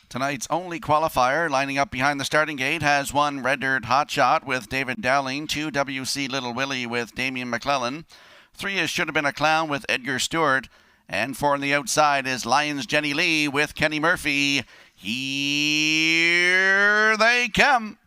Tonight's only qualifier lining up behind the starting gate has 1 Red Dirt Hot Shot with David Dowling, 2 WC Little Willie with Damien McClellan, 3 is Should Have Been a Clown with Edgar Stewart, and 4 on the outside is Lions Jenny Lee with Kenny Murphy. Here they come.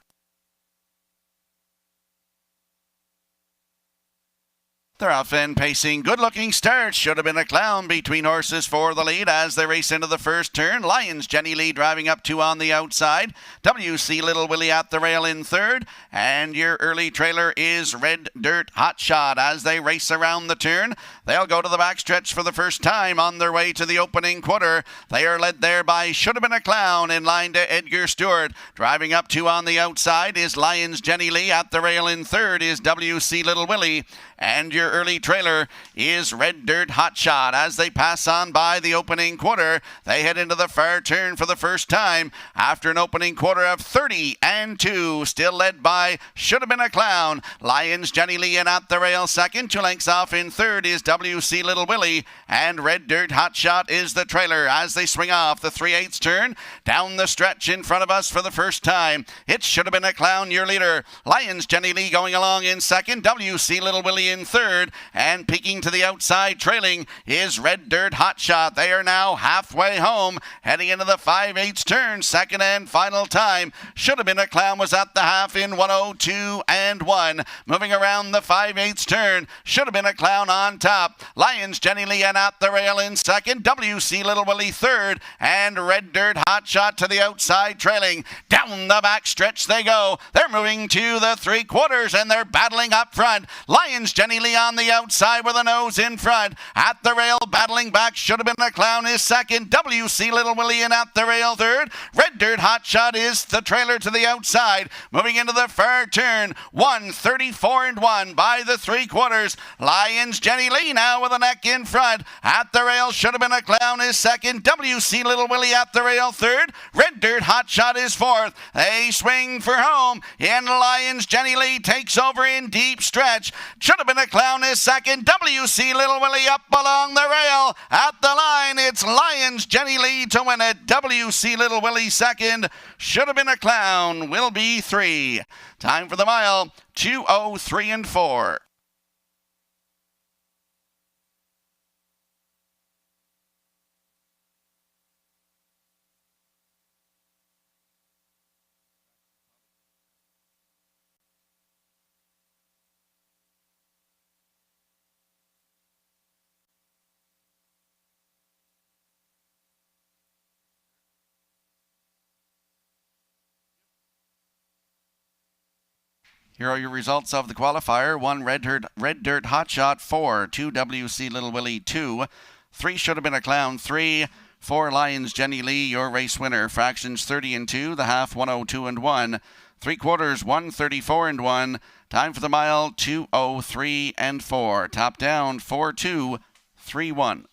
They're off and pacing. Good-looking start. Should Have Been a Clown between horses for the lead as they race into the first turn. Lions Jenny Lee driving up 2 on the outside. WC Little Willie at the rail in third. And your early trailer is Red Dirt Hot Shot as they race around the turn. They'll go to the backstretch for the first time on their way to the opening quarter. They are led there by Should Have Been a Clown in line to Edgar Stewart. Driving up 2 on the outside is Lions Jenny Lee. At the rail in third is WC Little Willie. And your early trailer is Red Dirt Hot Shot. As they pass on by the opening quarter, they head into the far turn for the first time after an opening quarter of 30-2. Still led by Should Have Been a Clown. Lions Jenny Lee in at the rail second. 2 lengths off in third is WC Little Willie. And Red Dirt Hot Shot is the trailer as they swing off the 3/8 turn. Down the stretch in front of us for the first time, it Should Have Been a Clown, your leader. Lions Jenny Lee going along in second. WC Little Willie in third, and peeking to the outside trailing is Red Dirt Hot Shot. They are now halfway home, heading into the 5/8 turn, second and final time. Should Have Been a Clown was at the half in 1:02.1. Moving around the 5/8 turn, Should Have Been a Clown on top. Lions Jenny Lee and at the rail in second. WC Little Willie third, and Red Dirt Hot Shot to the outside trailing. Down the back stretch they go. They're moving to the 3/4 and they're battling up front. Lions Jenny Lee on the outside with a nose in front. At the rail, battling back, Should Have Been a Clown is second. WC Little Willie in at the rail third. Red Dirt Hot Shot is the trailer to the outside. Moving into the far turn, 1:34.1 by the 3/4. Lions Jenny Lee now with a neck in front. At the rail, Should Have Been a Clown is second. WC Little Willie at the rail third. Red Dirt Hot Shot is fourth. They swing for home, and Lions Jenny Lee takes over in deep stretch. Should Have Been a Clown is second. WC Little Willie up along the rail. At the line, it's Lions Jenny Lee to win it. WC Little Willie second. Should Have Been a Clown will be 3. Time for the mile, 2:03.4. Here are your results of the qualifier. 1 Red Dirt Hot Shot, 4. 2 WC Little Willie, 2. 3 Should Have Been a Clown, 3. 4 Lions Jenny Lee, your race winner. Fractions 30-2, the half 1:02.1. 3/4 1:34.1. Time for the mile, 2:03.4. Top down, 4-2-3-1.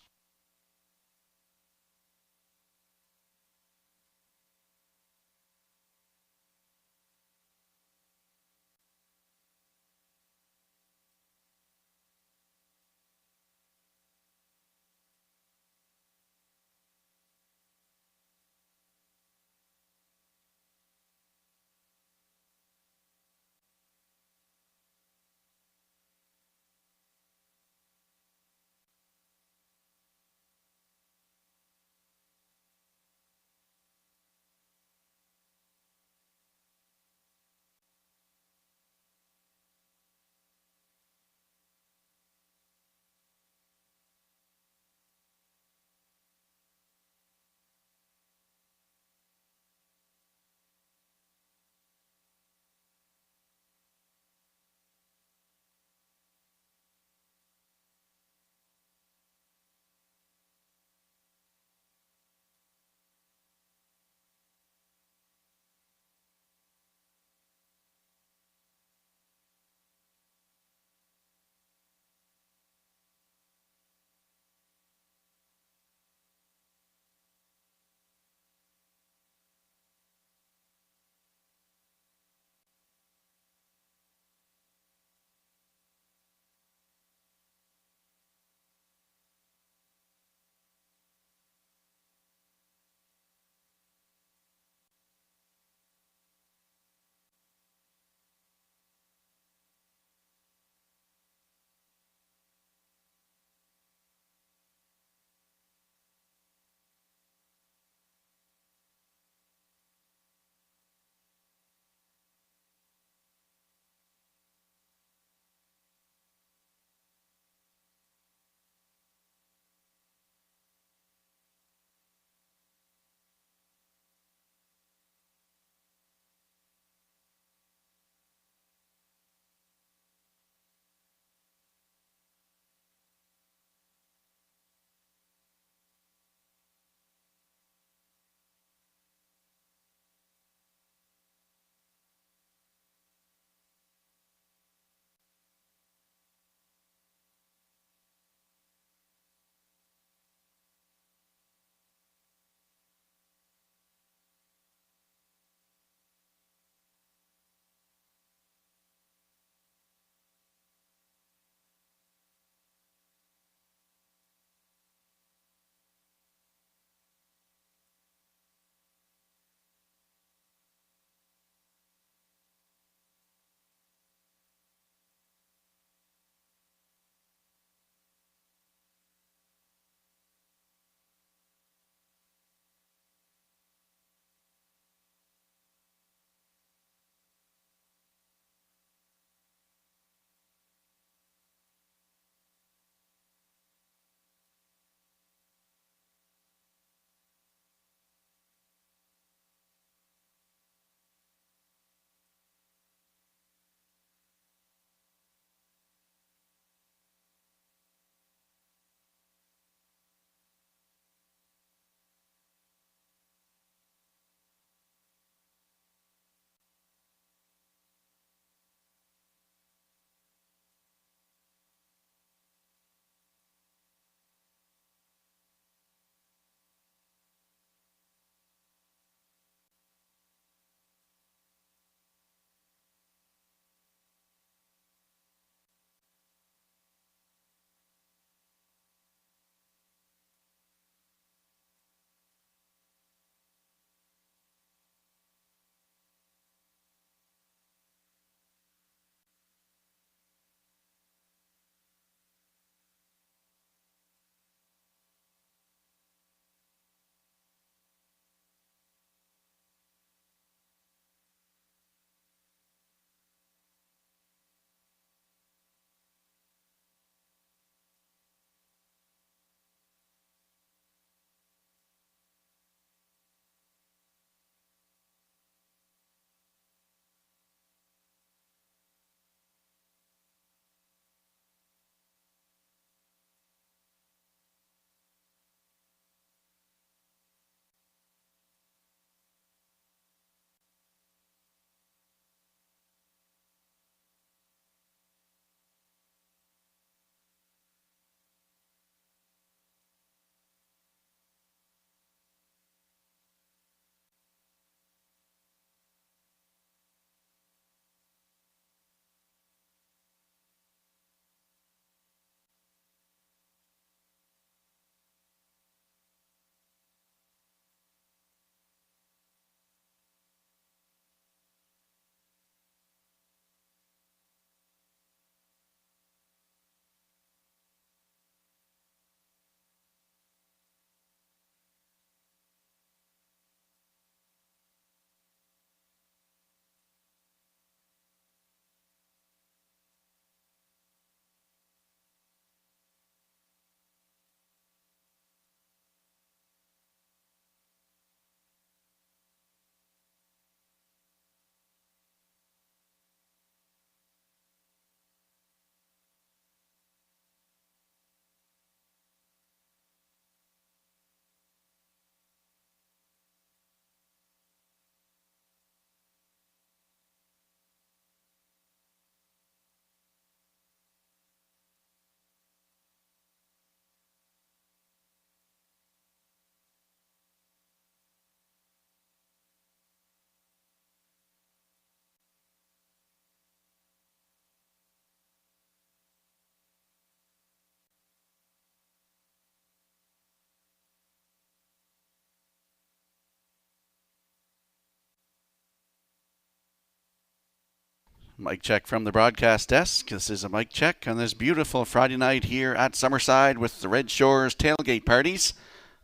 Mic check from the broadcast desk. This is a mic check on this beautiful Friday night here at Summerside with the Red Shores tailgate parties.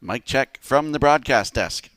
Mic check from the broadcast desk.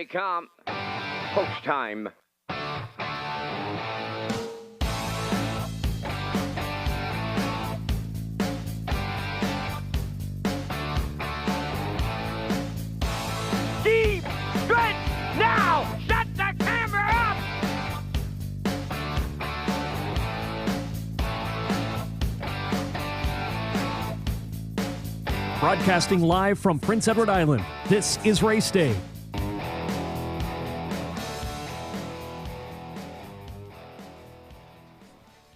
come. Post time. Deep stretch now. Shut the camera up. Broadcasting live from Prince Edward Island, this is Race Day.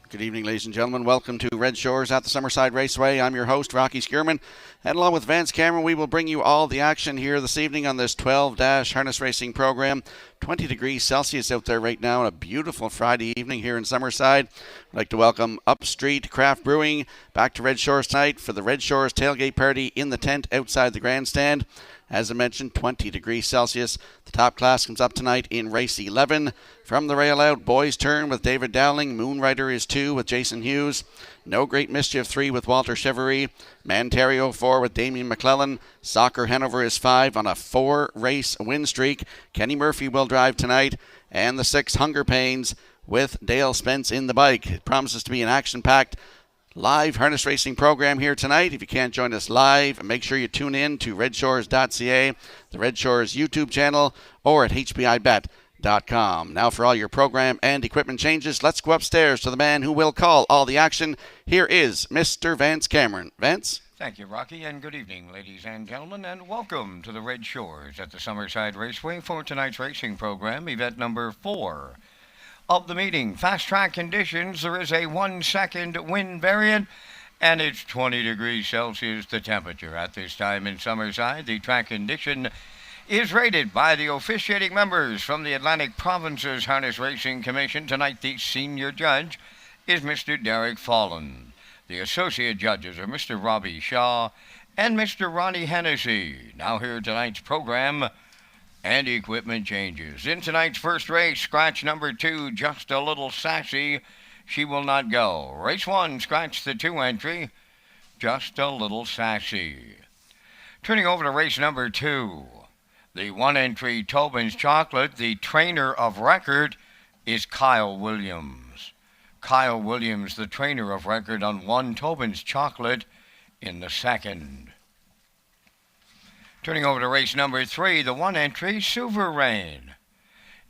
Good evening, ladies and gentlemen. Welcome to Red Shores at the Summerside Raceway. I'm your host, Rocky Skierman, and along with Vance Cameron, we will bring you all the action here this evening on this 12-dash harness racing program. 20 degrees Celsius out there right now on a beautiful Friday evening here in Summerside. I'd like to welcome Upstreet Craft Brewing back to Red Shores tonight for the Red Shores tailgate party in the tent outside the grandstand. As I mentioned, 20 degrees Celsius. The top class comes up tonight in race 11. From the rail out, Boys Turn with David Dowling. Moonrider is 2 with Jason Hughes. No Great Mischief 3 with Walter Chevrolet. Mantario 4 with Damien McClellan. Soccer Hanover is 5 on a 4-race win streak. Kenny Murphy will drive tonight. And the 6 Hunger Pains with Dale Spence in the bike. It promises to be an action-packed live harness racing program here tonight. If you can't join us live, make sure you tune in to Redshores.ca, the Red Shores YouTube channel, or at HBIBet.com. Now for all your program and equipment changes, let's go upstairs to the man who will call all the action. Here is Mr. Vance Cameron. Vance? Thank you, Rocky, and good evening, ladies and gentlemen, and welcome to the Red Shores at the Summerside Raceway for tonight's racing program, event number 4 of the meeting. Fast track conditions, there is a 1-second wind variant, and it's 20 degrees Celsius the temperature at this time in Summerside. The track condition is rated by the officiating members from the Atlantic Provinces Harness Racing Commission. Tonight, the senior judge is Mr. Derek Folland. The associate judges are Mr. Robbie Shaw and Mr. Ronnie Hennessy. Now here tonight's program and equipment changes. In tonight's first race, scratch number 2, Just a Little Sassy. She will not go. Race 1, scratch the 2 entry, Just a Little Sassy. Turning over to race number 2, the 1 entry, Tobin's Chocolate. The trainer of record is Kyle Williams. Kyle Williams, the trainer of record on 1, Tobin's Chocolate, in the second. Turning over to race number 3, the 1 entry, Sovereign,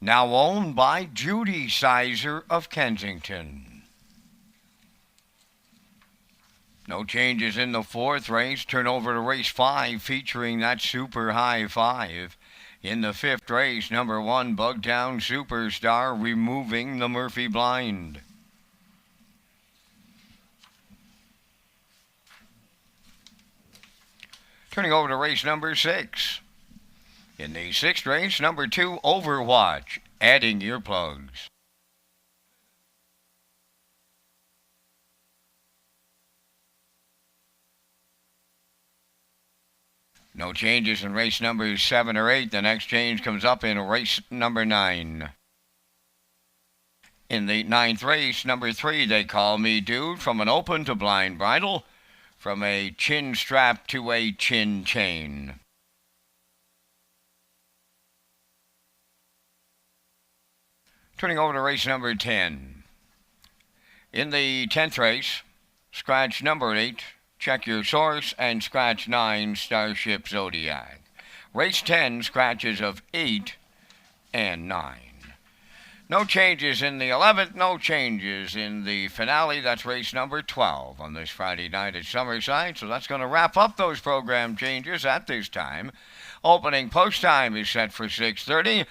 now owned by Judy Sizer of Kensington. No changes in the 4th race. Turn over to race 5, featuring that super high 5. In the 5th race, number 1, Bugtown Superstar, removing the Murphy blind. Turning over to race number 6. In the 6th race, number 2, Overwatch, adding earplugs. No changes in race numbers 7 or 8. The next change comes up in race number 9. In the 9th race, number 3, They Call Me Dude, from an open to blind bridle, from a chin strap to a chin chain. Turning over to race number 10. In the 10th race, scratch number 8, Check Your Source, and scratch 9, Starship Zodiac. Race 10, scratches of 8 and 9. No changes in the 11th, no changes in the finale. That's race number 12 on this Friday night at Summerside. So that's going to wrap up those program changes at this time. Opening post time is set for 6:30.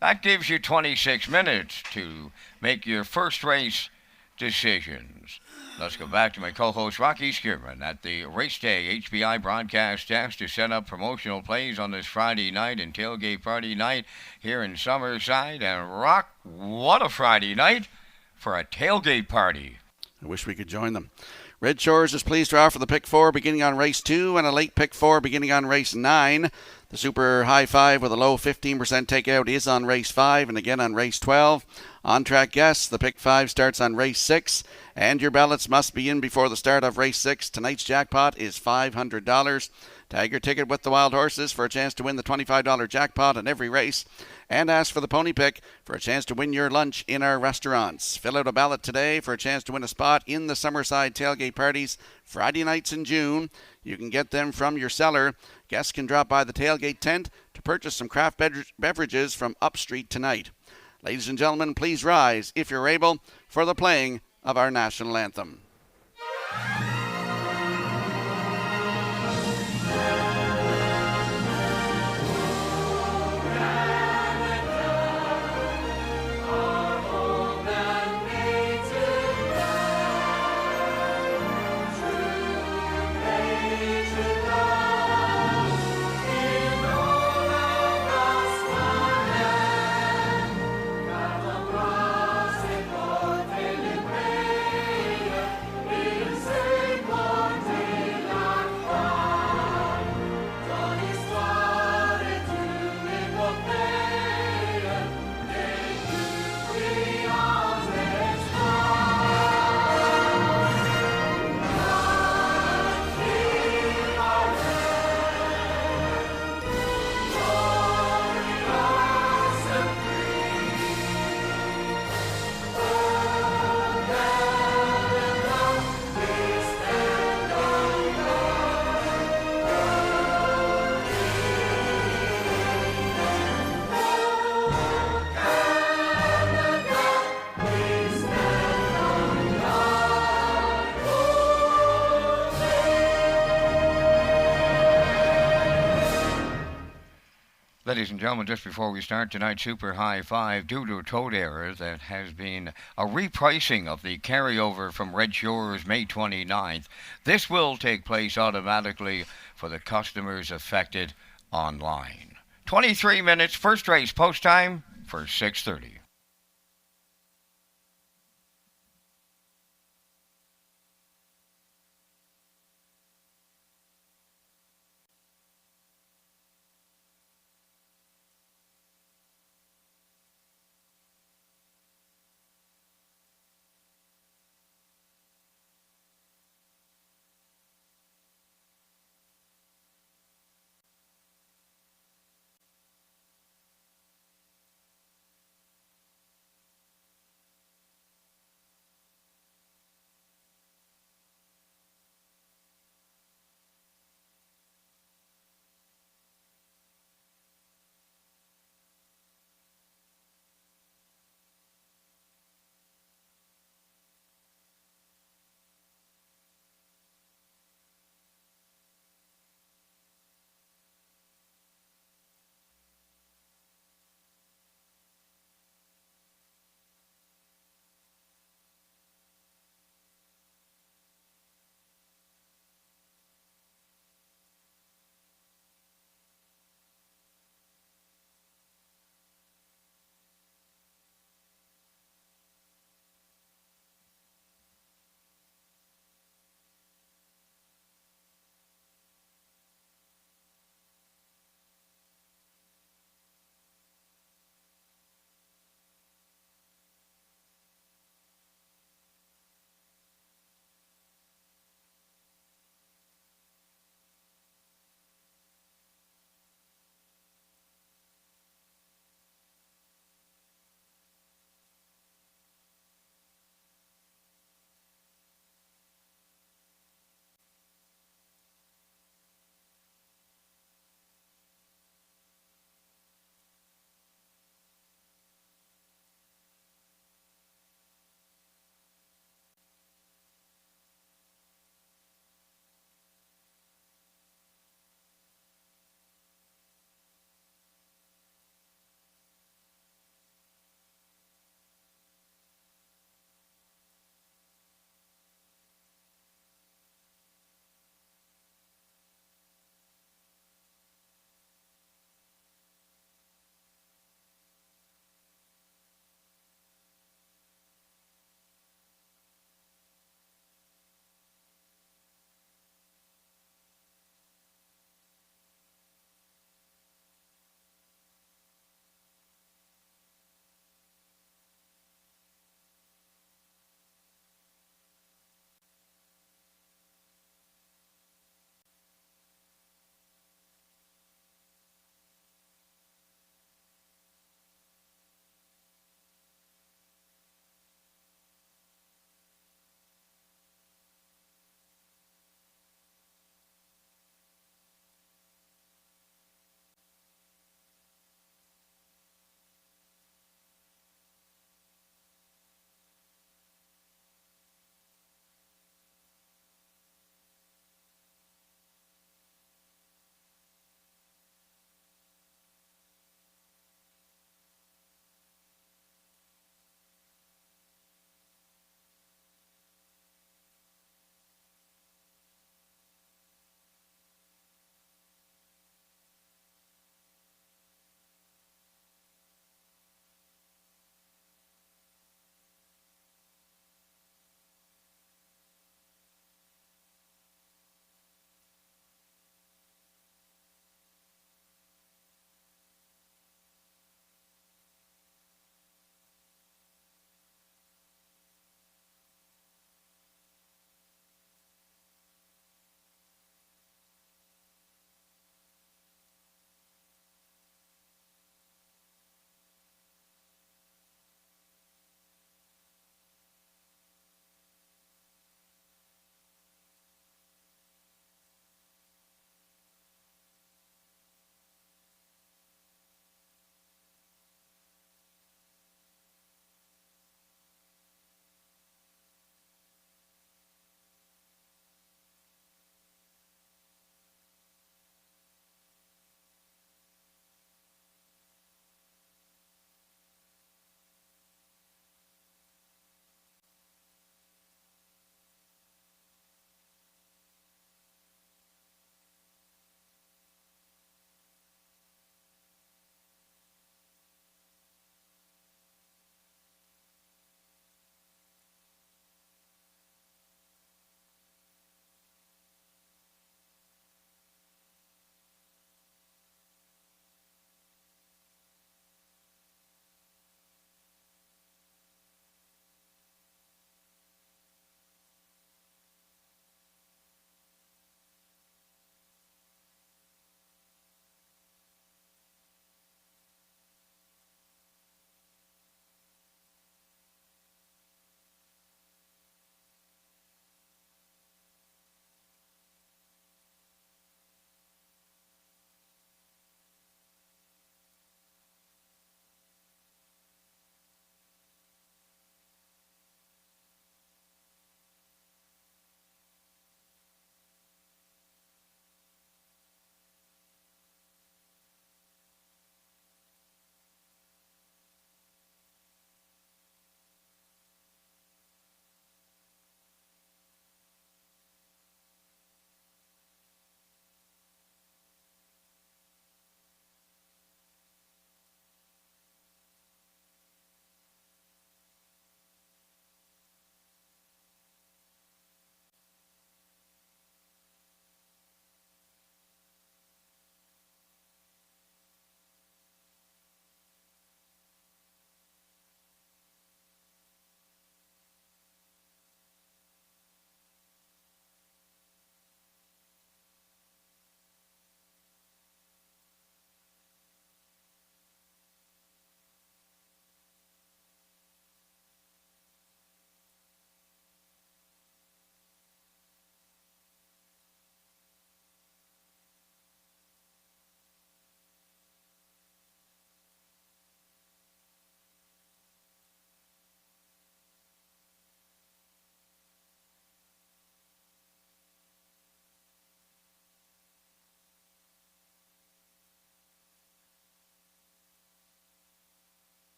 That gives you 26 minutes to make your first race decisions. Let's go back to my co-host Rocky Skierman at the Race Day HBI broadcast desk to set up promotional plays on this Friday night and tailgate party night here in Summerside. And Rock, what a Friday night for a tailgate party. I wish we could join them. Red Shores is pleased to offer the pick 4 beginning on race 2 and a late pick 4 beginning on race 9. The Super High Five with a low 15% takeout is on race 5 and again on race 12. On track guests, the pick 5 starts on race 6, and your ballots must be in before the start of race 6. Tonight's jackpot is $500. Tag your ticket with the Wild Horses for a chance to win the $25 jackpot in every race, and ask for the Pony Pick for a chance to win your lunch in our restaurants. Fill out a ballot today for a chance to win a spot in the Summerside tailgate parties Friday nights in June. You can get them from your cellar. Guests can drop by the tailgate tent to purchase some craft beverages from Upstreet tonight. Ladies and gentlemen, please rise, if you're able, for the playing of our national anthem. Ladies and gentlemen, just before we start tonight's Super High Five, due to a toad error, that has been a repricing of the carryover from Red Shores May 29th. This will take place automatically for the customers affected online. 23 minutes, first race post time for 6:30.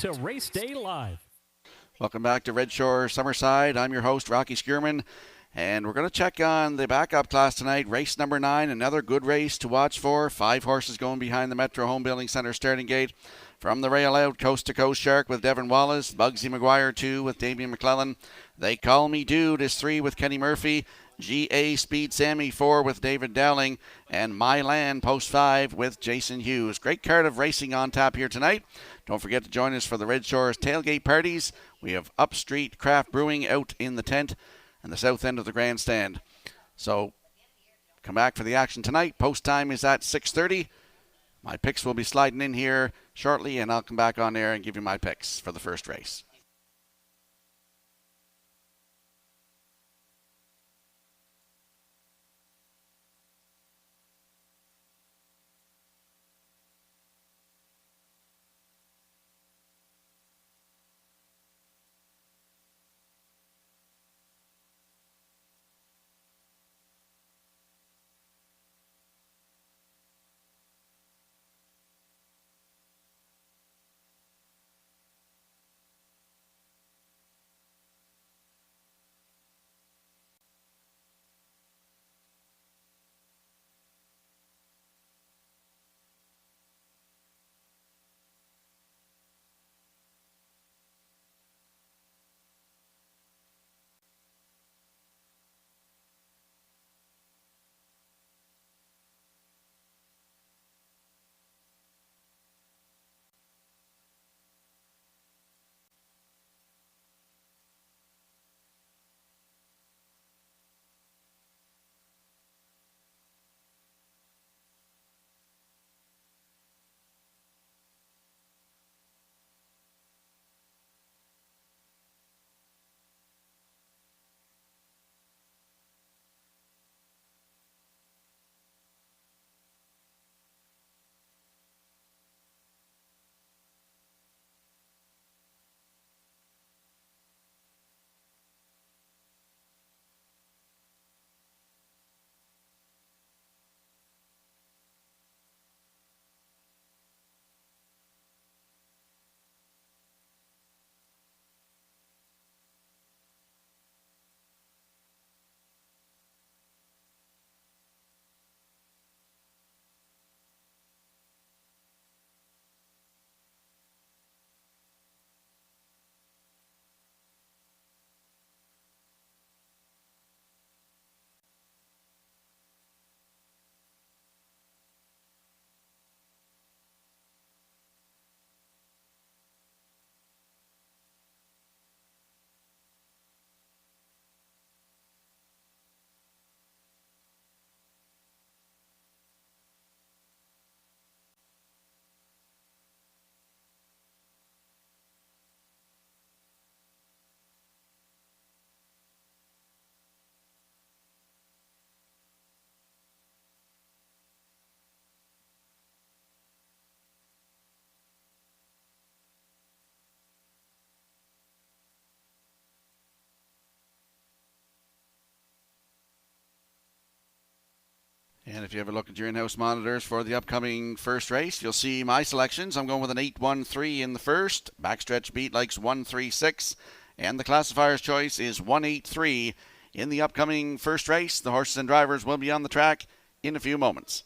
to Race Day Live. Welcome back to Red Shore Summerside. I'm your host, Rocky Skierman, and we're going to check on the backup class tonight. Race number 9, another good race to watch for. 5 horses going behind the Metro Home Building Centre starting gate. From the rail out, Coast to Coast Shark with Devon Wallace. Bugsy McGuire 2 with Damien McClellan. They Call Me Dude is 3 with Kenny Murphy. GA Speed Sammy 4 with David Dowling. And My Land Post 5 with Jason Hughes. Great card of racing on tap here tonight. Don't forget to join us for the Red Shores tailgate parties. We have Upstreet Craft Brewing out in the tent and the south end of the grandstand. So come back for the action tonight. Post time is at 6:30. My picks will be sliding in here shortly, and I'll come back on there and give you my picks for the first race. And if you ever look at your in-house monitors for the upcoming first race, you'll see my selections. I'm going with an 8-1-3 in the first. Backstretch Beat likes 1-3-6. And the classifier's choice is 1-8-3 in the upcoming first race. The horses and drivers will be on the track in a few moments.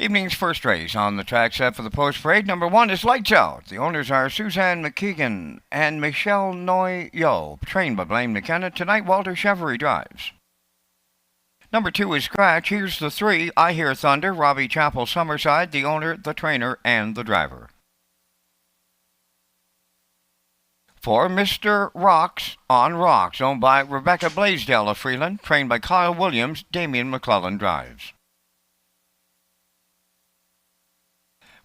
Evening's first race on the track set for the post parade. Number 1 is Lights Out. The owners are Suzanne McKeegan and Michelle Noyo, trained by Blaine McKenna. Tonight, Walter Chevery drives. Number 2 is Scratch. Here's the 3, I Hear Thunder, Robbie Chappell Summerside, the owner, the trainer, and the driver. 4, Mr. Rocks on Rocks, owned by Rebecca Blaisdell of Freeland, trained by Kyle Williams, Damian McClellan drives.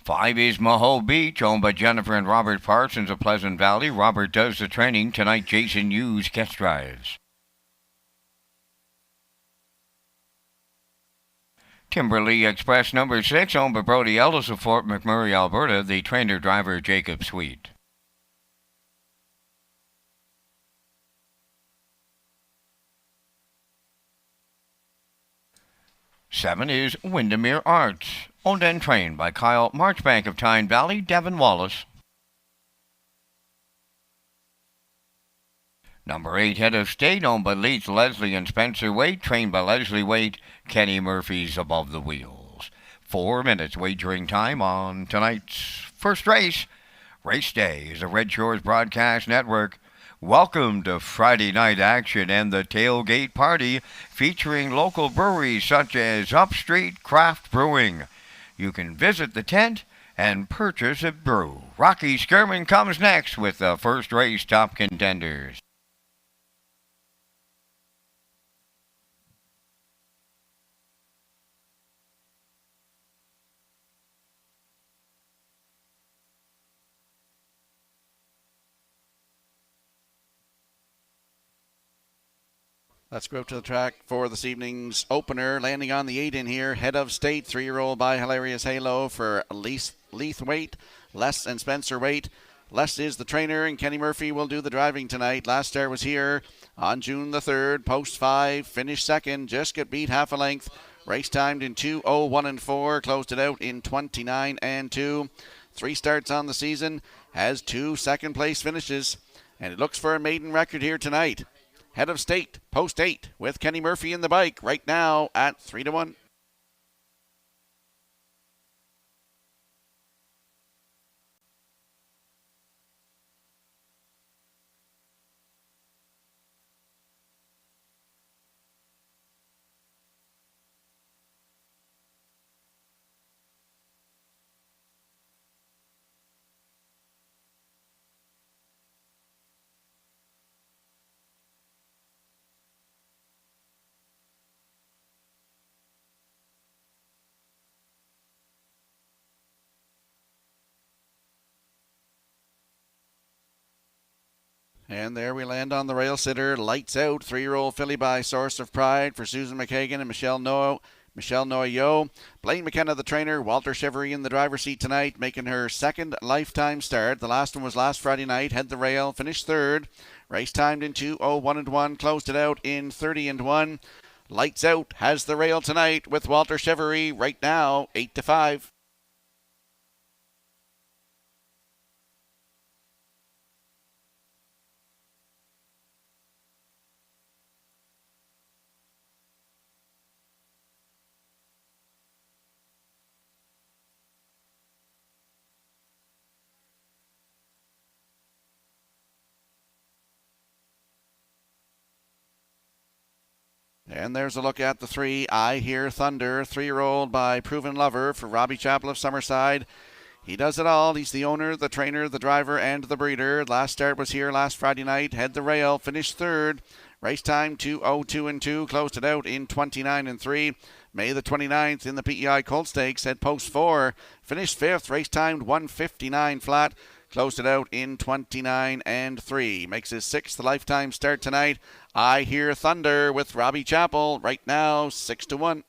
5 is Maho Beach, owned by Jennifer and Robert Parsons of Pleasant Valley. Robert does the training. Tonight, Jason Hughes guest drives. Timberley Express number 6, owned by Brody Ellis of Fort McMurray, Alberta. The trainer-driver, Jacob Sweet. 7 is Windermere Arts, owned and trained by Kyle Marchbank of Tyne Valley, Devin Wallace. Number 8, Head of State, owned by Leeds Leslie and Spencer Waite, trained by Leslie Waite. Kenny Murphy's above the wheels. 4 minutes wagering time on tonight's first race. Race Day is a Red Shores Broadcast Network. Welcome to Friday night action and the tailgate party featuring local breweries such as Upstreet Craft Brewing. You can visit the tent and purchase a brew. Rocky Skirman comes next with the first race top contenders. Let's go up to the track for this evening's opener. Landing on the 8 in here, Head of State, 3-year-old by Hilarious Halo for Leith Waite, Les and Spencer Waite. Les is the trainer, and Kenny Murphy will do the driving tonight. Last start was here on June the 3rd, post 5, finished second, just got beat half a length. Race timed in 2:01 and 4, closed it out in 29 and 2. 3 starts on the season, has 2 second-place finishes, and it looks for a maiden record here tonight. Head of State, post 8, with Kenny Murphy in the bike right now at 3-1. And there we land on the rail sitter. Lights Out, 3-year-old filly by Source of Pride for Susan McKagan and Michelle Noyo. Blaine McKenna, the trainer. Walter Chevery in the driver's seat tonight, making her second lifetime start. The last one was last Friday night. Head the rail, finished 3rd. Race timed in 2:01 and 1, closed it out in 30 and 1. Lights Out has the rail tonight with Walter Chevery right now, 8-5. And there's a look at the 3, I Hear Thunder, 3-year-old by Proven Lover for Robbie Chappell of Summerside. He does it all. He's the owner, the trainer, the driver, and the breeder. Last start was here last Friday night. Head the rail, finished 3rd. Race time 2:02 and 2, closed it out in 29 and 3. May the 29th in the PEI Colt Stakes, head post 4. Finished 5th, race timed 1:59 flat. Closed it out in 29 and 3. Makes his 6th lifetime start tonight. I Hear Thunder with Robbie Chappell right now, 6-1.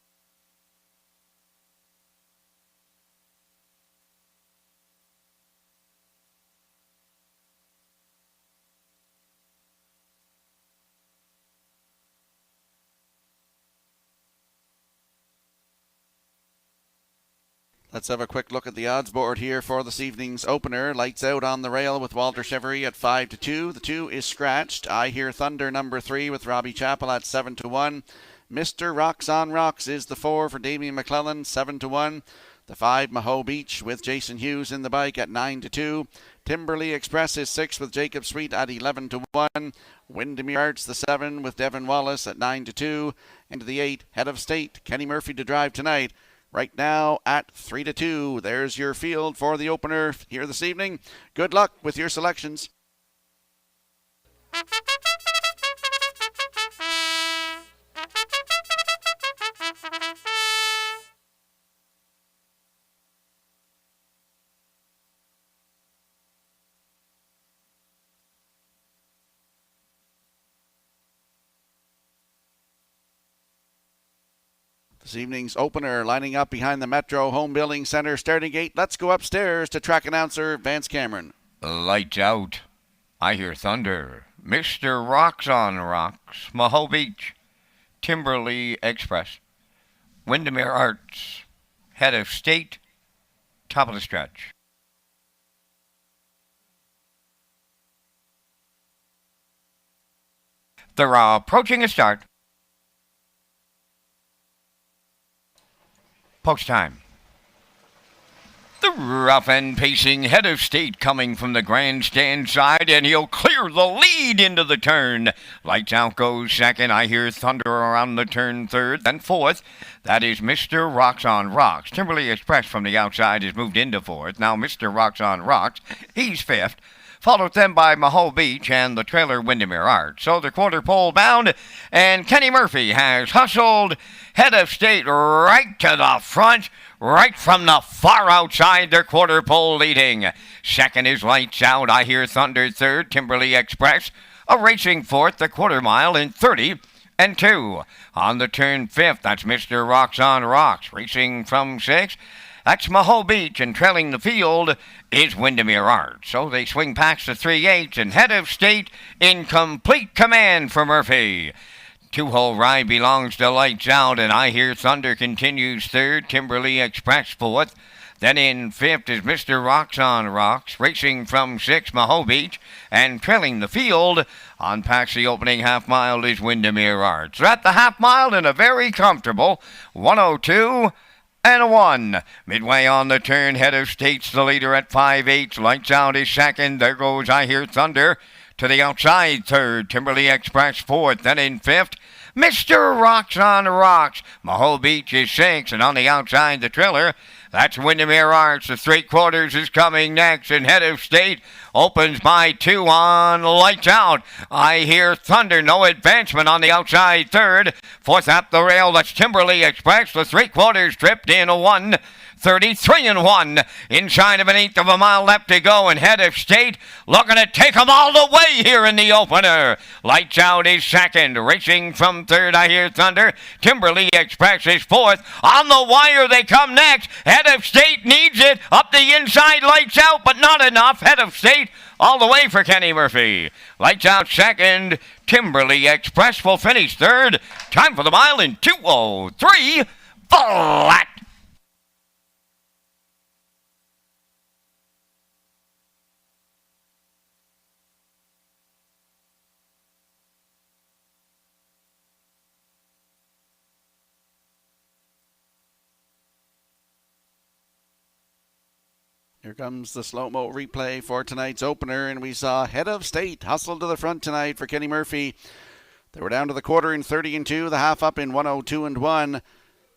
Let's have a quick look at the odds board here for this evening's opener. Lights Out on the rail with Walter Chevery at 5-2. The 2 is scratched. I Hear Thunder number 3 with Robbie Chappell at 7-1. Mr. Rocks on Rocks is the 4 for Damian McClellan, 7-1. The 5, Maho Beach with Jason Hughes in the bike at 9-2. Timberley Express is 6 with Jacob Sweet at 11-1. Windermere Arts, the 7 with Devin Wallace at 9-2. And the 8, Head of State, Kenny Murphy to drive tonight. Right now at 3-2. There's your field for the opener here this evening. Good luck with your selections. This evening's opener lining up behind the Metro Home Building Center starting gate. Let's go upstairs to track announcer Vance Cameron. Lights out. I hear thunder. Mr. Rocks on Rocks. Maho Beach. Timberley Express. Windermere Arts. Head of State. Top of the stretch. They're approaching a start. Post time. The rough and pacing Head of State coming from the grandstand side, and he'll clear the lead into the turn. Lights out goes second. I hear thunder around the turn third. Then fourth. That is Mr. Rocks on Rocks. Timberley Express from the outside has moved into fourth. Now Mr. Rocks on Rocks, he's fifth. Followed then by Maho Beach and the trailer Windermere Arts. So the quarter pole bound, and Kenny Murphy has hustled Head of State right to the front, right from the far outside, their quarter pole leading. Second is Lights Out. I hear thunder third. Timberley Express a racing fourth, the quarter mile in 30-2. On the turn fifth, that's Mr. Rocks on Rocks, racing from sixth. That's Maho Beach, and trailing the field is Windermere Arts. So they swing past the 3/8, and Head of State in complete command for Murphy. Two-hole ride belongs to Lights Out, and I Hear Thunder continues third. Timberley Express fourth. Then in fifth is Mr. Rocks on Rocks, racing from sixth, Maho Beach, and trailing the field on past the opening half mile is Windermere Arts. They're at the half mile in a very comfortable 1:02. And a 1. Midway on the turn, Head of State's the leader at 5/8. Lights Out is second. There goes I Hear Thunder to the outside third. Timberley Express fourth. Then in fifth, Mr. Rocks on Rocks. Maho Beach is sixth. And on the outside, the trailer, that's Windermere Arts. The 3/4 is coming next. And Head of State opens by 2 on Lights Out. I Hear Thunder. No advancement on the outside third. Fourth up the rail. That's Timberley Express. The 3/4 tripped in a 1:33-1. Inside of an eighth of a mile left to go, and Head of State looking to take them all the way here in the opener. Lights Out is second. Racing from third, I Hear Thunder. Timberley Express is fourth. On the wire they come next. Head of State needs it. Up the inside, Lights Out, but not enough. Head of State all the way for Kenny Murphy. Lights Out second. Timberley Express will finish third. Time for the mile in 2:03 flat. Here comes the slow-mo replay for tonight's opener, and we saw Head of State hustle to the front tonight for Kenny Murphy. They were down to the quarter in 30-2, the half up in 1:02-1,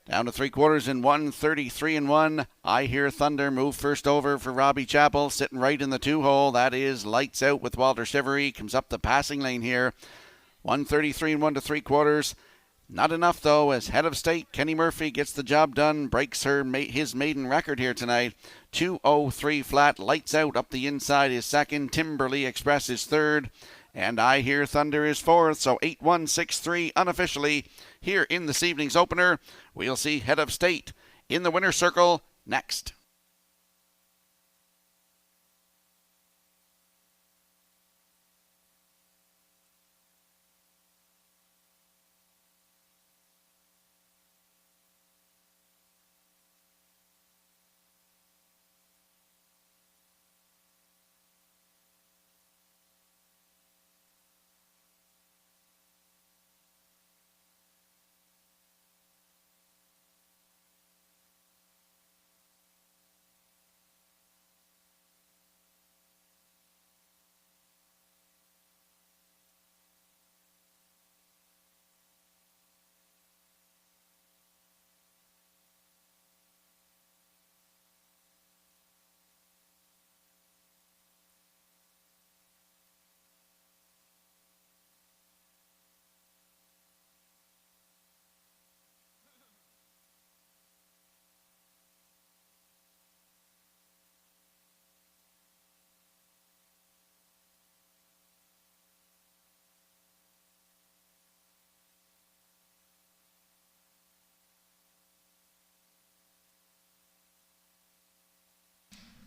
down to 3/4 in 1:33-1. I Hear Thunder move first over for Robbie Chappell, sitting right in the 2-hole. That is Lights Out with Walter Shivery. Comes up the passing lane here. 1:33-1 to 3/4. Not enough, though, as Head of State, Kenny Murphy gets the job done, breaks his maiden record here tonight. 2:03 flat. Lights Out up the inside is second. Timberley Express is third. And I Hear Thunder is fourth. So 8-1-6-3 unofficially here in this evening's opener. We'll see Head of State in the winner's circle next.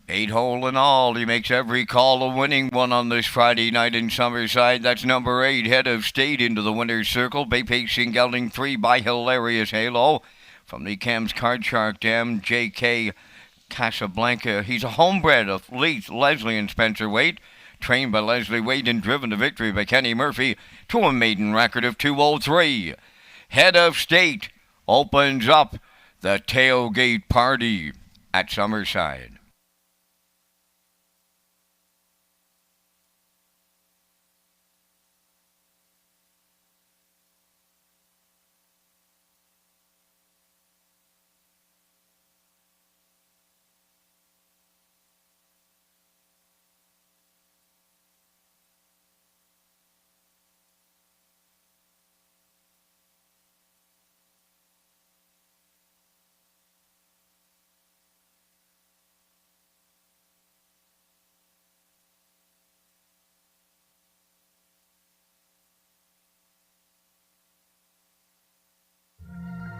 8 hole in all. He makes every call a winning one on this Friday night in Summerside. That's number 8, Head of State into the winner's circle. Bay Pacing gelding 3 by Hilarious Halo. From the Cam's Card Shark Dam, J.K. Casablanca. He's a homebred of Leith, Leslie, and Spencer Waite. Trained by Leslie Waite and driven to victory by Kenny Murphy to a maiden record of 2:03. Head of State opens up the tailgate party at Summerside.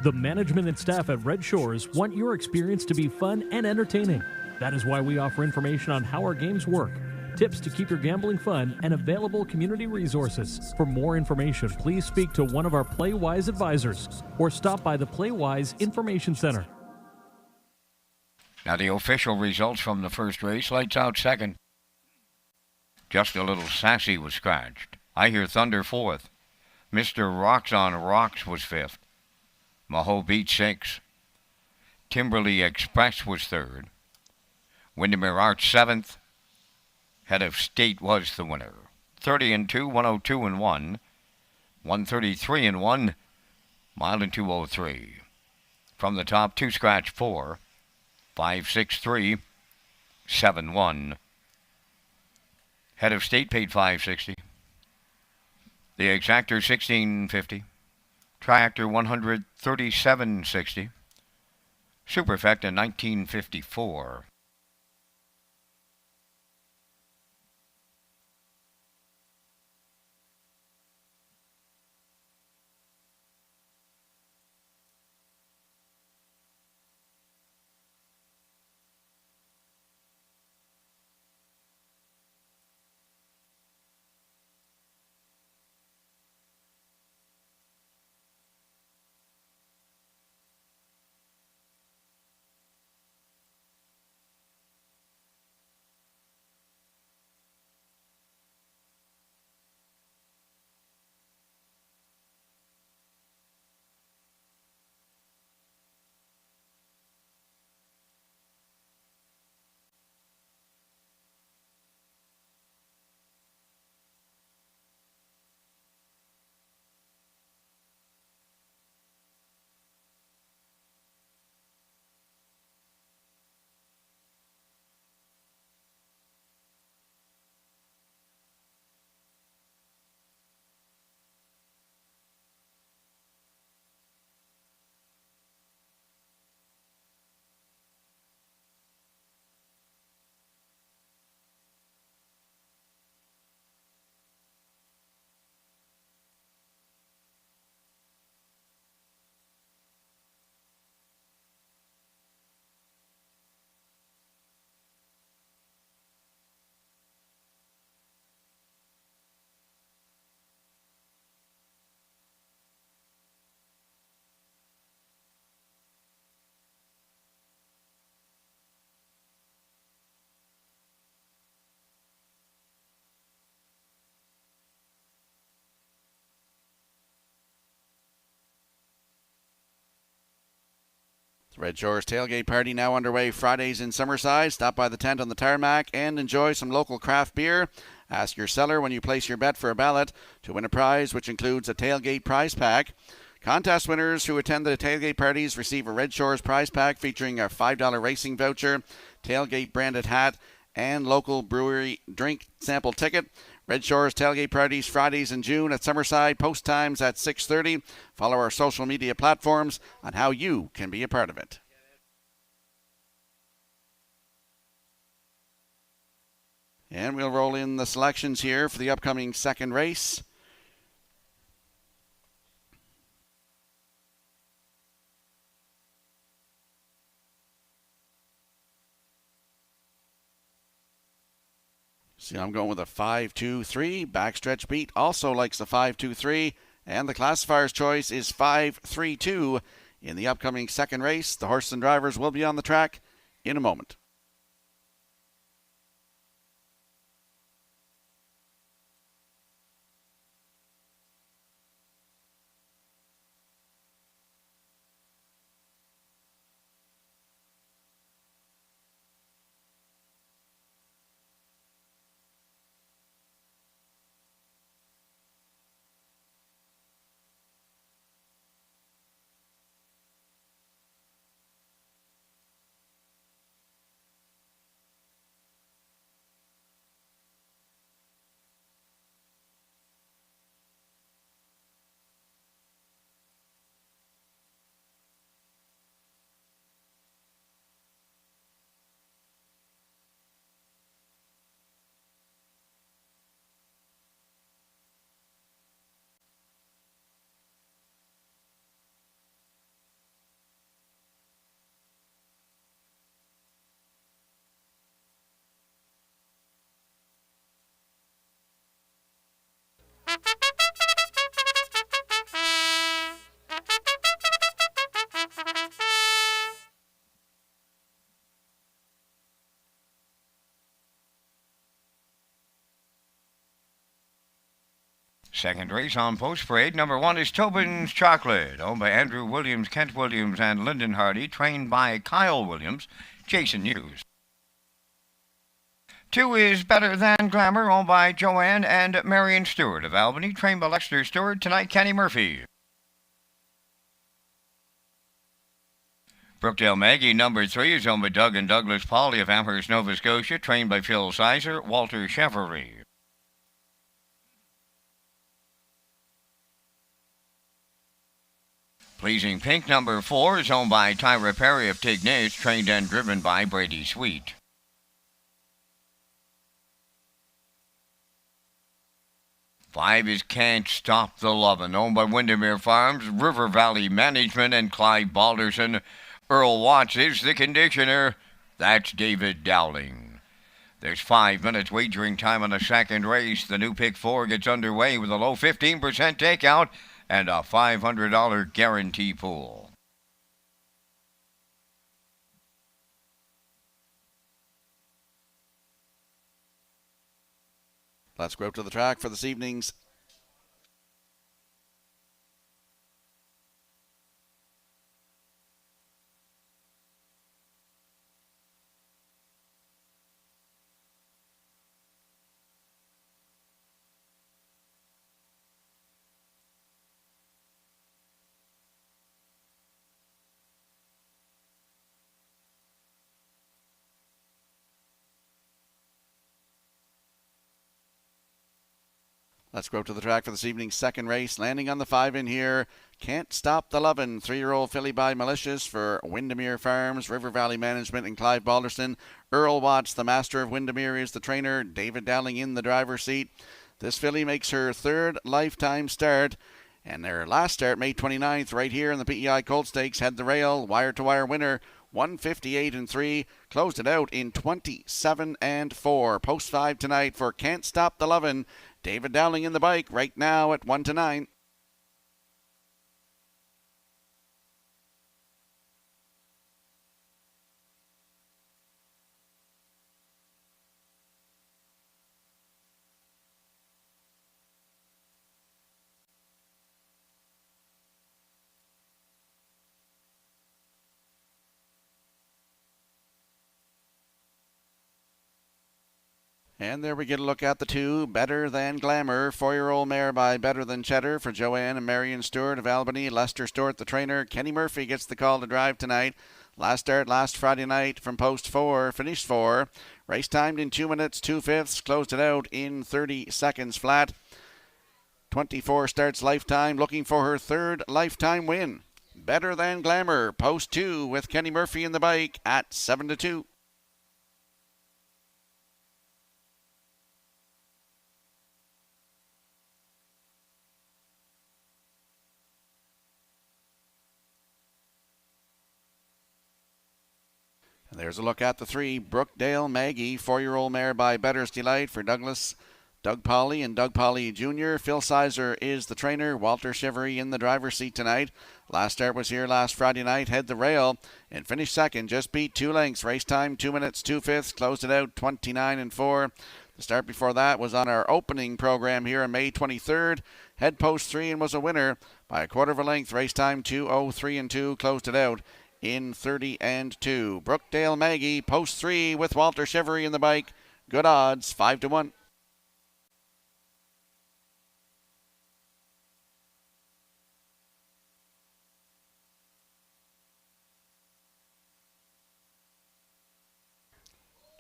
The management and staff at Red Shores want your experience to be fun and entertaining. That is why we offer information on how our games work, tips to keep your gambling fun, and available community resources. For more information, please speak to one of our PlayWise advisors or stop by the PlayWise Information Center. Now the official results from the first race. Lights Out second. Just a Little Sassy was scratched. I Hear Thunder fourth. Mr. Rocks on Rocks was fifth. Maho Beach 6. Timberley Express was third. Windermere Arch 7th. Head of State was the winner. 30-2, 102-1, 133-1, mile and 203. From the top, 2 scratch 4, 563, 7-1. Head of State paid $560. The Exactor $16.50. Triactor $137.60. Superfecta $19.54. The Red Shores Tailgate Party now underway Fridays in Summerside. Stop by the tent on the tarmac and enjoy some local craft beer. Ask your seller when you place your bet for a ballot to win a prize, which includes a tailgate prize pack. Contest winners who attend the tailgate parties receive a Red Shores prize pack featuring a $5 racing voucher, tailgate branded hat, and local brewery drink sample ticket. Red Shores Tailgate Parties Fridays in June at Summerside. Post times at 6:30. Follow our social media platforms on how you can be a part of it. And we'll roll in the selections here for the upcoming second race. See, I'm going with a 5-2-3. Backstretch beat also likes the 5-2-3. And the classifier's choice is 5-3-2. In the upcoming second race, the horses and drivers will be on the track in a moment. Second race on post parade. Number 1 is Tobin's Chocolate, owned by Andrew Williams, Kent Williams, and Lyndon Hardy, trained by Kyle Williams, Jason Hughes. 2 is Better Than Glamour, owned by Joanne and Marion Stewart of Albany, trained by Lexter Stewart, tonight Kenny Murphy. Brookdale Maggie, number 3, is owned by Doug and Douglas Pauley of Amherst, Nova Scotia, trained by Phil Sizer, Walter Chevrolet. Pleasing Pink, number 4, is owned by Tyra Perry of Tignes, trained and driven by Brady Sweet. 5 is Can't Stop the Lovin', owned by Windermere Farms, River Valley Management, and Clive Balderson. Earl Watts is the conditioner. That's David Dowling. There's 5 minutes wagering time on the second race. The new pick 4 gets underway with a low 15% takeout and a $500 guarantee pool. Let's go up to the track for this evening's Let's go up to the track for this evening's second race. Landing on the 5 in here, Can't Stop the Lovin', 3-year-old filly by Malicious for Windermere Farms, River Valley Management, and Clive Balderson. Earl Watts, the master of Windermere, is the trainer. David Dowling in the driver's seat. This filly makes her 3rd lifetime start, and their last start, May 29th, right here in the PEI Colt Stakes, had the rail, wire-to-wire winner, 158-3, closed it out in 27-4. Post 5 tonight for Can't Stop the Lovin'. David Dowling in the bike right now at 1-9. And there we get a look at the 2, Better Than Glamour, 4-year-old mare by Better Than Cheddar for Joanne and Marion Stewart of Albany. Lester Stewart, the trainer. Kenny Murphy gets the call to drive tonight. Last start last Friday night from post 4, finished 4. Race timed in 2 minutes, 2/5, closed it out in 30 seconds flat. 24 starts lifetime, looking for her 3rd lifetime win. Better Than Glamour, post 2 with Kenny Murphy in the bike at 7-2. There's a look at the 3, Brookdale Maggie, 4-year-old mare by Better's Delight for Douglas, Doug Polly and Doug Polly Jr. Phil Sizer is the trainer. Walter Shivery in the driver's seat tonight. Last start was here last Friday night. Head the rail and finished second. Just beat 2 lengths. Race time 2 minutes 2/5. Closed it out 29-4. The start before that was on our opening program here on May 23rd. Head post 3 and was a winner by a quarter of a length. Race time 2:03-2. Closed it out in 30-2. Brookdale Maggie post 3 with Walter Shivery in the bike. Good odds 5-1.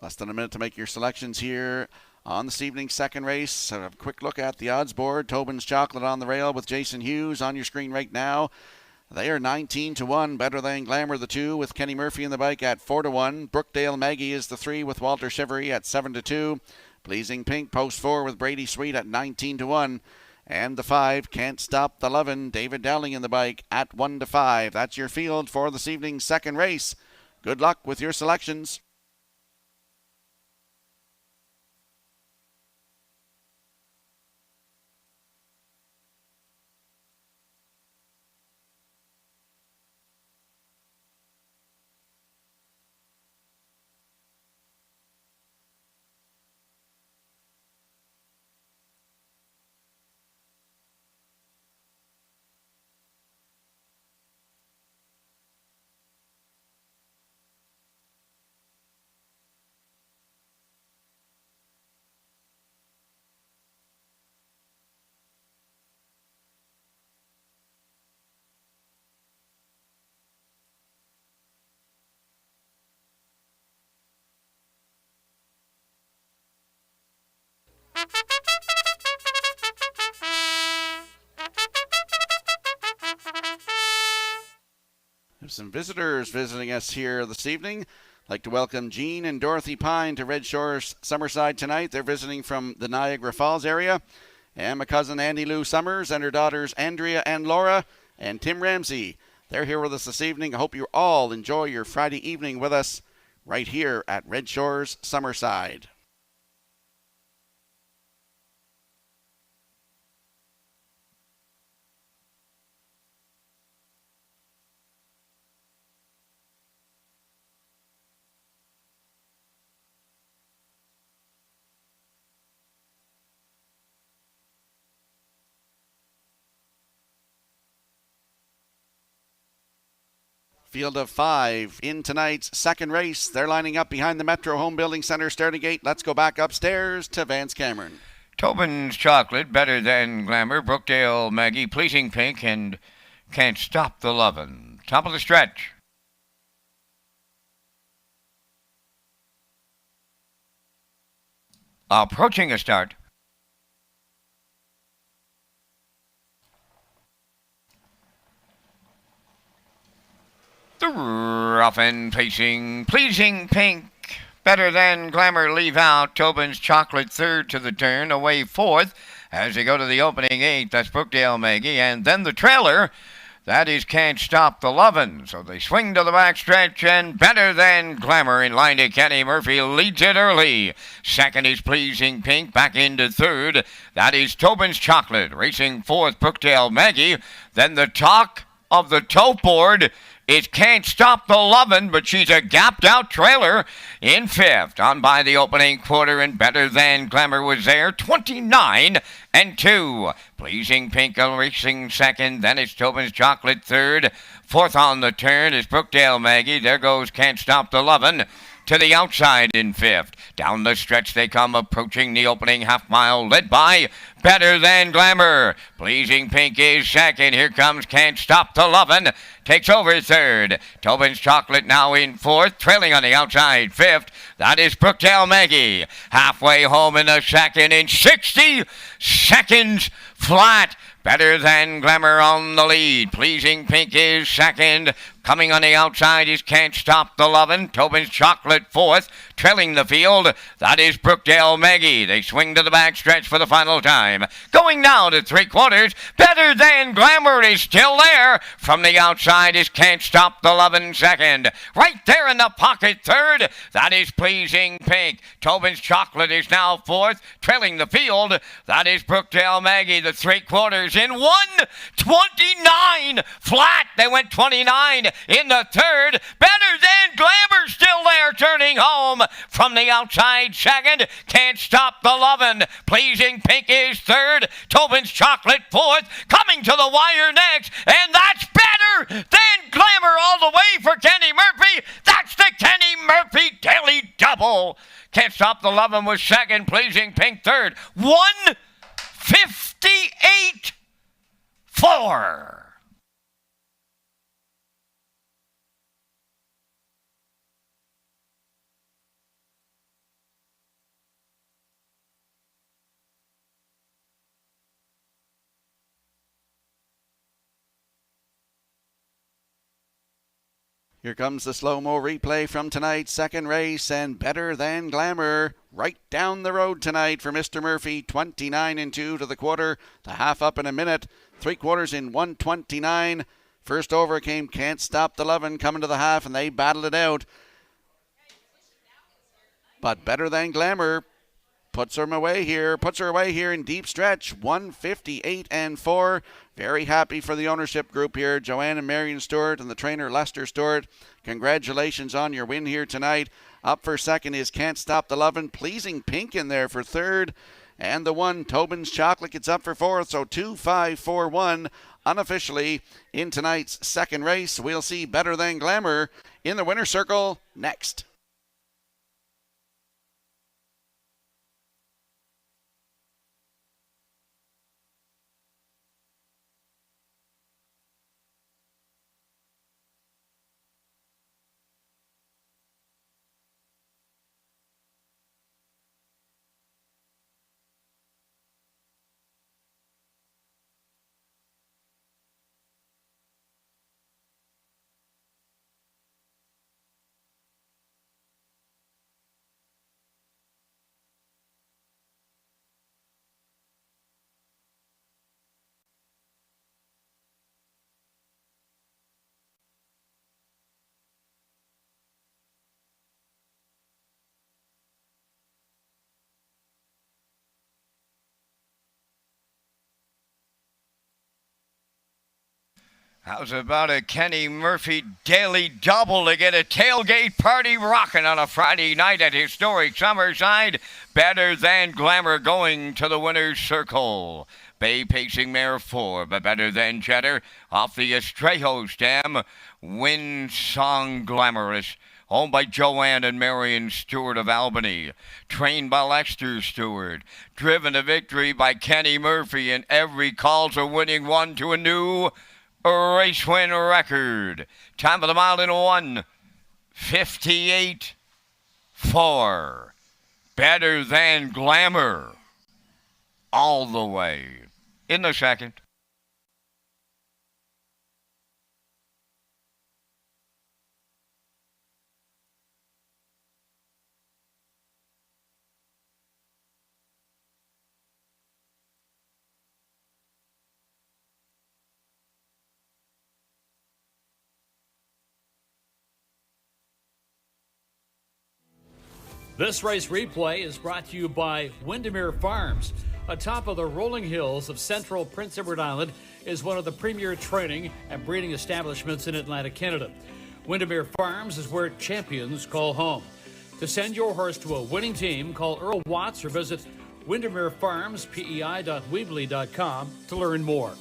Less than a minute to make your selections here on this evening's second race. A quick look at the odds board. Tobin's Chocolate on the rail with Jason Hughes on your screen right now. They are 19-1. Better Than Glamour, the 2, with Kenny Murphy in the bike at 4-1. Brookdale Maggie is the 3 with Walter Shivery at 7-2. Pleasing Pink, post 4 with Brady Sweet at 19-1. And the 5, Can't Stop the Lovin', David Dowling in the bike at 1-5. That's your field for this evening's second race. Good luck with your selections. There's some visitors visiting us here this evening. I'd like to welcome Jean and Dorothy Pine to Redshores Summerside tonight. They're visiting from the Niagara Falls area. And my cousin Andy Lou Summers and her daughters Andrea and Laura and Tim Ramsey. They're here with us this evening. I hope you all enjoy your Friday evening with us right here at Redshores Summerside. Field of 5 in tonight's second race. They're lining up behind the Metro Home Building Center starting gate. Let's go back upstairs to Vance Cameron. Tobin's Chocolate, Better Than Glamour, Brookdale Maggie, Pleasing Pink, and Can't Stop the Lovin'. Top of the stretch. Approaching a start. The rough and pacing, Pleasing Pink, Better Than Glamour leave out. Tobin's Chocolate third to the turn, away fourth as they go to the opening 8. That's Brookdale Maggie, and then the trailer. That is Can't Stop the Lovin'. So they swing to the back stretch, and Better Than Glamour in line to Kenny Murphy leads it early. Second is Pleasing Pink, back into third. That is Tobin's Chocolate. Racing fourth, Brookdale Maggie. Then the talk of the tote board. It Can't Stop the Lovin', but she's a gapped-out trailer in fifth. On by the opening quarter, and Better Than Glamour was there, 29-2. Pleasing Pink racing second, then it's Tobin's Chocolate third. Fourth on the turn is Brookdale Maggie. There goes Can't Stop the Lovin'. To the outside in fifth. Down the stretch they come, approaching the opening half mile, led by Better Than Glamour. Pleasing Pink is second. Here comes Can't Stop the Lovin'. Takes over third. Tobin's Chocolate now in fourth, trailing on the outside fifth. That is Brookdale Maggie. Halfway home in the second in 60 seconds flat. Better Than Glamour on the lead. Pleasing Pink is second. Coming on the outside is Can't Stop the Lovin'. Tobin's Chocolate fourth, trailing the field. That is Brookdale Maggie. They swing to the back stretch for the final time. Going now to 3/4. Better Than Glamour is still there. From the outside is Can't Stop the Lovin' second. Right there in the pocket third. That is Pleasing Pink. Tobin's Chocolate is now fourth, trailing the field. That is Brookdale Maggie. The 3/4 in 1:29 flat. They went 29 in the third. Better Than Glamour still there, turning home from the outside second. Can't Stop the Lovin'. Pleasing Pink is third. Tobin's Chocolate fourth. Coming to the wire next, and that's Better Than Glamour all the way for Kenny Murphy. That's the Kenny Murphy Daily Double. Can't Stop the Lovin' was second. Pleasing Pink third. 1:58.4. Here comes the slow-mo replay from tonight's second race, and Better Than Glamour right down the road tonight for Mr. Murphy. 29-2 to the quarter, the half up in a minute, 3/4 in 1:29. First over came Can't Stop the Lovin' coming to the half, and they battled it out. But Better Than Glamour puts her away here in deep stretch, 1:58.4. Very happy for the ownership group here, Joanne and Marion Stewart and the trainer Lester Stewart. Congratulations on your win here tonight. Up for second is Can't Stop the Lovin'. Pleasing Pink in there for third. And the one, Tobin's Chocolate, gets up for fourth. So 2-5-4-1 unofficially in tonight's second race. We'll see Better Than Glamour in the winner's circle next. How's about a Kenny Murphy Daily Double to get a tailgate party rocking on a Friday night at historic Summerside? Better Than Glamour going to the winner's circle. Bay pacing mare 4, but Better Than Cheddar off the Estrejo stem. Wind Song Glamorous, owned by Joanne and Marion Stewart of Albany. Trained by Lester Stewart. Driven to victory by Kenny Murphy, and every call's a winning one to a new race win record. Time of the mile in 1:58.4. Better Than Glamour all the way in the second. This race replay is brought to you by Windermere Farms. Atop of the rolling hills of central Prince Edward Island is one of the premier training and breeding establishments in Atlantic Canada. Windermere Farms is where champions call home. To send your horse to a winning team, call Earl Watts or visit windermerefarmspei.weebly.com to learn more.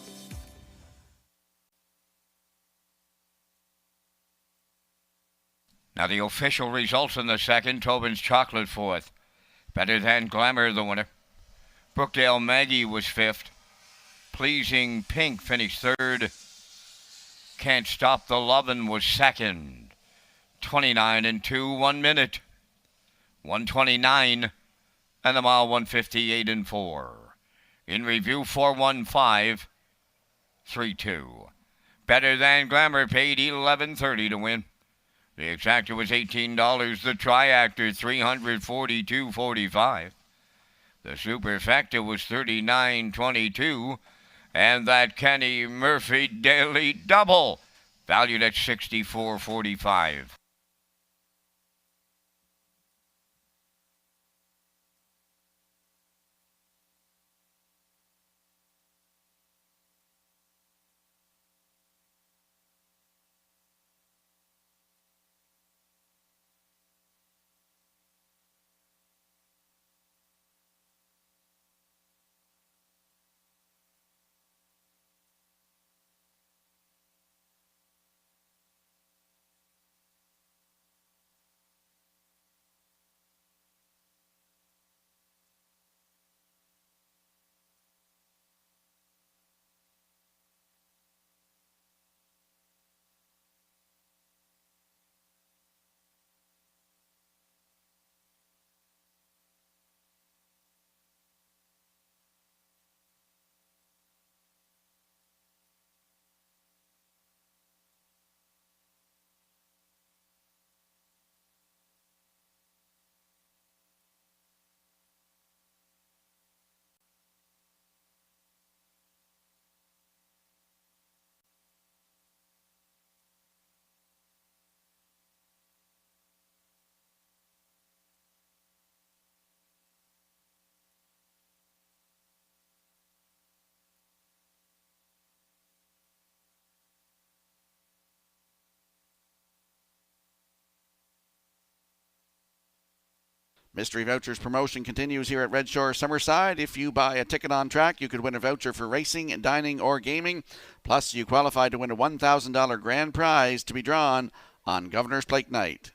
Now the official results in the second. Tobin's Chocolate fourth. Better Than Glamour the winner. Brookdale Maggie was fifth. Pleasing Pink finished third. Can't Stop the Lovin' was second. 29-2, 1 minute. 1:29 and the mile 1:58.4. In review 4:15.32. Better Than Glamour paid $11.30 to win. The exactor was $18. The triactor $342.45. The superfecta was $39.22. And that Kenny Murphy Daily Double, valued at $64.45. Mystery Vouchers promotion continues here at Red Shore Summerside. If you buy a ticket on track, you could win a voucher for racing, dining, or gaming. Plus, you qualify to win a $1,000 grand prize to be drawn on Governor's Plate Night.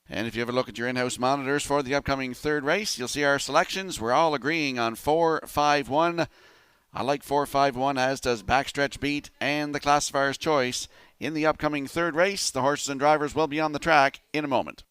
And if you have a look at your in-house monitors for the upcoming third race, you'll see our selections. We're all agreeing on 4-5-1. I like 4-5-1, as does Backstretch Beat and the Classifier's Choice. In the upcoming third race, the horses and drivers will be on the track in a moment.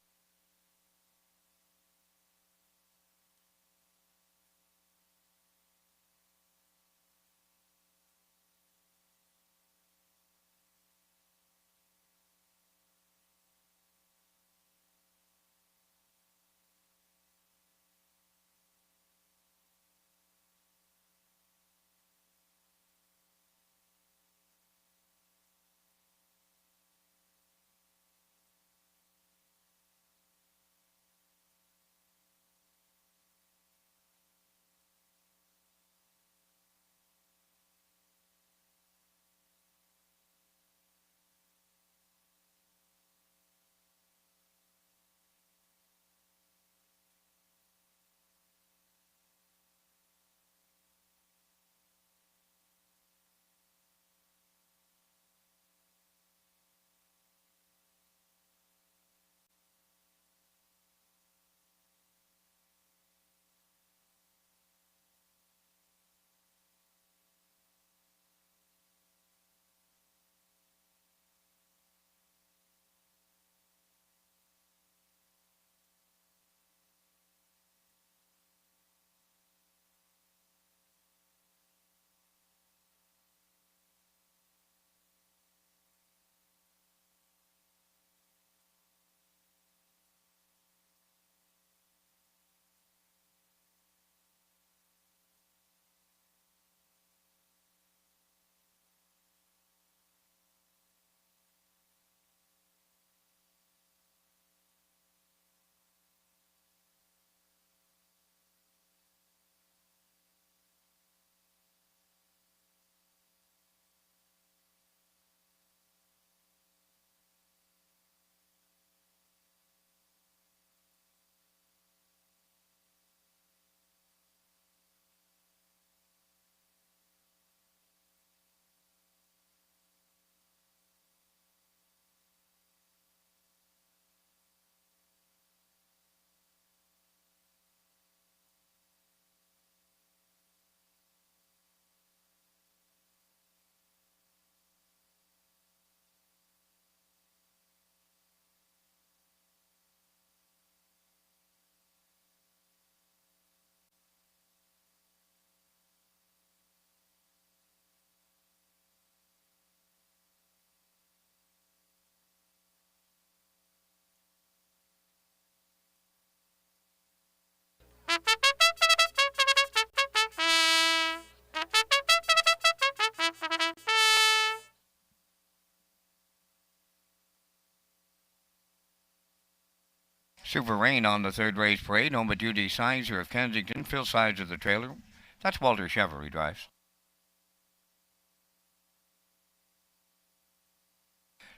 Super Rain on the third race parade, home by Judy Sizer of Kensington. Phil Sizer of the trailer. That's Walter Chevery drives.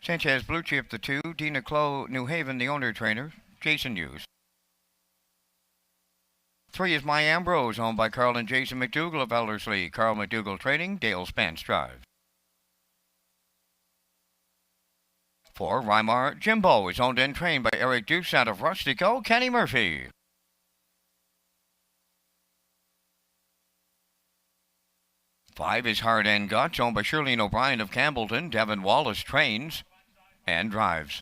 Sanchez Blue Chip the 2, Dina Clow, New Haven, the owner trainer, Jason Hughes. 3 is My Ambrose, owned by Carl and Jason McDougall of Ellerslie. Carl McDougall training, Dale Spence drives. 4, Rymar Jimbo is owned and trained by Eric Doucette of Rustico, Kenny Murphy. 5 is Hard and Guts, owned by Shirlene O'Brien of Campbellton. Devin Wallace trains and drives.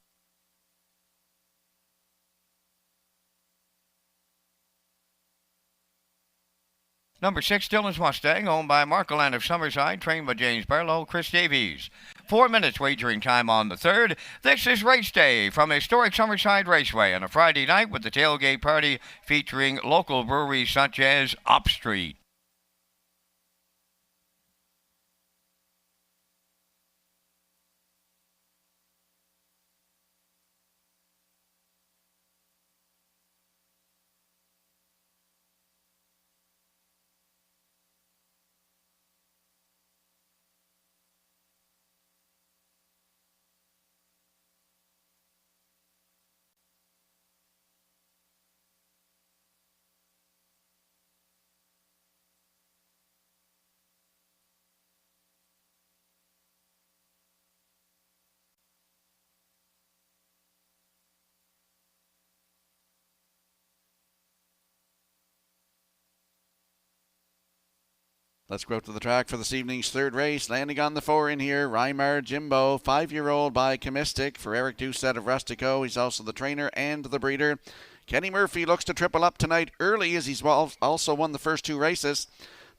Number 6, Dylan's Mustang, owned by Marcoland of Summerside, trained by James Barlow, Chris Davies. 4 minutes wagering time on the third. This is race day from historic Summerside Raceway on a Friday night with the tailgate party featuring local breweries such as Upstreet. Let's go out to the track for this evening's third race. Landing on the 4 in here, Rymar Jimbo, 5-year-old by Chemistic for Eric Doucette of Rustico. He's also the trainer and the breeder. Kenny Murphy looks to triple up tonight early as he's also won the first 2 races.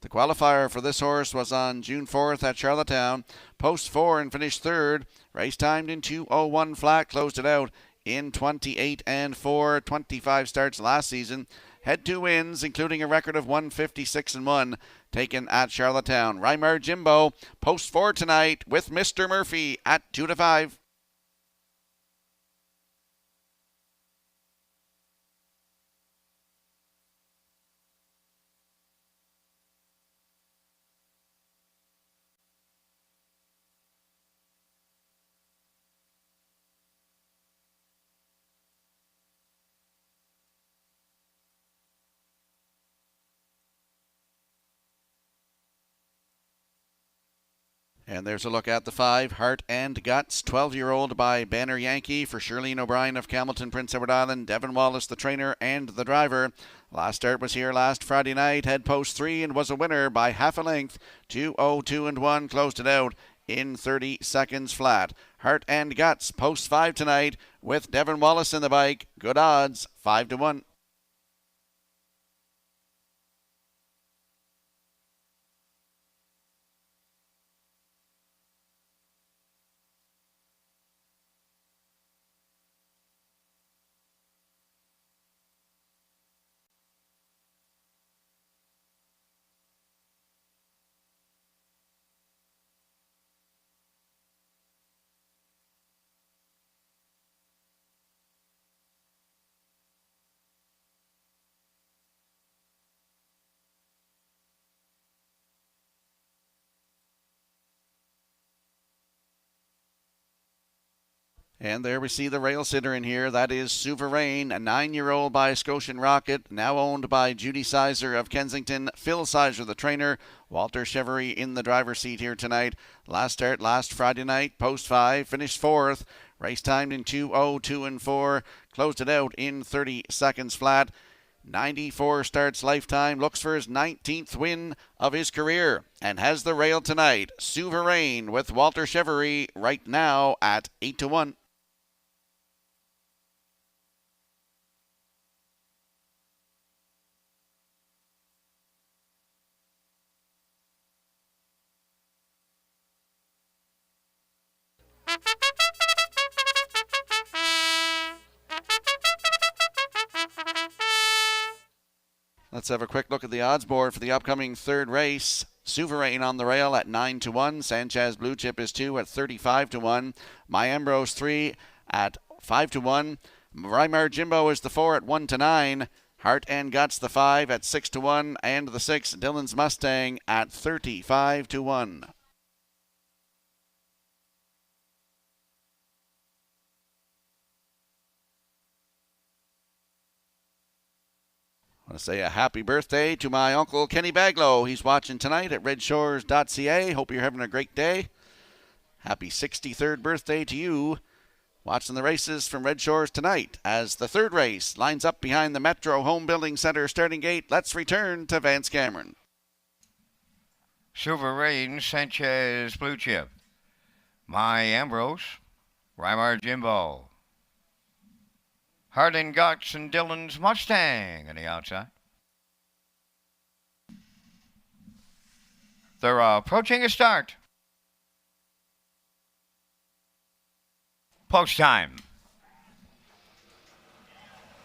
The qualifier for this horse was on June 4th at Charlottetown. Post 4 and finished 3rd. Race timed in 2:01 flat, closed it out in 28 and 4, 25 starts last season. Had 2 wins, including a record of 156 and 1, taken at Charlottetown. Rymar Jimbo, post 4 tonight with Mr. Murphy at 2-5. And there's a look at the 5, Heart and Guts, 12-year-old by Banner Yankee for Shirlene O'Brien of Campbellton, Prince Edward Island. Devin Wallace, the trainer and the driver. Last start was here last Friday night, had post 3 and was a winner by half a length. 2:02 and 1, closed it out in 30 seconds flat. Heart and Guts, post 5 tonight with Devin Wallace in the bike. Good odds, 5-1. And there we see the rail sitter in here. That is Souverain, a 9-year-old by Scotian Rocket, now owned by Judy Sizer of Kensington. Phil Sizer, the trainer. Walter Chevery in the driver's seat here tonight. Last start last Friday night, post 5, finished 4th. Race timed in 2:02 and 4. Closed it out in 30 seconds flat. 94 starts lifetime, looks for his 19th win of his career, and has the rail tonight. Souverain with Walter Chevery right now at 8-1. Let's have a quick look at the odds board for the upcoming third race. Souverain on the rail at 9-1. Sanchez Blue Chip is 2 at 35-1. My Ambrose 3 at 5-1. Rymar Jimbo is the 4 at 1-9. Heart and Guts the 5 at 6-1. And the 6, Dylan's Mustang at 35-1. I want to say a happy birthday to my uncle Kenny Baglow. He's watching tonight at Redshores.ca. Hope you're having a great day. Happy 63rd birthday to you. Watching the races from Red Shores tonight as the third race lines up behind the Metro Home Building Center starting gate. Let's return to Vance Cameron. Silver Rain, Sanchez Blue Chip. My Ambrose, Rymar Jimbo. Heart and Guts and Dylan's Mustang on the outside. They're approaching a start. Post time.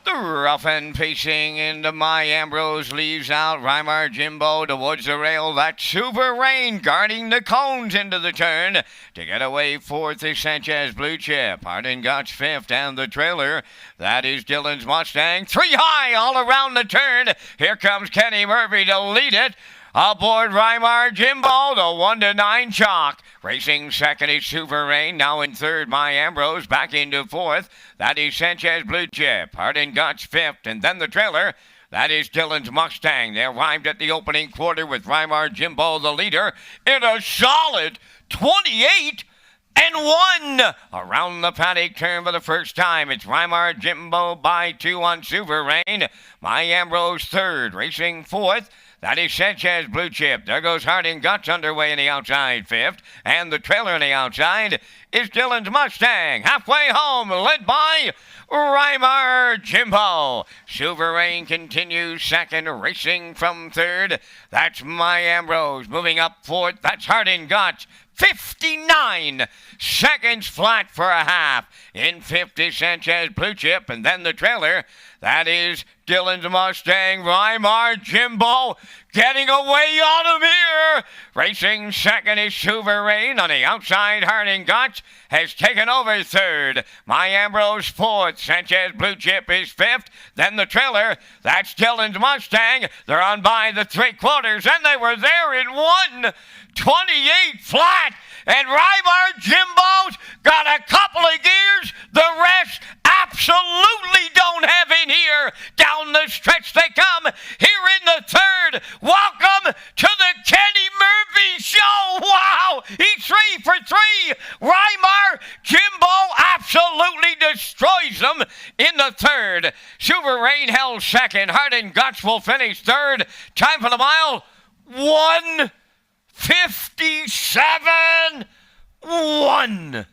The rough end pacing into My Ambrose leaves out Rymar Jimbo towards the rail. That Super Rain guarding the cones into the turn. To get away fourth is Sanchez Blue Chip. Heart and Guts fifth, and the trailer. That is Dylan's Mustang. 3 high all around the turn. Here comes Kenny Murphy to lead it. Aboard Rymar Jimbo, the 1-9 chalk. Racing second is Super Rain. Now in third, My Ambrose. Back into fourth. That is Sanchez Blue Chip. Heart and Guts fifth. And then the trailer. That is Dylan's Mustang. They arrived at the opening quarter with Rymar Jimbo, the leader, in a solid 28-1. Around the paddock turn for the first time. It's Rymar Jimbo by 2 on Super Rain. My Ambrose third. Racing fourth. That is Sanchez Blue Chip. There goes Heart and Guts underway in the outside fifth. And the trailer on the outside is Dylan's Mustang. Halfway home, led by Rymar Jimbo. Silver Rain continues second, racing from third. That's My Ambrose moving up fourth. That's Heart and Guts. 59 seconds flat for a half. In fifth is Sanchez Blue Chip, and then the trailer. That is Dylan's Mustang. Rymar Jimbo getting away on him here. Racing second is Silver Rain. On the outside, Heart and Guts has taken over third. My Ambrose fourth. Sanchez Blue Chip is fifth. Then the trailer. That's Dylan's Mustang. They're on by the 3/4, and they were there in 1:28 flat. And Rymar Jimbo's got a couple of gears. The rest absolutely don't have in here. Down the stretch they come. Here in the third. Welcome to the Kenny Murphy Show. Wow. He's 3 for 3. Rymar Jimbo absolutely destroys them in the third. Silver Rain held second. Heart and Guts will finish third. Time for the mile. 1:57.1.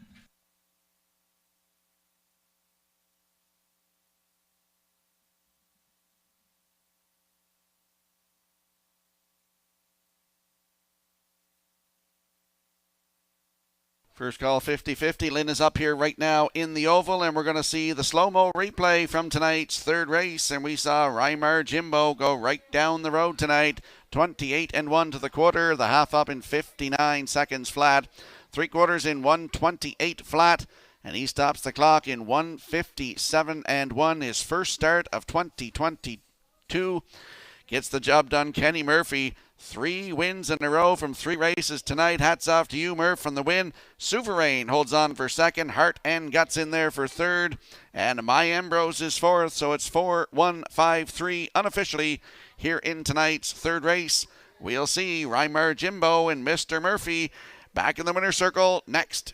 First call 50-50. Lynn is up here right now in the oval, and we're going to see the slow-mo replay from tonight's third race. And we saw Rymar Jimbo go right down the road tonight. 28-1 to the quarter. The half up in 59 seconds flat. 3/4 in 1:28 flat. And he stops the clock in 1:57.1. His first start of 2022. Gets the job done. Kenny Murphy. 3 wins in a row from 3 races tonight. Hats off to you, Murph, from the win. Souverain holds on for second. Heart and Guts in there for third. And My Ambrose is fourth. So it's 4-1-5-3 unofficially here in tonight's third race. We'll see Rymar Jimbo and Mr. Murphy back in the winner's circle next.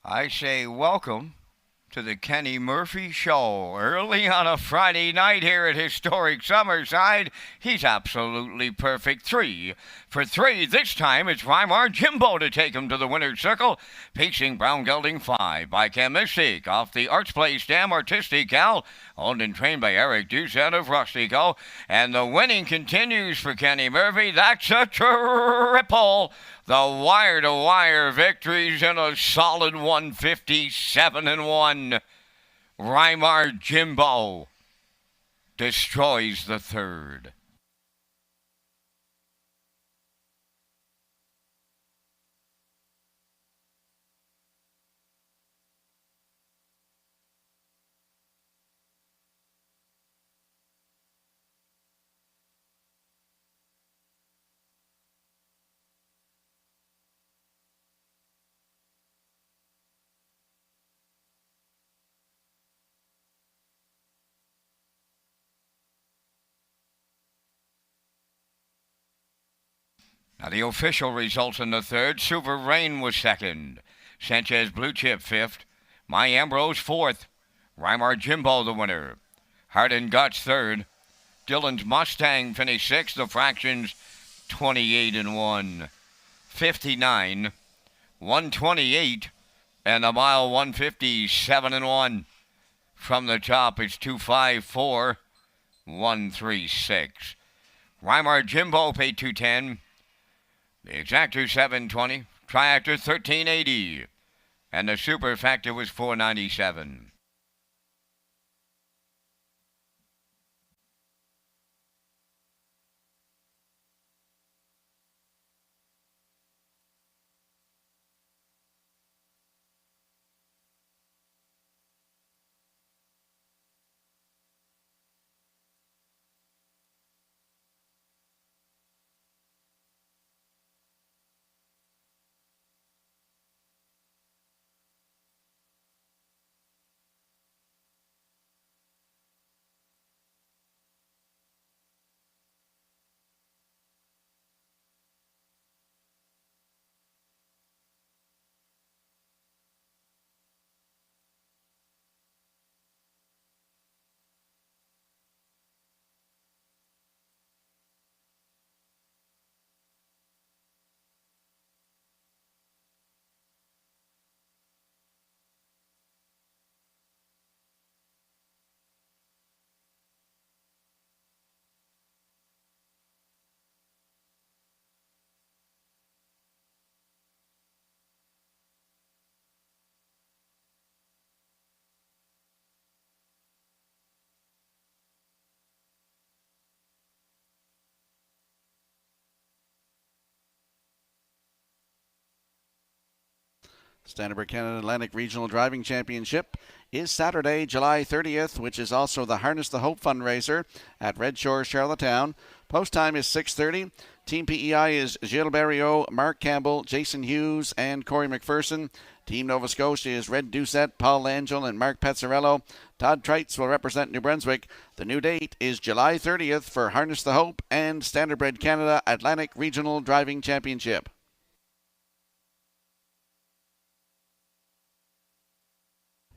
I say welcome to the Kenny Murphy Show. Early on a Friday night here at historic Summerside, he's absolutely perfect. 3 for 3. This time it's Weimar Jimbo to take him to the winner's circle. Pacing Brown Gelding 5 by Cam Mystic off the Arts Place Dam Artistical, owned and trained by Eric Doucette of Rustico. And the winning continues for Kenny Murphy. That's a triple. The wire-to-wire victories in a solid 157-1. Weimar Jimbo destroys the third. Now the official results in the third. Souverain was second. Sanchez Blue Chip fifth. My Ambrose fourth. Weimar Jimbo the winner. Heart and Guts third. Dylan's Mustang finished sixth. The fractions 28-1. 59. 128. And the mile 157-1. From the top it's 254. 136. Weimar Jimbo paid 210. The exactor 720, triactor 1380, and the super factor was 497. Standard Canada Atlantic Regional Driving Championship is Saturday, July 30th, which is also the Harness the Hope fundraiser at Redshores, Charlottetown. Post time is 6:30. Team PEI is Gilles Barriot, Mark Campbell, Jason Hughes, and Corey McPherson. Team Nova Scotia is Red Doucette, Paul Langell, and Mark Pezzarello. Todd Treitz will represent New Brunswick. The new date is July 30th for Harness the Hope and Standardbred Canada Atlantic Regional Driving Championship.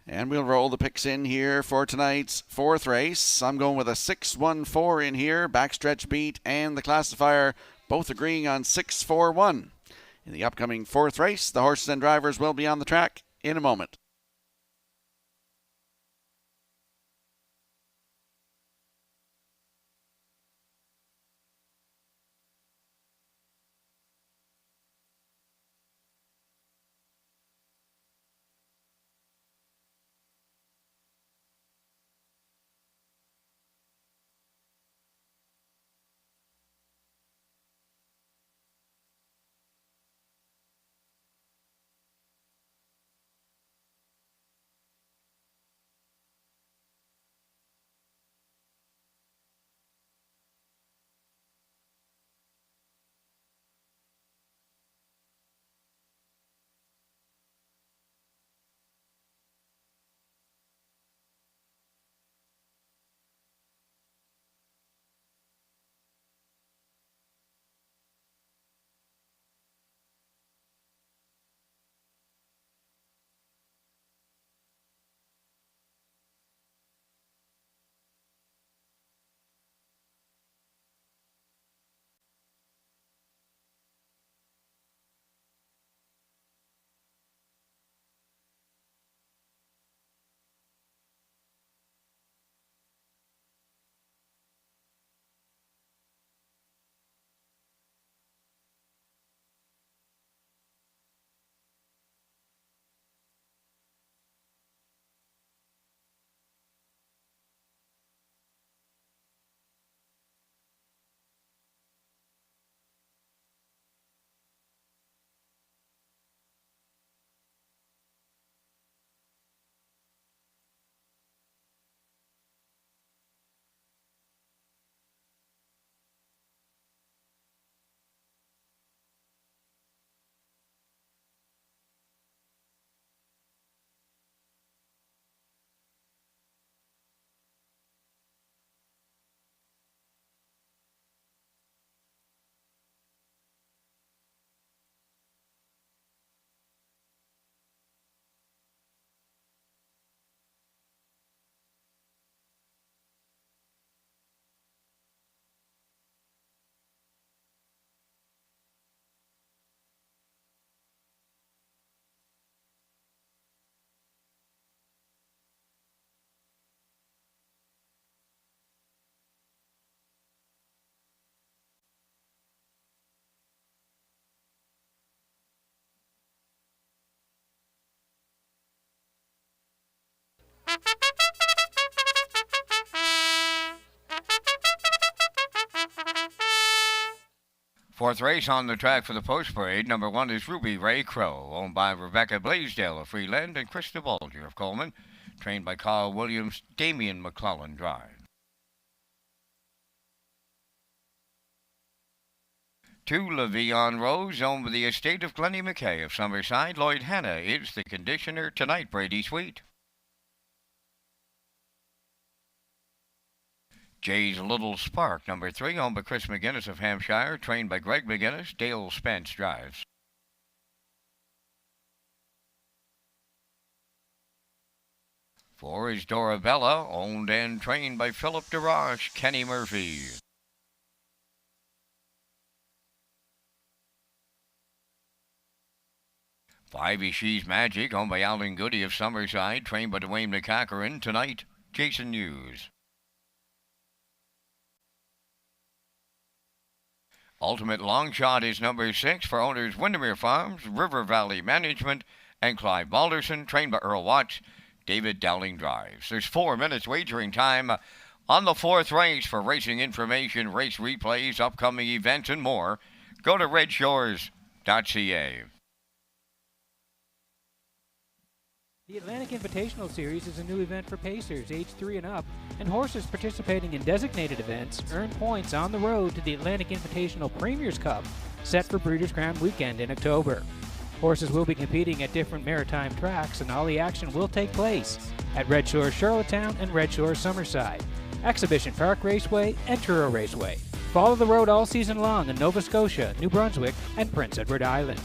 And we'll roll the picks in here for tonight's fourth race. I'm going with a 6-1-4 in here. Backstretch beat and the classifier both agreeing on 6-4-1. In the upcoming fourth race, the horses and drivers will be on the track in a moment. Fourth race on the track for the post parade. Number 1 is Ruby Ray Crow, owned by Rebecca Blaisdell of Freeland and Krista Bulger of Coleman, trained by Carl Williams, Damian McClellan Drive. 2, Le'Veon Rose, owned by the estate of Glennie McKay of Summerside. Lloyd Hanna is the conditioner tonight. Brady Sweet. Jay's Little Spark, number 3, owned by Chris McGinnis of Hampshire, trained by Greg McGinnis. Dale Spence drives. 4 is Dorabella, owned and trained by Philip DeRoche, Kenny Murphy. 5 is She's Magic, owned by Alan Goody of Summerside, trained by Dwayne McCacherin. Tonight, Jason Hughes. Ultimate Long Shot is number 6 for owners Windermere Farms, River Valley Management, and Clive Balderson, trained by Earl Watts. David Dowling drives. There's 4 minutes wagering time on the 4th race. For racing information, race replays, upcoming events, and more, go to Redshores.ca. The Atlantic Invitational Series is a new event for pacers age 3 and up, and horses participating in designated events earn points on the road to the Atlantic Invitational Premier's Cup, set for Breeders' Crown weekend in October. Horses will be competing at different maritime tracks, and all the action will take place at Redshores Charlottetown and Redshores Summerside, Exhibition Park Raceway, and Truro Raceway. Follow the road all season long in Nova Scotia, New Brunswick, and Prince Edward Island.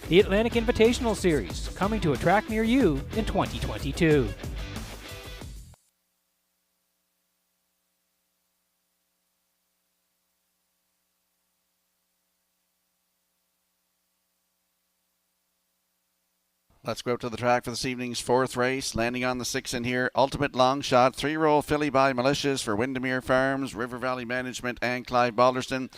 The Atlantic Invitational Series, coming to a track near you in 2022. Let's go out to the track for this evening's 4th race. Landing on the 6 in here, Ultimate Long Shot, 3-year-old filly by Militias for Windermere Farms, River Valley Management, and Clive Balderston.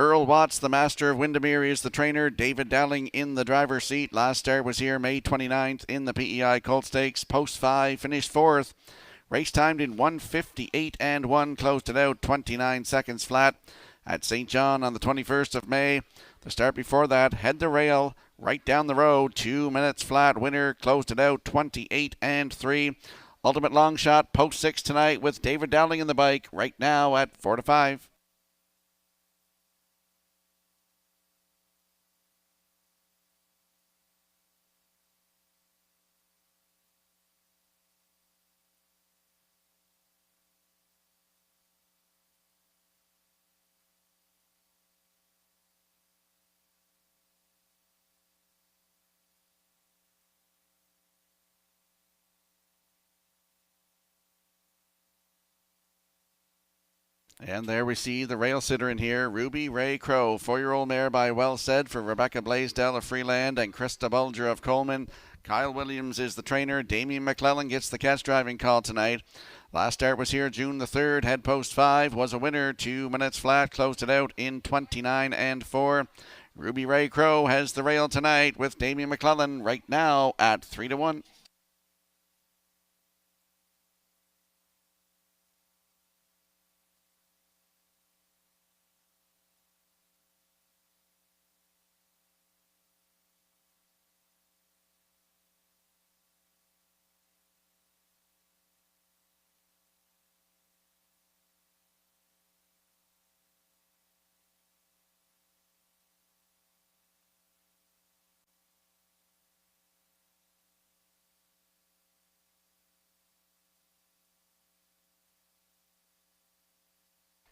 Earl Watts, the master of Windermere, is the trainer. David Dowling in the driver's seat. Last start was here May 29th in the PEI Colt Stakes. Post 5, finished 4th. Race timed in 1:58 and 1, closed it out 29 seconds flat at St. John on the 21st of May. The start before that, Head the Rail, right down the road, 2 minutes flat. Winner closed it out 28 and 3. Ultimate Long Shot, post 6 tonight with David Dowling in the bike right now at 4-5. And there we see the rail sitter in here, Ruby Ray Crow, 4-year-old mare by Well Said for Rebecca Blaisdell of Freeland and Krista Bulger of Coleman. Kyle Williams is the trainer. Damian McClellan gets the catch driving call tonight. Last start was here June the 3rd. Head post 5 was a winner, 2 minutes flat, closed it out in 29 and 4. Ruby Ray Crow has the rail tonight with Damian McClellan right now at 3-1.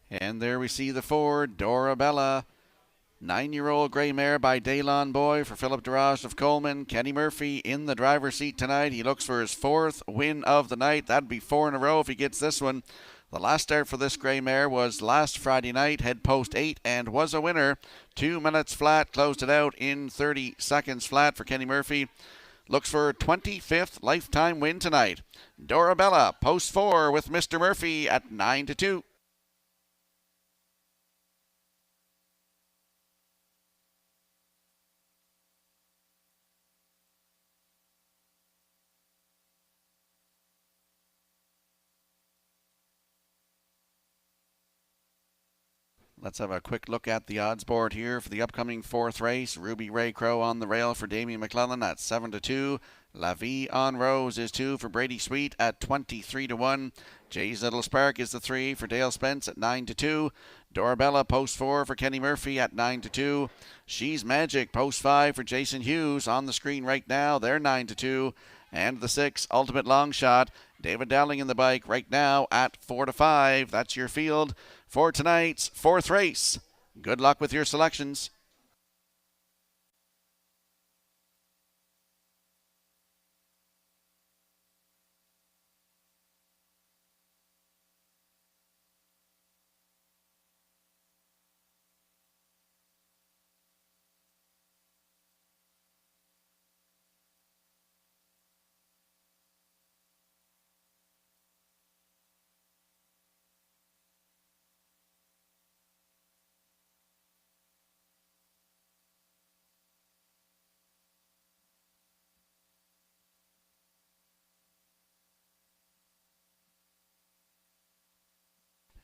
And there we see the 4, Dorabella. 9-year-old grey mare by Daylon Boy for Philip DeRoche of Coleman. Kenny Murphy in the driver's seat tonight. He looks for his 4th win of the night. That'd be 4 in a row if he gets this one. The last start for this grey mare was last Friday night. Head post 8 and was a winner. 2 minutes flat. Closed it out in 30 seconds flat for Kenny Murphy. Looks for 25th lifetime win tonight. Dorabella, post 4 with Mr. Murphy at 9-2. Let's have a quick look at the odds board here for the upcoming fourth race. Ruby Ray Crow on the rail for Damien McClellan at 7-2. La Vie en Rose is 2 for Brady Sweet at 23-1. Jay's Little Spark is the 3 for Dale Spence at 9-2. Dorabella post 4 for Kenny Murphy at 9-2. She's Magic post 5 for Jason Hughes on the screen right now. They're 9-2. And the 6 Ultimate Long Shot, David Dowling in the bike right now at 4-5. That's your field for tonight's fourth race. Good luck with your selections.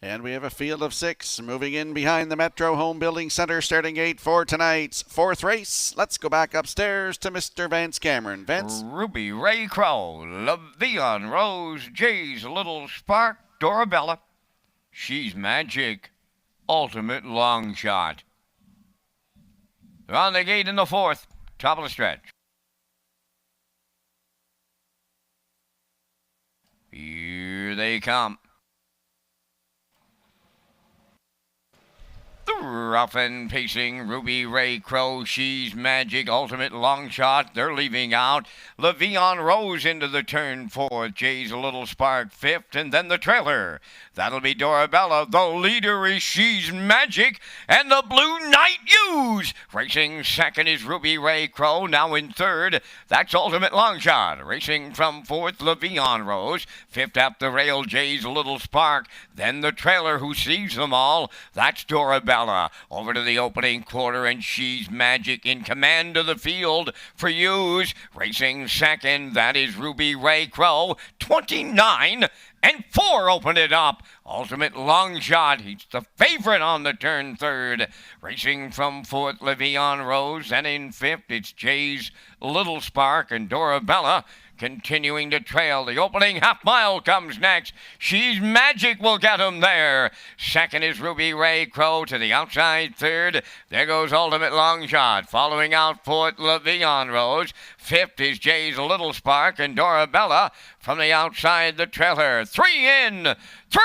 And we have a field of 6 moving in behind the Metro Home Building Center starting gate for tonight's fourth race. Let's go back upstairs to Mr. Vance Cameron. Vance? Ruby Ray Crow, La Vie en Rose, Jay's Little Spark, Dorabella, She's Magic, Ultimate Long Shot. They're on the gate in the fourth, top of the stretch. Here they come. Rough and pacing, Ruby Ray Crow, She's Magic, Ultimate Long Shot. They're leaving out. La Vie en Rose into the turn fourth. Jay's Little Spark fifth, and then the trailer. That'll be Dorabella. The leader is She's Magic, and the Blue Knight Hughes. Racing second is Ruby Ray Crow, now in third. That's Ultimate Long Shot. Racing from fourth, La Vie en Rose. Fifth up the rail, Jay's Little Spark. Then the trailer who sees them all. That's Dorabella. Over to the opening quarter, and She's Magic in command of the field for Hughes. Racing second, that is Ruby Ray Crow. 29-4 opened it up. Ultimate Long Shot, he's the favorite on the turn third. Racing from fourth, La Vie en Rose, and in fifth, it's Jay's Little Spark, and Dorabella continuing to trail. The opening half mile comes next. She's Magic will get him there. Second is Ruby Ray Crow to the outside third. There goes Ultimate Long Shot. Following out fourth, La Vie en Rose. Fifth is Jay's Little Spark, and Dorabella from the outside the trailer. 3 in, 3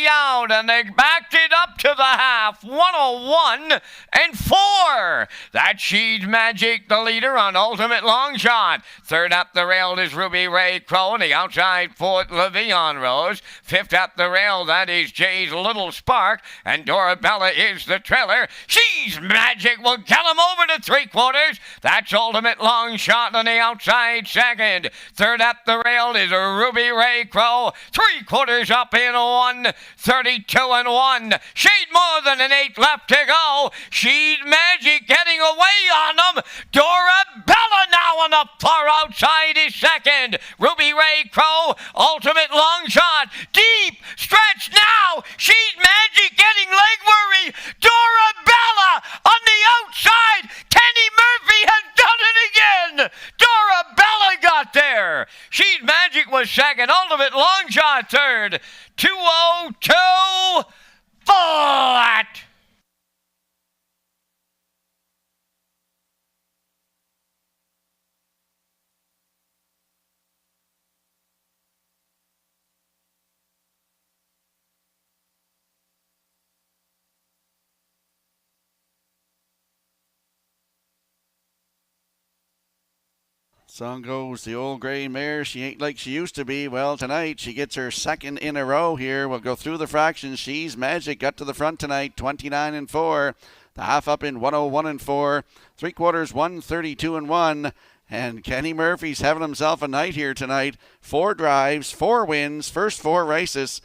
out, and they backed it up to the half. 101-4. That's She's Magic, the leader on Ultimate Long Shot. Third up the rail is Ruby Ray Crow, and the outside fourth, La Vie en Rose. Fifth up the rail, that is Jay's Little Spark, and Dorabella is the trailer. She's Magic will get him over to 3/4. That's Ultimate Long Shot on the outside second. Third up the rail is Ruby Ray Crow. 3/4 up in 1:32-1. Shade more than an 8 left to go. She's Magic getting away on them. Dorabella now on the far outside is second. Ruby Ray Crow, Ultimate Long Shot. Deep stretch now. She's Magic getting leg worry. Dorabella on the outside. Kenny Murphy has done it again. Dorabella got there. She's Magic was second. Ultimate Long Shot third. 202 flat. Song goes, the old gray mare, she ain't like she used to be. Well, tonight she gets her second in a row here. We'll go through the fractions. She's Magic got to the front tonight, 29-4. The half up in 101-4. 3/4, 132-1. And Kenny Murphy's having himself a night here tonight. 4 drives, 4 wins, first 4 races.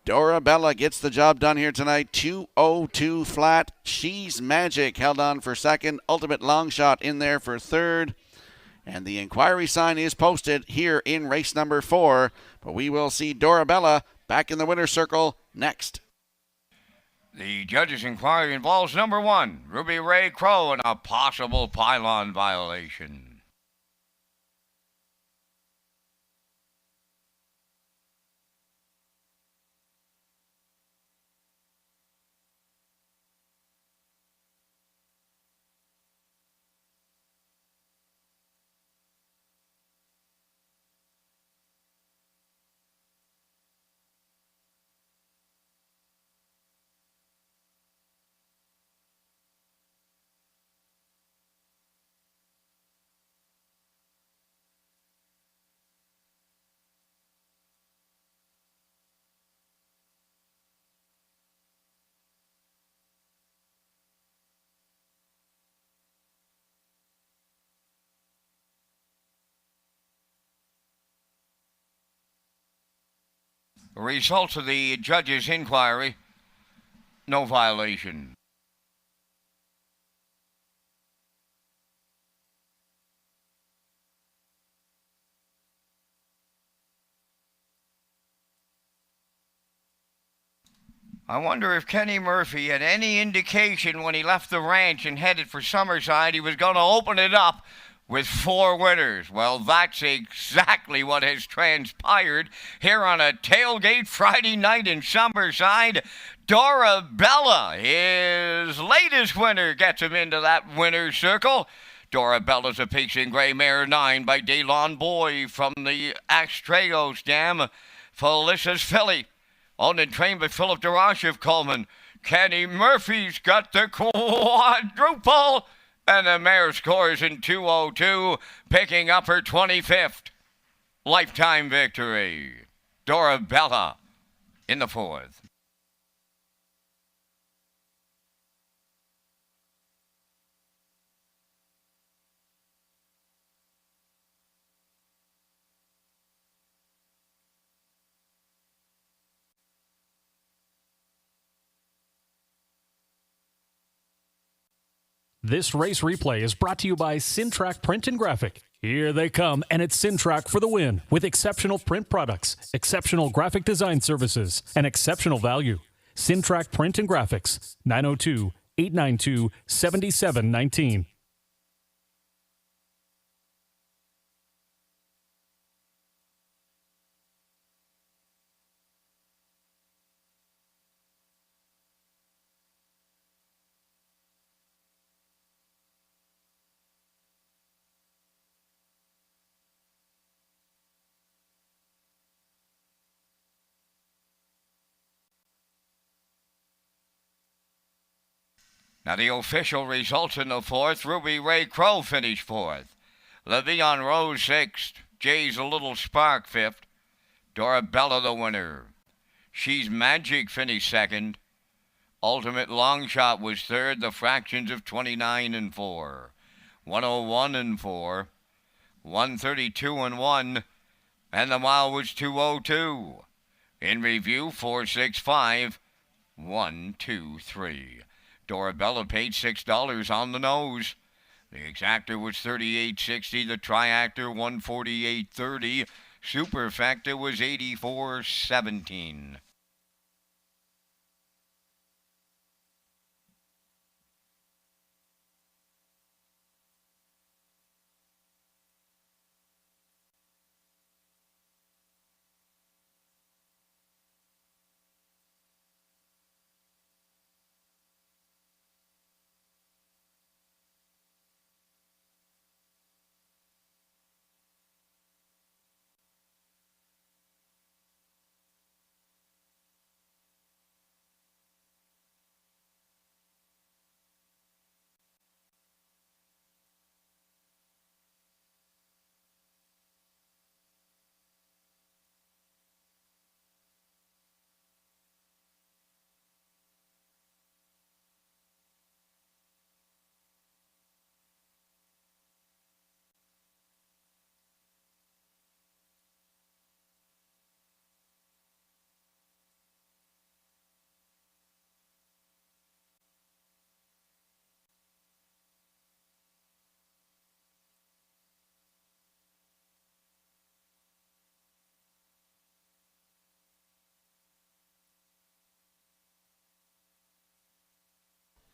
Dorabella gets the job done here tonight. 202 flat. She's Magic held on for second. Ultimate Long Shot in there for third. And the inquiry sign is posted here in race number 4. But we will see Dorabella back in the winner's circle next. The judge's inquiry involves number 1, Ruby Ray Crow, and a possible pylon violation. Results of the judge's inquiry, no violation. I wonder if Kenny Murphy had any indication when he left the ranch and headed for Summerside he was going to open it up with 4 winners. Well, that's exactly what has transpired here on a tailgate Friday night in Summerside. Dorabella, his latest winner, gets him into that winner's circle. Dorabella's a pacing gray mare, 9 by Daylon Boy from the Astragos Dam. Felicia's filly, owned and trained by Philip Darash of Coleman. Kenny Murphy's got the quadruple. And the mare scores in 2:02, picking up her 25th lifetime victory. Dorabella in the 4th. This race replay is brought to you by Syntrack Print and Graphic. Here they come, and it's Syntrack for the win with exceptional print products, exceptional graphic design services, and exceptional value. Syntrack Print and Graphics, 902-892-7719. Now the official results in the 4th, Ruby Ray Crow finished 4th. Le'Veon Rose 6th. Jay's a Little Spark 5th. Dorabella the winner. She's Magic finished 2nd. Ultimate Long Shot was 3rd. The fractions of 29 and 4. 101 and 4. 132 and 1. And the mile was 2:02. In review, 465. 1, 2, 3. Dorabella paid $6 on the nose. The exactor was $38.60. The triactor $148.30. Superfecta was $84.17.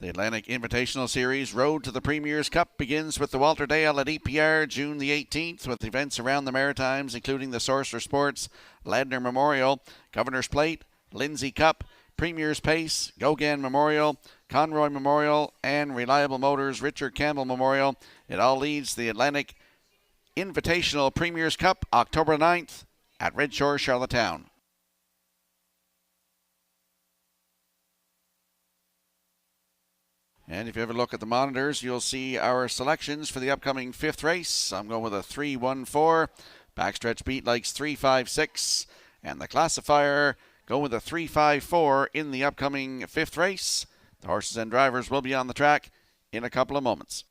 The Atlantic Invitational Series Road to the Premier's Cup begins with the Walter Dale at EPR June the 18th, with events around the Maritimes, including the Sorcerer Sports, Ladner Memorial, Governor's Plate, Lindsay Cup, Premier's Pace, Gauguin Memorial, Conroy Memorial, and Reliable Motors Richard Campbell Memorial. It all leads the Atlantic Invitational Premier's Cup October 9th at Redshores, Charlottetown. And if you ever look at the monitors, you'll see our selections for the upcoming 5th race. I'm going with a 3-1-4. Backstretch beat likes 3-5-6. And the classifier going with a 3-5-4 in the upcoming 5th race. The horses and drivers will be on the track in a couple of moments.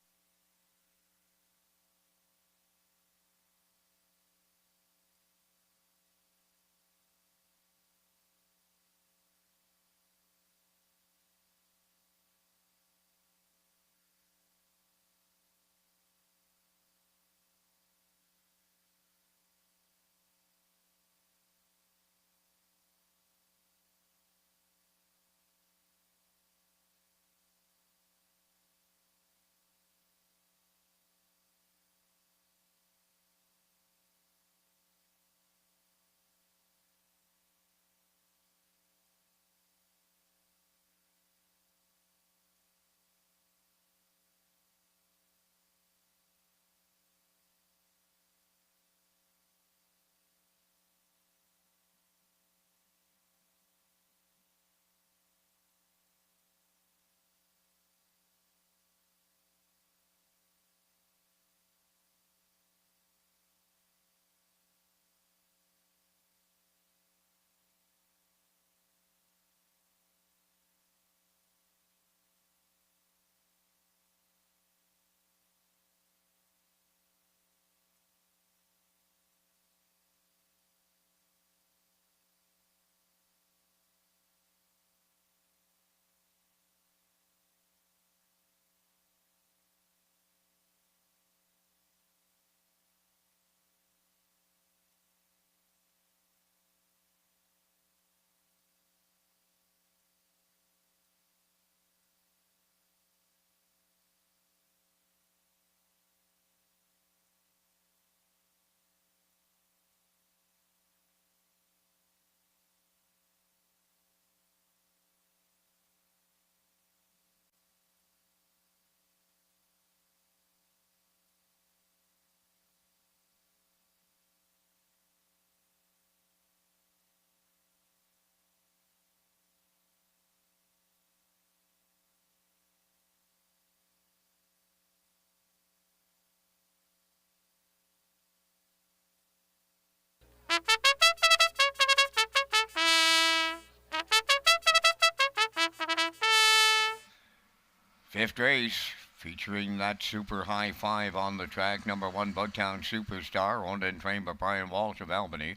Fifth race, featuring that super high 5 on the track. Number 1, Bugtown Superstar, owned and trained by Brian Walsh of Albany.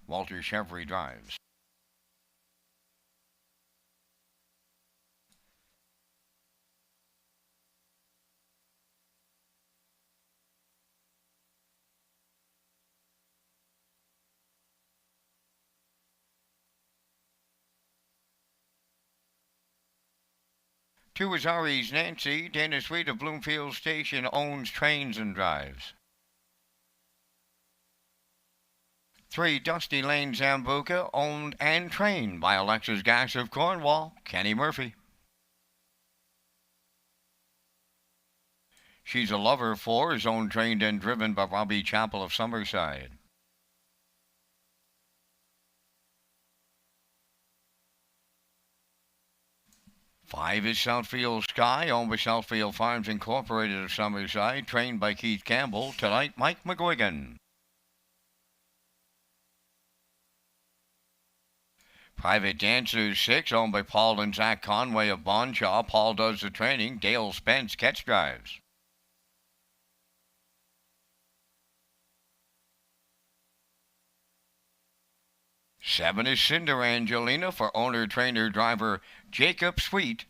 Walter Chevry drives. Two Azari's Nancy. Dana Sweet of Bloomfield Station owns, trains, and drives. 3, Dusty Lane Zambuca, owned and trained by Alexis Gass of Cornwall, Kenny Murphy. She's a Lover 4 is owned, trained, and driven by Robbie Chappell of Summerside. 5 is Southfield Sky, owned by Southfield Farms Incorporated of Summerside, trained by Keith Campbell. Tonight, Mike McGuigan. Private Dancers 6, owned by Paul and Zach Conway of Bonshaw. Paul does the training. Dale Spence catch drives. Seven is Cinder Angelina for owner-trainer-driver Jacob Sweet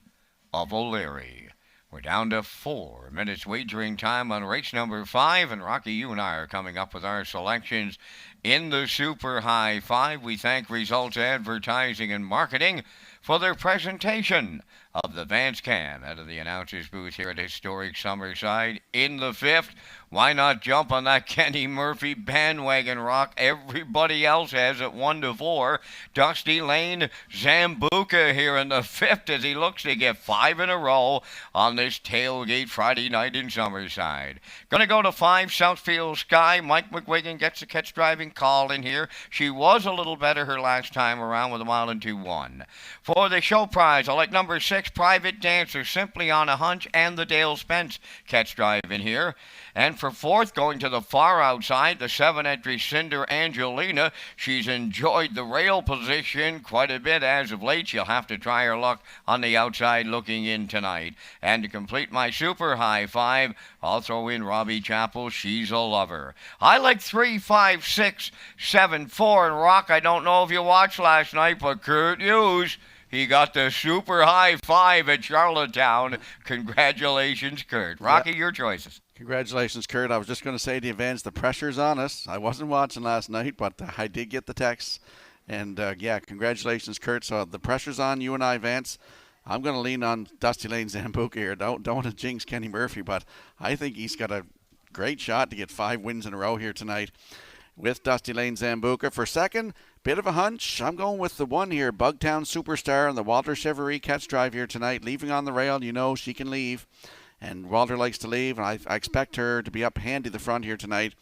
of O'Leary. We're down to 4 minutes wagering time on race number 5, and Rocky, you and I are coming up with our selections in the Super High 5. We thank Results Advertising and Marketing for their presentation of the Vance Cam out of the announcer's booth here at historic Summerside in the 5th. Why not jump on that Kenny Murphy bandwagon, Rock? Everybody else has at 1-4. Dusty Lane Zambuca here in the 5th as he looks to get 5 in a row on this tailgate Friday night in Summerside. Gonna go to 5, Southfield Sky. Mike McWigan gets a catch driving call in here. She was a little better her last time around with a 1-2-1. For the show prize, I like number 6, Private Dancer, simply on a hunch, and the Dale Spence catch drive in here. And for 4th, going to the far outside, the 7-entry Cinder Angelina. She's enjoyed the rail position quite a bit as of late. She'll have to try her luck on the outside looking in tonight. And to complete my super high 5, I'll throw in Robbie Chappell. She's a lover. I like 3, 5, 6, 7, 4. And Rock, I don't know if you watched last night, but Kurt Hughes, he got the super high 5 at Charlottetown. Congratulations, Kurt. Rocky, your choices. Congratulations, Kurt. I was just going to say to you, Vance, the pressure's on us. I wasn't watching last night, but I did get the text. And, congratulations, Kurt. So the pressure's on you and I, Vance. I'm going to lean on Dusty Lane Zambuca here. Don't want to jinx Kenny Murphy, but I think he's got a great shot to get 5 wins in a row here tonight with Dusty Lane Zambuca. For 2nd, bit of a hunch. I'm going with the 1 here, Bugtown Superstar and the Walter Chevrolet catch drive here tonight. Leaving on the rail, you know she can leave. And Walter likes to leave, and I expect her to be up handy the front here tonight.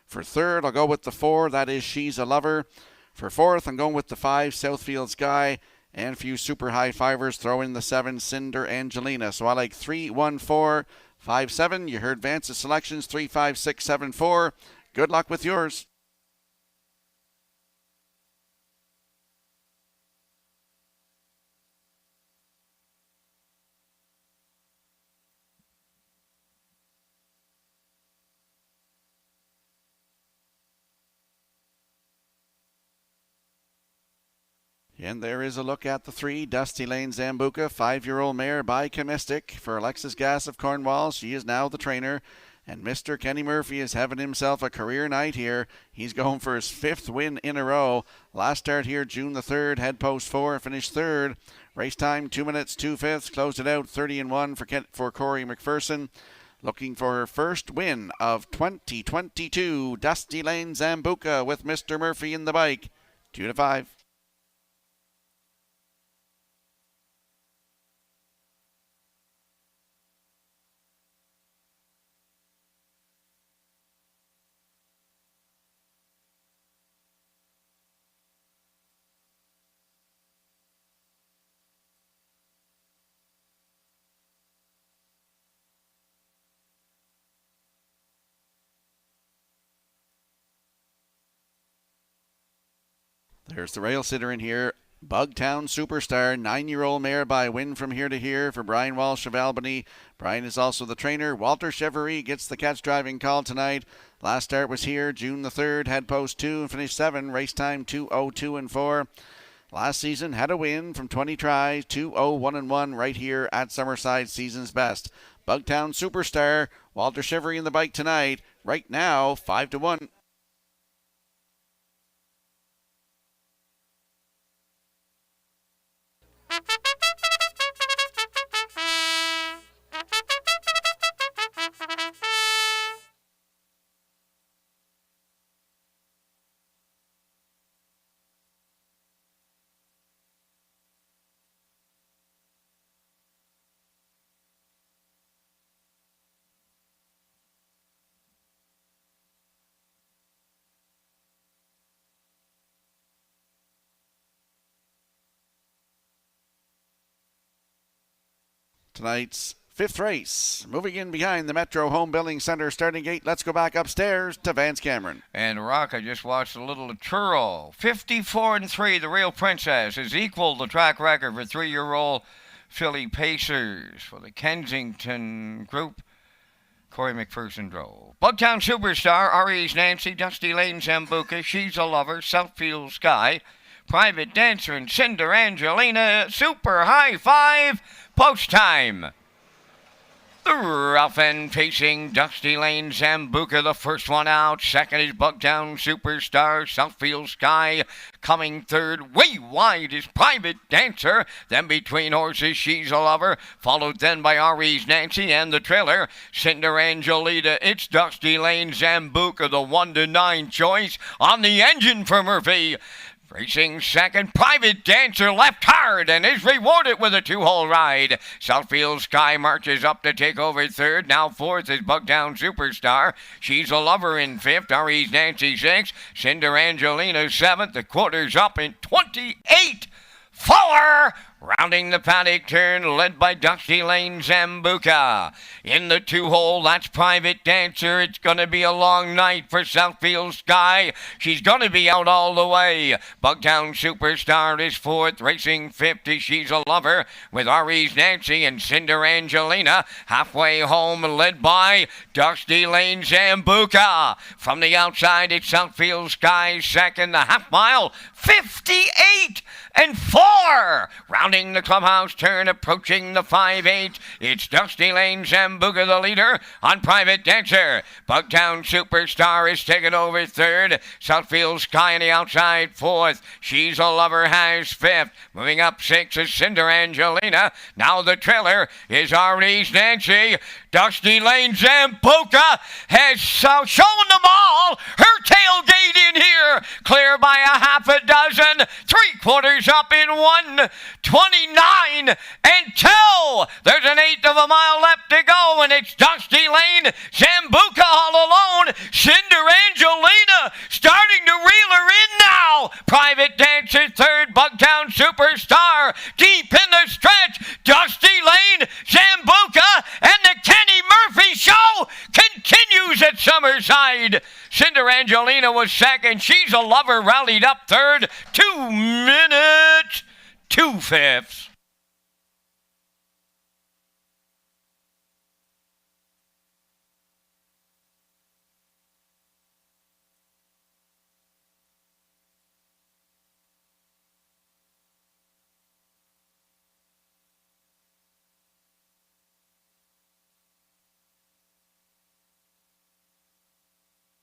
For 3rd, I'll go with the 4. That is She's a Lover. For 4th, I'm going with the 5, Southfield Sky. And a few super high 5ers. Throw in the 7, Cinder Angelina. So I like 3, 1, 4, 5, 7. You heard Vance's selections, 3, 5, 6, 7, 4. Good luck with yours. And there is a look at the 3, Dusty Lane Zambuca, 5-year-old mare by Chemistic. For Alexis Gass of Cornwall, she is now the trainer. And Mr. Kenny Murphy is having himself a career night here. He's going for his 5th win in a row. Last start here, June the 3rd, head post 4, finished 3rd. Race time, 2 minutes, 2/5. Closed it out, 30-1 for Corey McPherson. Looking for her first win of 2022. Dusty Lane Zambuca with Mr. Murphy in the bike. 2-5. There's the rail sitter in here. Bugtown Superstar, 9-year-old mare by Win From Here to Here for Brian Walsh of Albany. Brian is also the trainer. Walter Chevrolet gets the catch driving call tonight. Last start was here, June the 3rd, head post 2 and finished 7. Race time 2:02 and 4. Last season had a win from 20 tries, 2:01 and 1 right here at Summerside, season's best. Bugtown Superstar, Walter Chevrolet in the bike tonight. Right now, 5-1. Tonight's 5th race. Moving in behind the Metro Home Building Center starting gate. Let's go back upstairs to Vance Cameron. And Rock, I just watched a little churro. 54-3, the Real Princess has equaled the track record for 3-year-old filly Pacers for the Kensington Group. Corey McPherson drove. Bugtown Superstar, RE's Nancy, Dusty Lane Zambuca, She's a Lover, Southfield Sky, Private Dancer, and Cinder Angelina. Super high 5. Post time. The rough end pacing Dusty Lane Zambuca, the first one out. Second is Bugtown Superstar. Southfield Sky coming third. Way wide is Private Dancer. Then between horses, She's a Lover. Followed then by R.E.'s Nancy and the trailer, Cinder Angelita. It's Dusty Lane Zambuca, the 1-9 choice on the engine for Murphy. Racing second, Private Dancer left hard and is rewarded with a 2-hole ride. Southfield Sky marches up to take over third. Now fourth is Bugtown Superstar. She's a Lover in fifth. R.E.'s Nancy sixth. Cinder Angelina seventh. The quarter's up in 28-4. Rounding the paddock turn, led by Dusty Lane Zambuca. In the 2-hole, that's Private Dancer. It's going to be a long night for Southfield Sky. She's going to be out all the way. Bugtown Superstar is fourth. Racing fifth is She's a Lover with R.E.'s Nancy and Cinder Angelina. Halfway home, led by Dusty Lane Zambuca. From the outside, it's Southfield Sky second. The half mile, 58-4. Rounding the clubhouse turn, approaching the 5-8. It's Dusty Lane Zambuca, the leader, on Private Dancer. Bugtown Superstar is taking over third. Southfield Sky on the outside fourth. She's a Lover has fifth. Moving up sixth is Cinder Angelina. Now the trailer is R.E.'s Nancy. Dusty Lane Zambuca has shown them all. Her tailgate in here, clear by a half a dozen. 3/4 up in 1:29 and 2. There's an eighth of a mile left to go, and it's Dusty Lane Zambuca all alone. Cinder Angelina starting to reel her in now. Private Dancer third. Bugtown Superstar deep in the stretch. Dusty Lane Zambuca and the Kenny Murphy show continues at Summerside. Cinder Angelina was second. She's a Lover rallied up third. 2 minutes, 2/5.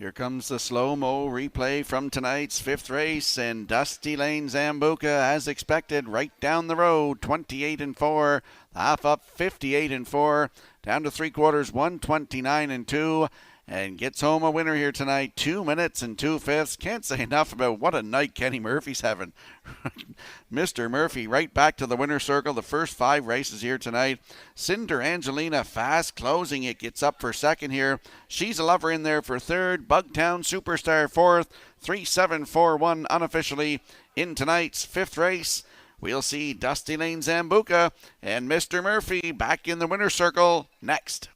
Here comes the slow-mo replay from tonight's fifth race, and Dusty Lane Zambuca, as expected, right down the road, 28-4, half up 58-4, down to 3/4, 1:29-2, and gets home a winner here tonight, 2 minutes and 2/5. Can't say enough about what a night Kenny Murphy's having. Mr. Murphy right back to the winner's circle, the first 5 races here tonight. Cinder Angelina fast closing it, gets up for second here. She's a Lover in there for third. Bugtown Superstar fourth. 3-7-4-1 unofficially in tonight's fifth race. We'll see Dusty Lane Zambuca and Mr. Murphy back in the winner's circle next.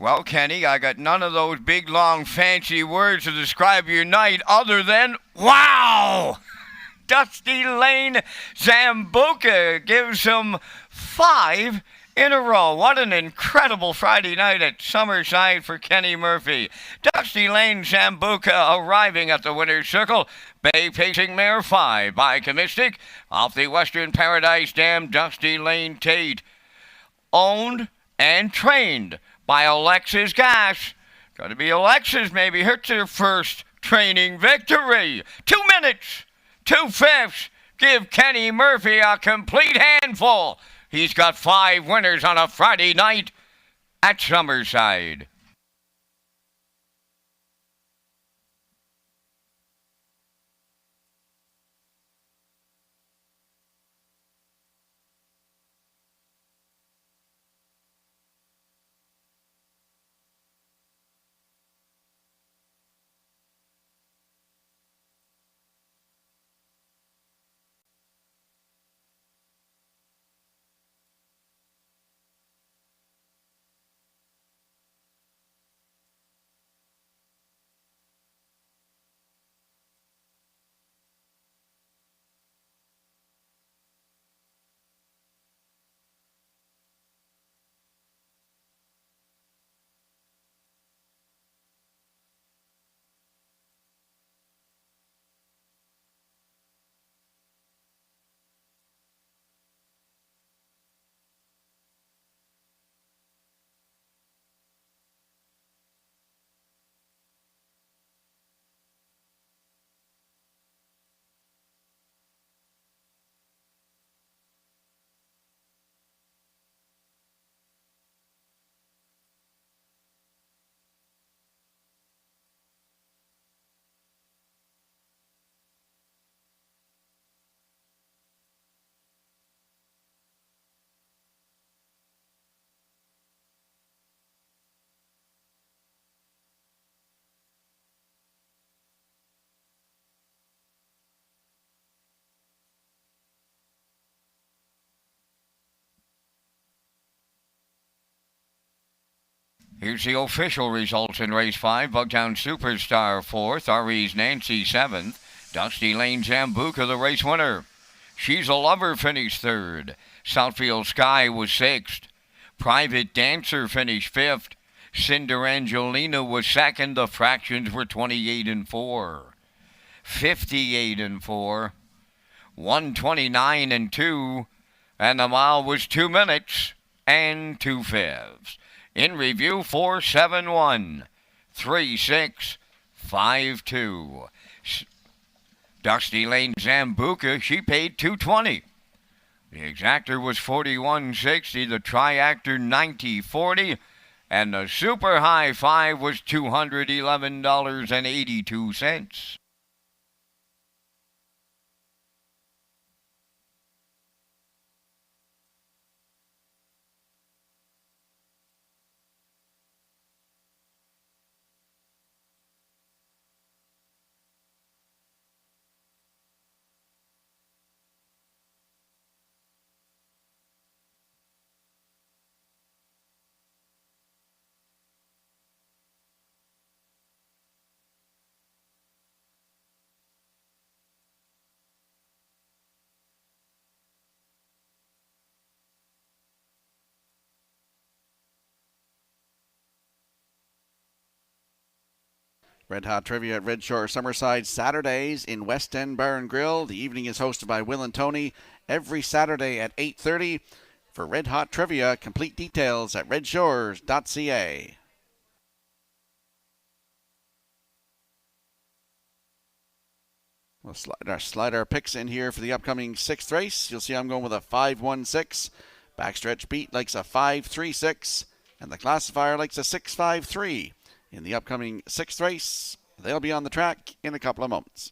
Well, Kenny, I got none of those big, long, fancy words to describe your night other than wow! Dusty Lane Zambuca gives some 5 in a row. What an incredible Friday night at Summerside for Kenny Murphy. Dusty Lane Zambuca arriving at the winner's circle. Bay pacing mare 5 by Mystic. Off the Western Paradise Dam, Dusty Lane Tate. Owned and trained by Alexis Gas. Got to be Alexis, maybe. Hits her first training victory. 2 minutes, 2/5. Give Kenny Murphy a complete handful. He's got 5 winners on a Friday night at Summerside. Here's the official results in race 5. Bugtown Superstar 4th. RE's Nancy 7th. Dusty Lane Zambuca the race winner. She's a Lover finished 3rd. Southfield Sky was 6th. Private Dancer finished 5th. Cinder Angelina was 2nd. The fractions were 28 and 4. 58 and 4. 129 and 2. And the mile was 2 minutes and 2/5. In review, 4-7-1, 3-6-5-2. Dusty Lane Zambuca, she paid $220. The exactor was $41.60, the triactor $90.40, and the super high 5 was $211.82. Red Hot Trivia at Red Shore Summerside, Saturdays in West End Bar and Grill. The evening is hosted by Will and Tony every Saturday at 8:30. For Red Hot Trivia, complete details at Redshores.ca. We'll slide our picks in here for the upcoming 6th race. You'll see I'm going with a 5-1-6. Backstretch Beat likes a 5-3-6. And the classifier likes a 6-5-3. In the upcoming 6th race, they'll be on the track in a couple of moments.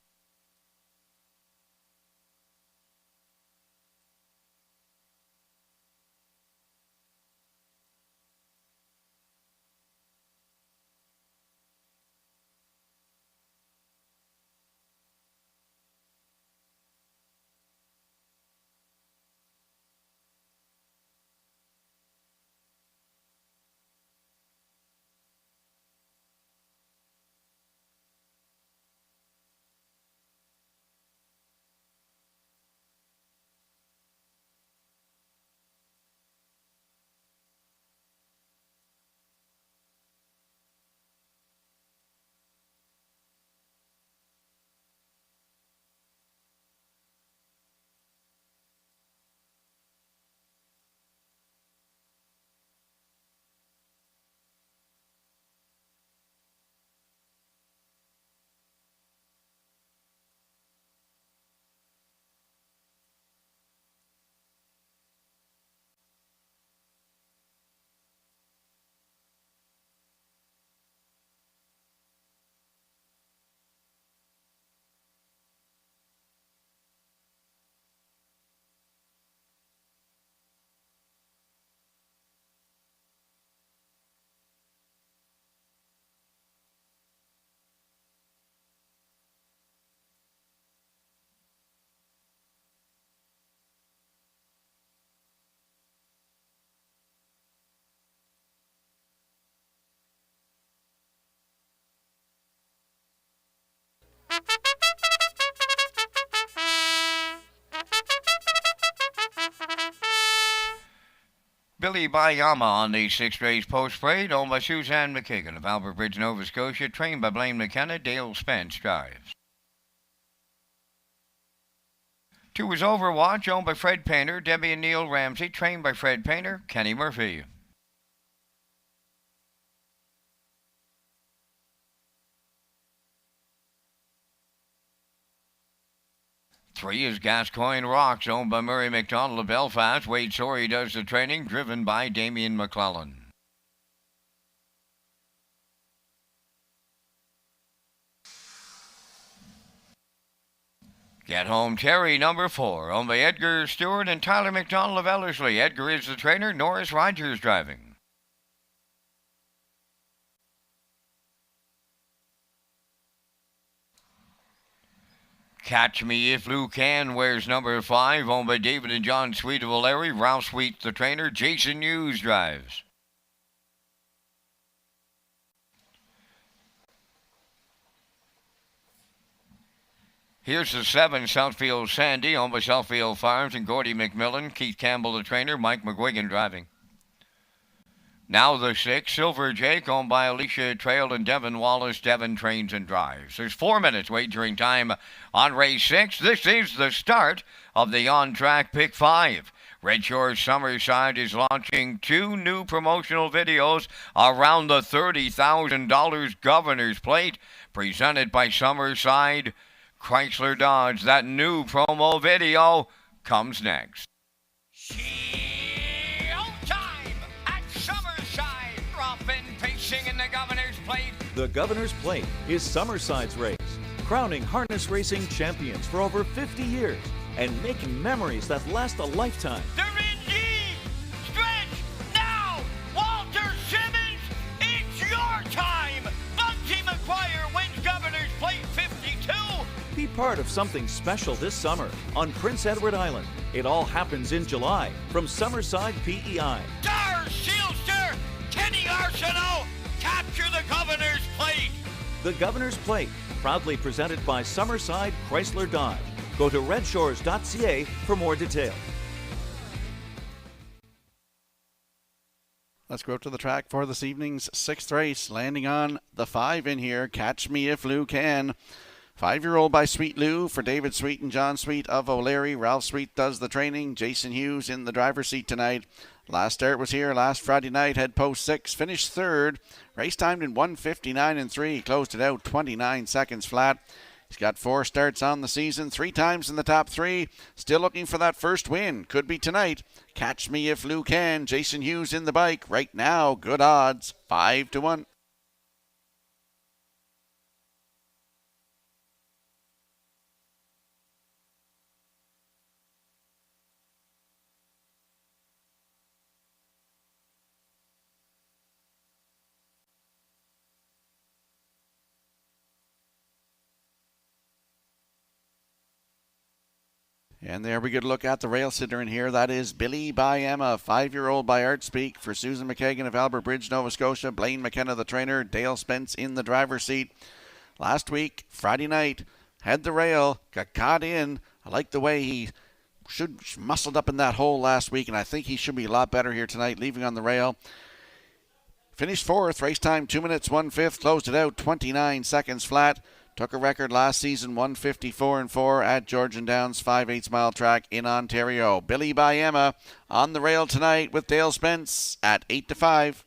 Billy Bayama on the sixth race post parade, owned by Suzanne McKagan of Albert Bridge, Nova Scotia, trained by Blaine McKenna. Dale Spence drives. 2 is Overwatch, owned by Fred Painter, Debbie and Neil Ramsey, trained by Fred Painter. Kenny Murphy. Three is Gascoigne Rocks, owned by Murray McDonald of Belfast. Wade Sorey does the training, driven by Damian McClellan. Get Home Terry, number 4, owned by Edgar Stewart and Tyler McDonald of Ellerslie. Edgar is the trainer, Norris Rogers driving. Catch Me If You Can wears number 5, owned by David and John Sweet of O'Leary. Ralph Sweet, the trainer. Jason Hughes drives. Here's the 7, Southfield Sandy, owned by Southfield Farms and Gordy McMillan. Keith Campbell, the trainer. Mike McGuigan driving. Now the 6, Silver Jake, owned by Alicia Trail and Devin Wallace. Devin trains and drives. There's 4 minutes wagering time on race 6. This is the start of the on-track pick 5. Redshores Summerside is launching 2 new promotional videos around the $30,000 Governor's Plate, presented by Summerside Chrysler Dodge. That new promo video comes next. In the Governor's Plate. The Governor's Plate is Summerside's race, crowning harness racing champions for over 50 years and making memories that last a lifetime. They're in deep. Stretch now. Walter Simmons, it's your time. Bugsy McGuire wins Governor's Plate 52. Be part of something special this summer on Prince Edward Island. It all happens in July from Summerside PEI. Dar Shielster, Kenny Arsenault, capture the Governor's Plate. The Governor's Plate, proudly presented by Summerside Chrysler Dodge. Go to Redshores.ca for more details. Let's go up to the track for this evening's 6th race. Landing on the 5 in here, Catch Me If Lou Can. 5-year-old by Sweet Lou for David Sweet and John Sweet of O'Leary. Ralph Sweet does the training. Jason Hughes in the driver's seat tonight. Last start was here last Friday night. Had post 6, finished 3rd. Race timed in 1:59.3. Closed it out 29 seconds flat. He's got 4 starts on the season, 3 times in the top 3. Still looking for that first win. Could be tonight. Catch Me If Lou Can. Jason Hughes in the bike. Right now, good odds. 5-1. And there we get a look at the rail sitter in here. That is Billy by Emma, 5-year-old by Art Speak for Susan McKagan of Albert Bridge, Nova Scotia. Blaine McKenna, the trainer. Dale Spence in the driver's seat. Last week, Friday night, had the rail, got caught in. I like the way he muscled up in that hole last week, and I think he should be a lot better here tonight, leaving on the rail. Finished 4th, race time 2 minutes 1/5, closed it out 29 seconds flat. Took a record last season, 154-4 at Georgian Downs 5/8 mile track in Ontario. Billy by Emma on the rail tonight with Dale Spence at 8-5.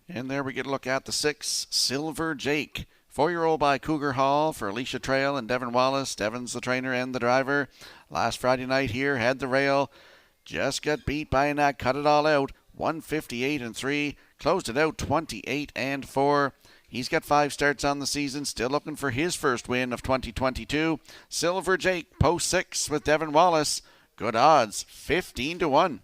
And there we get a look at the 6, Silver Jake. 4-year-old by Cougar Hall for Alicia Trail and Devin Wallace. Devin's the trainer and the driver. Last Friday night here, had the rail. Just got beat by an act, cut it all out. 158-3. Closed it out 28-4. He's got 5 starts on the season. Still looking for his first win of 2022. Silver Jake, post 6 with Devin Wallace. Good odds, 15-1.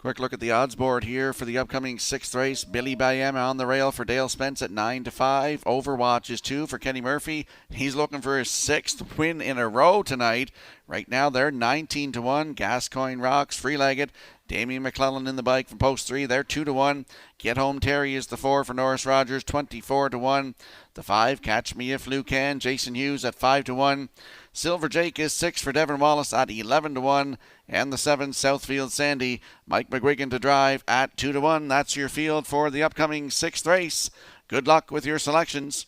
Quick look at the odds board here for the upcoming 6th race. Billy Bayema on the rail for Dale Spence at 9-5. Overwatch is 2 for Kenny Murphy. He's looking for his 6th win in a row tonight. Right now they're 19-1. Gascoigne Rocks, free-legged. Damien McClellan in the bike from post 3. They're 2-1. Get Home Terry is the 4 for Norris Rogers, 24-1. The 5, Catch Me If Lou Can. Jason Hughes at 5-1. Silver Jake is 6 for Devin Wallace at 11-1. And the 7, Southfield Sandy, Mike McGuigan to drive at 2-1. That's your field for the upcoming 6th race. Good luck with your selections.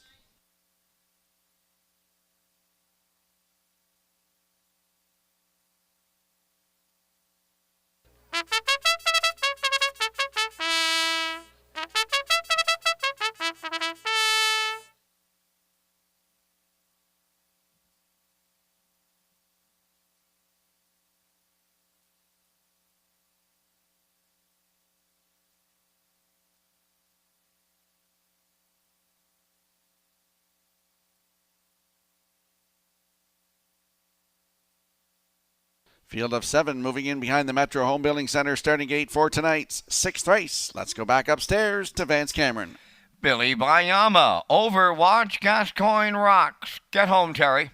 Field of 7 moving in behind the Metro Home Building Center starting gate for tonight's 6th race. Let's go back upstairs to Vance Cameron. Billy Bayama, Overwatch, Gascoigne Rocks. Get Home Terry.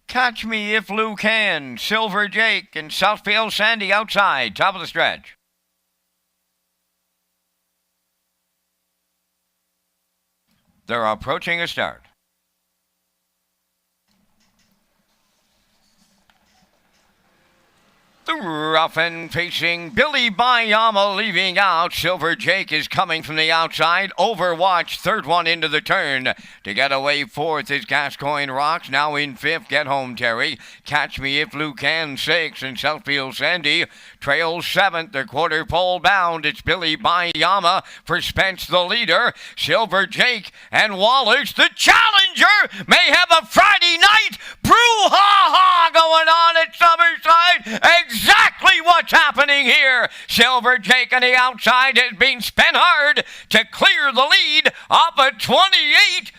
Catch Me If Lou Can. Silver Jake and Southfield Sandy outside. Top of the stretch. They're approaching a start. The rough and facing Billy Bayama leaving out. Silver Jake is coming from the outside. Overwatch, third one into the turn. To get away fourth is Gascoigne Rocks. Now in fifth, Get Home Terry. Catch Me If Lou Can, 6. And Southfield Sandy trails 7th. They're quarter pole bound. It's Billy Bayama for Spence, the leader. Silver Jake and Wallace, the challenger, may have a Friday night brouhaha going on at Summerside. Exactly what's happening here. Silver Jake on the outside has been spent hard to clear the lead off a 28-2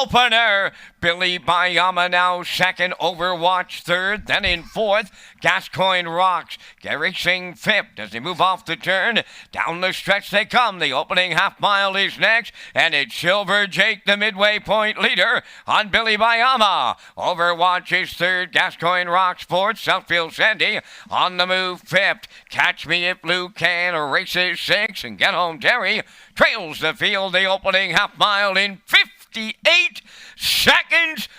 opener. Billy Bayama now second, Overwatch third, then in fourth, Gascoigne Rocks. Gary Singh fifth as they move off the turn. Down the stretch they come. The opening half mile is next, and it's Silver Jake, the midway point leader on Billy Bayama. Overwatch is third, Gascoigne Rocks fourth, Southfield Sandy on the move fifth. Catch Me If Lou Can races 6, and Get Home Terry trails the field the opening half mile in 58 seconds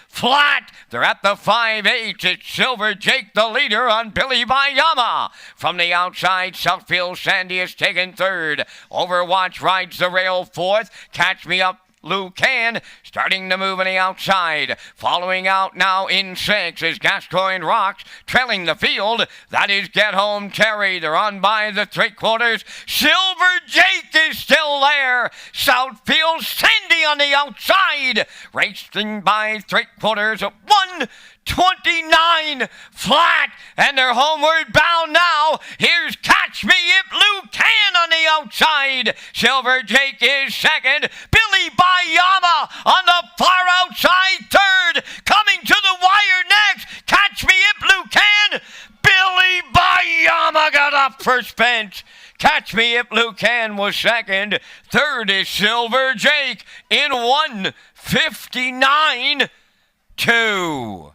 flat. They're at the 5-8. It's Silver Jake, the leader on Billy Bayama. From the outside, Southfield Sandy is taken third. Overwatch rides the rail fourth. Catch Me Up Lou Can starting to move on the outside. Following out now in 6 is Gascoigne Rocks, trailing the field. That is Get Home Terry. They're on by the 3/4. Silver Jake is still there. Southfield Sandy on the outside, racing by 3/4 at 1:29 flat, and they're homeward bound now. Here's Catch Me If Lou Can on the outside. Silver Jake is second. Billy Bayama on the far outside third. Coming to the wire next. Catch Me If Lou Can. Billy Bayama got up for Spence. Catch Me If Lou Can was second. Third is Silver Jake in 1:59.2.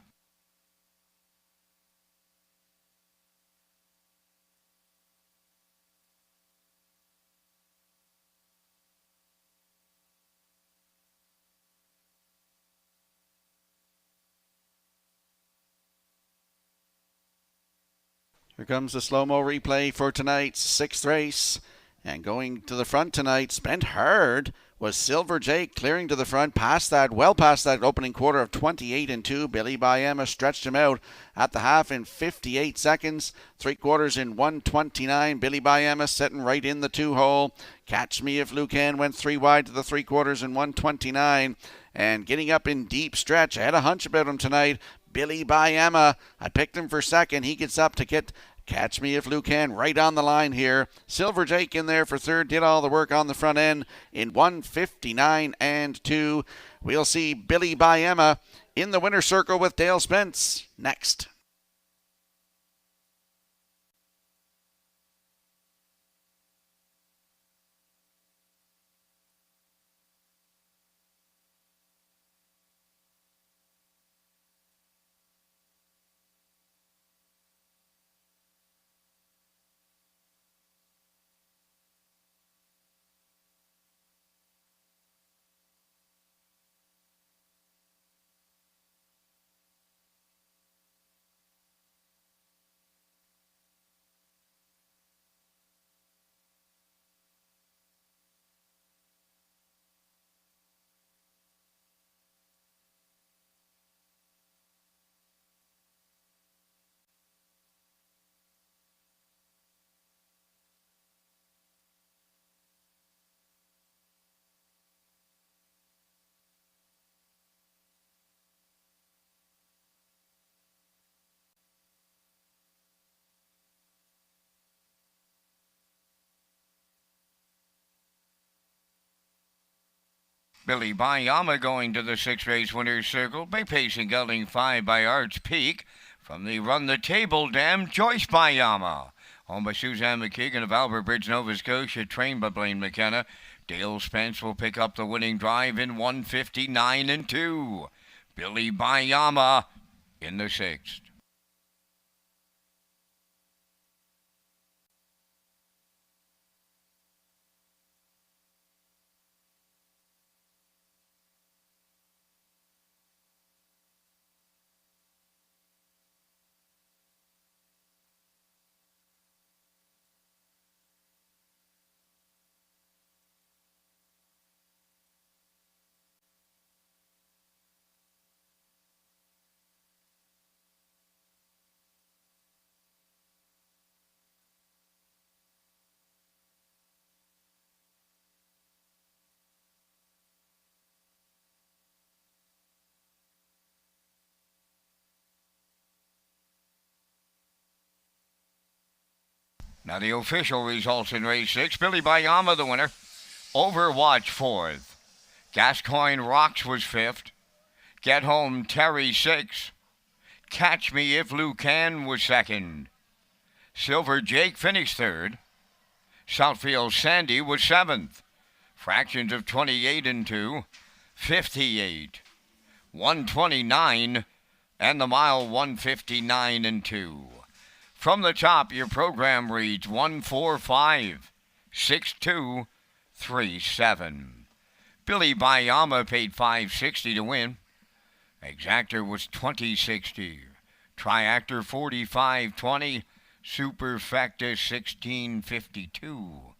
Here comes the slow-mo replay for tonight's 6th race. And going to the front tonight, spent hard, was Silver Jake, clearing to the front, well past that opening quarter of 28-2. Billy Bayama stretched him out at the half in 58 seconds. 3/4 in 1:29. Billy Bayama sitting right in the 2-hole. Catch Me If Lou Can went 3 wide to the 3/4 in 1:29. And getting up in deep stretch. I had a hunch about him tonight. Billy Bayama, I picked him for second. He gets up to get Catch Me If Lou Can right on the line here. Silver Jake in there for third, did all the work on the front end in 1:59.2. We'll see Billy Bayama in the winner's circle with Dale Spence next. Billy Bayama going to the 6th race winner's circle by pacing gelding 5 by Arts Peak. From the Run the Table Dam, Joyce Bayama. Owned by Suzanne McKeegan of Albert Bridge, Nova Scotia, trained by Blaine McKenna. Dale Spence will pick up the winning drive in 1:59 and 2. Billy Bayama in the 6th. Now the official results in race 6. Billy Bayama the winner. Overwatch 4th. Gascoigne Rocks was 5th. Get Home Terry 6th. Catch Me If Lucan was 2nd. Silver Jake finished 3rd. Southfield Sandy was 7th. Fractions of 28 and 2. 58. 129. And the mile 1:59 and 2. From the top, your program reads 145-6237. Billy Bayama paid $560 to win. Exactor was $20.60. Triactor $45.20. Superfecta $16.52.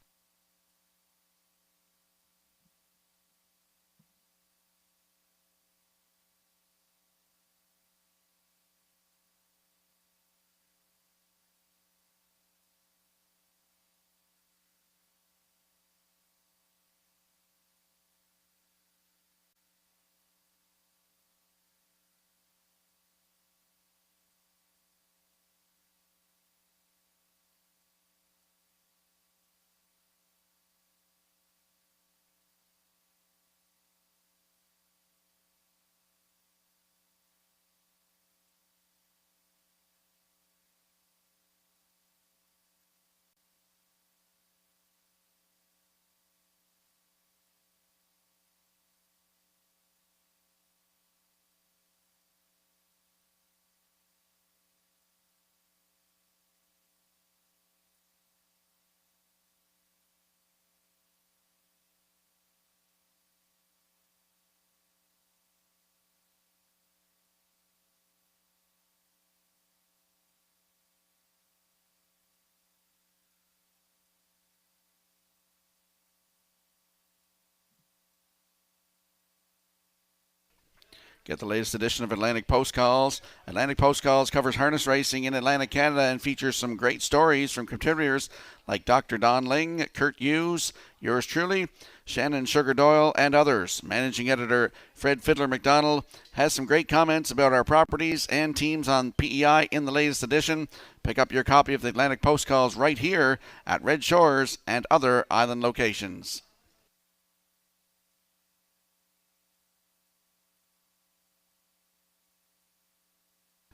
Get the latest edition of Atlantic Post Calls. Atlantic Post Calls covers harness racing in Atlantic Canada and features some great stories from contributors like Dr. Don Ling, Kurt Hughes, yours truly, Shannon Sugar Doyle, and others. Managing editor Fred Fiddler McDonald has some great comments about our properties and teams on PEI in the latest edition. Pick up your copy of the Atlantic Post Calls right here at Red Shores and other island locations.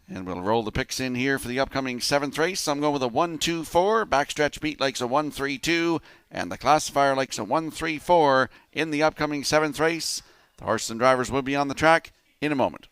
And we'll roll the picks in here for the upcoming 7th race. I'm going with a 1-2-4. Backstretch beat likes a 1-3-2. And the classifier likes a 1-3-4 in the upcoming 7th race. The horses and drivers will be on the track in a moment.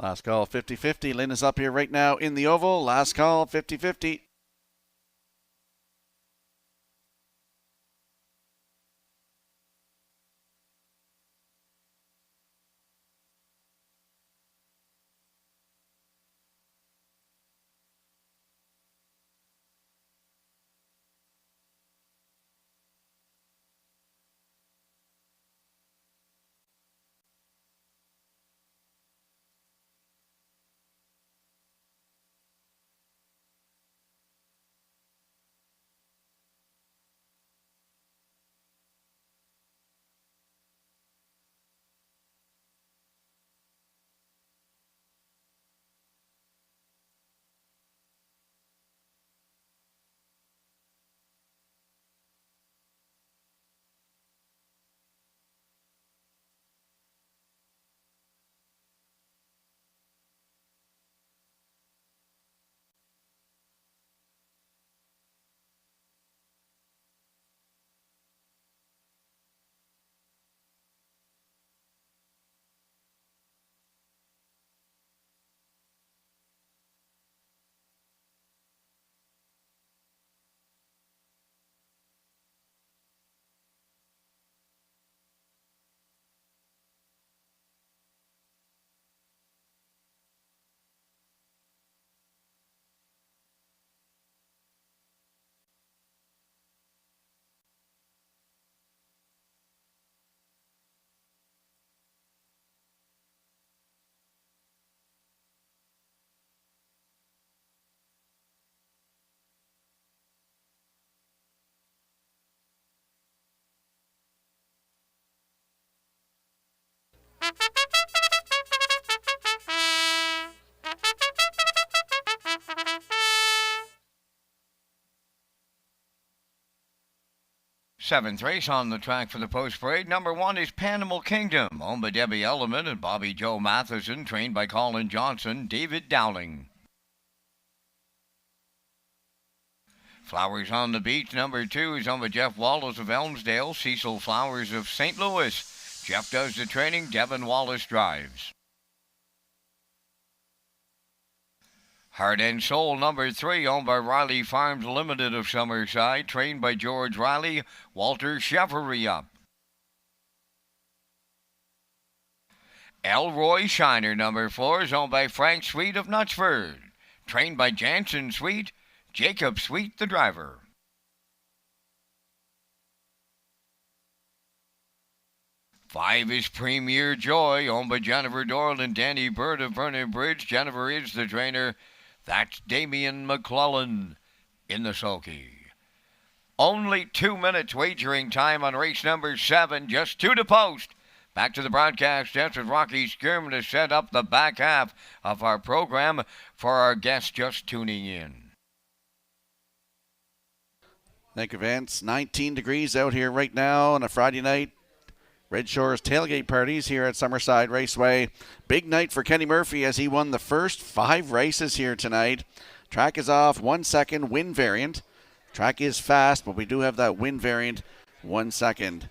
Last call 50-50. Lynn is up here right now in the oval. Last call 50-50. Seventh race on the track for the post parade. Number 1 is Panimal Kingdom, owned by Debbie Element and Bobby Joe Matheson, trained by Colin Johnson, David Dowling. Flowers on the Beach, number 2, is owned by Jeff Wallace of Elmsdale, Cecil Flowers of St. Louis. Jeff does the training, Devin Wallace drives. Heart and Soul, number 3, owned by Riley Farms Limited of Summerside, trained by George Riley, Walter Chevery up. Elroy Shiner, number 4, is owned by Frank Sweet of Knutsford, trained by Jansen Sweet, Jacob Sweet the driver. Five is Premier Joy, owned by Jennifer Doyle and Danny Bird of Vernon Bridge. Jennifer is the trainer. That's Damian McClellan in the sulky. Only 2 minutes wagering time on race number 7. Just 2 to post. Back to the broadcast desk with Rocky Skirm to set up the back half of our program for our guests just tuning in. Thank you, Vince. 19 degrees out here right now on a Friday night. Redshores tailgate parties here at Summerside Raceway. Big night for Kenny Murphy as he won the first 5 races here tonight. Track is off 1 second, wind variant. Track is fast, but we do have that wind variant 1 second.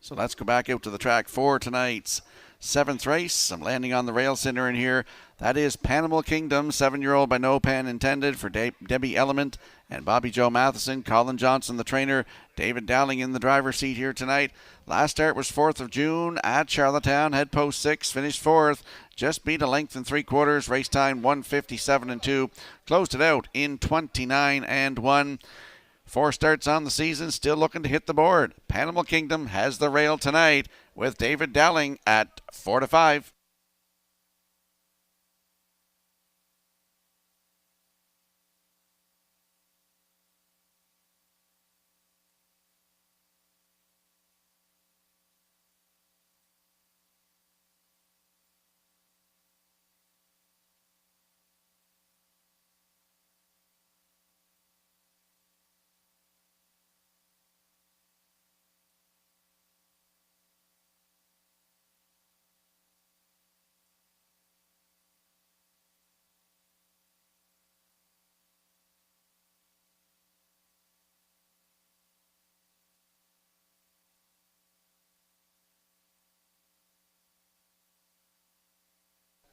So let's go back out to the track for tonight's 7th race. I'm landing on the rail center in here. That is Panimal Kingdom, 7-year-old by no pan intended for Debbie Element and Bobby Joe Matheson. Colin Johnson, the trainer. David Dowling in the driver's seat here tonight. Last start was 4th of June at Charlottetown. Head post 6, finished 4th. Just beat a length and 3/4. Race time 1:57.2. Closed it out in 29.1. 4 starts on the season, still looking to hit the board. Panimal Kingdom has the rail tonight with David Dowling at 4-5.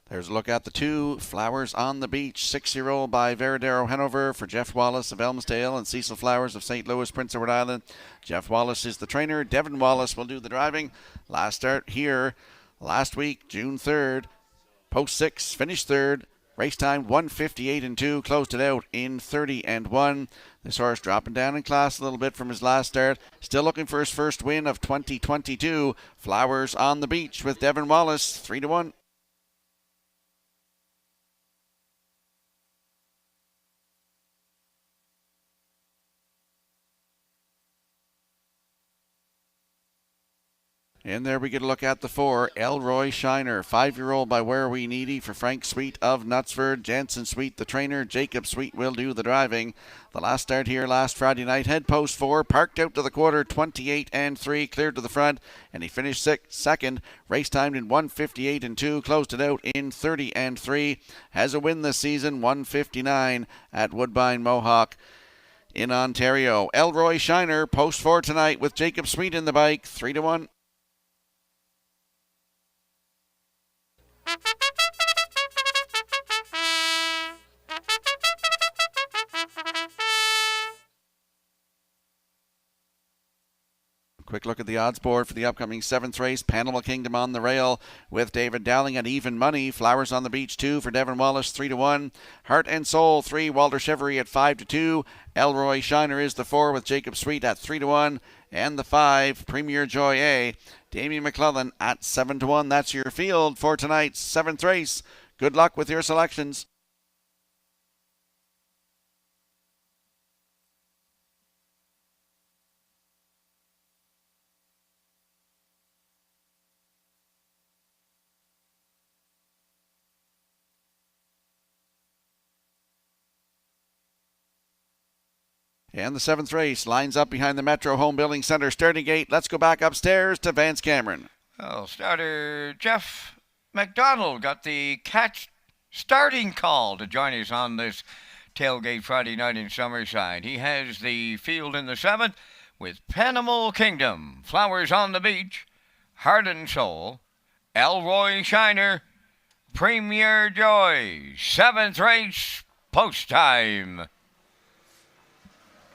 There's a look at the 2, Flowers on the Beach, 6-year-old by Veradero Hanover for Jeff Wallace of Elmsdale and Cecil Flowers of St. Louis, Prince Edward Island. Jeff Wallace is the trainer. Devin Wallace will do the driving. Last start here last week, June 3rd. Post 6, finished 3rd. Race time 1:58.2, closed it out in 30.1. This horse dropping down in class a little bit from his last start. Still looking for his first win of 2022. Flowers on the Beach with Devin Wallace, 3-1. And there we get a look at the 4, Elroy Shiner, 5-year-old by Where We Needy for Frank Sweet of Knutsford. Jansen Sweet, the trainer. Jacob Sweet will do the driving. The last start here last Friday night. Head post 4, parked out to the quarter, 28.3, cleared to the front, and he finished second. Race timed in 1:58.2, closed it out in 30.3. Has a win this season, 1:59 at Woodbine Mohawk in Ontario. Elroy Shiner, post 4 tonight with Jacob Sweet in the bike, 3-1. Quick look at the odds board for the upcoming 7th race. Panama Kingdom on the rail with David Dowling at even money. Flowers on the Beach 2 for Devin Wallace, 3-1. Heart and Soul 3, Walter Chevery at 5-2. Elroy Shiner is the 4 with Jacob Sweet at 3-1. And the 5, Premier Joy A, Damien McClellan at 7-1. That's your field for tonight's 7th race. Good luck with your selections. And the 7th race lines up behind the Metro Home Building Center starting gate. Let's go back upstairs to Vance Cameron. Well, starter Jeff McDonald got the catch starting call to join us on this tailgate Friday night in Summerside. He has the field in the 7th with Panama Kingdom, Flowers on the Beach, Heart and Soul, Elroy Shiner, Premier Joy. 7th race, post time.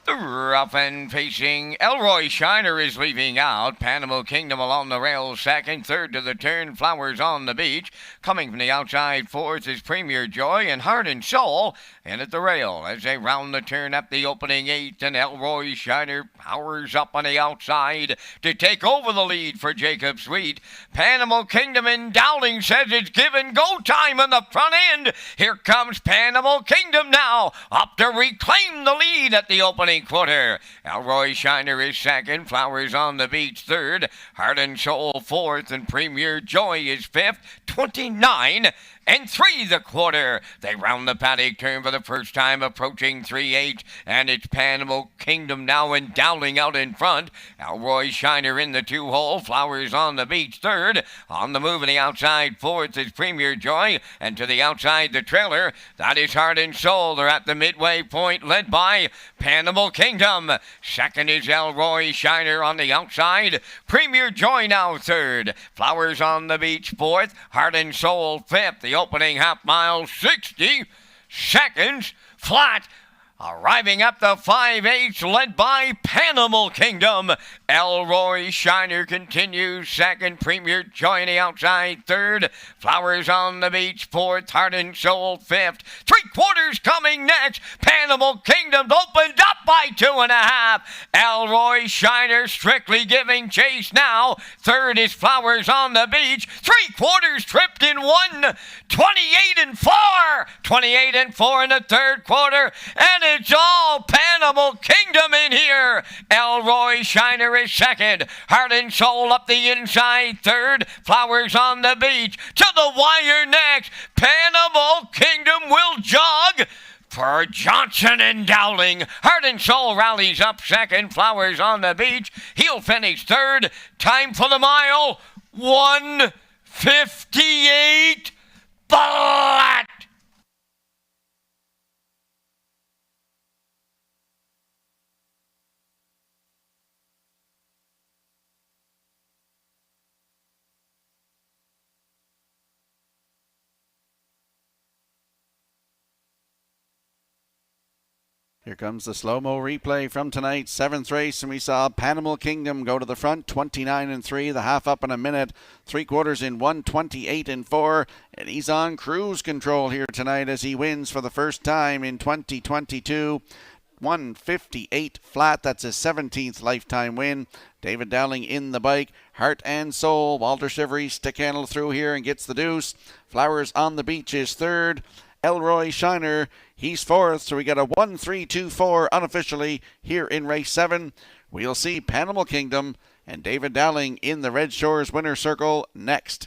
The rough end facing Elroy Shiner is leaving out. Panama Kingdom along the rail second. Third to the turn, Flowers on the Beach. Coming from the outside, 4th is Premier Joy and Heart and Soul. And at the rail as they round the turn up the opening 8th. And Elroy Shiner powers up on the outside to take over the lead for Jacob Sweet. Panama Kingdom in Dowling says it's given go time on the front end. Here comes Panama Kingdom now up to reclaim the lead at the opening quarter. Elroy Shiner is second, Flowers on the Beach third, Heart and Soul 4th, and Premier Joy is 5th, 29 and 3 the quarter. They round the paddock turn for the first time, approaching 3-8, and it's Panama Kingdom now and Dowling out in front. Elroy Shiner in the 2-hole, Flowers on the Beach third. On the move on the outside, 4th is Premier Joy, and to the outside the trailer, that is Heart and Soul. They're at the midway point, led by Panama Kingdom. Second is Elroy Shiner on the outside. Premier Joy now third. Flowers on the Beach 4th. Heart and Soul 5th. The opening half mile, 60 seconds flat. Arriving up the 5/8, led by Panama Kingdom. Elroy Shiner continues second. Premier Joy on the outside third. Flowers on the Beach 4th. Heart and Soul 5th. 3/4 coming next. Panama Kingdom opened up by 2.5. Elroy Shiner strictly giving chase now. Third is Flowers on the Beach. 3/4 tripped in 1. 28-4. 28-4 in the third quarter. And it's all Panama Kingdom in here. Elroy Shiner is second. Heart and Soul up the inside third. Flowers on the Beach to the wire next. Panama Kingdom will jog for Johnson and Dowling. Heart and Soul rallies up second. Flowers on the Beach. He'll finish third. Time for the mile. 1:58 flat. Here comes the slow-mo replay from tonight's 7th race, and we saw Panimal Kingdom go to the front, 29-3, the half up in a minute, 3/4 in 1:28-4, and he's on cruise control here tonight as he wins for the first time in 2022. 158 flat, that's his 17th lifetime win. David Dowling in the bike, heart and soul. Walter Shivery stick handle through here and gets the deuce. Flowers on the Beach is third. Elroy Shiner, he's fourth, so we got a 1-3-2-4 unofficially here in race 7. We'll see Panimal Kingdom and David Dowling in the Red Shores winner circle next.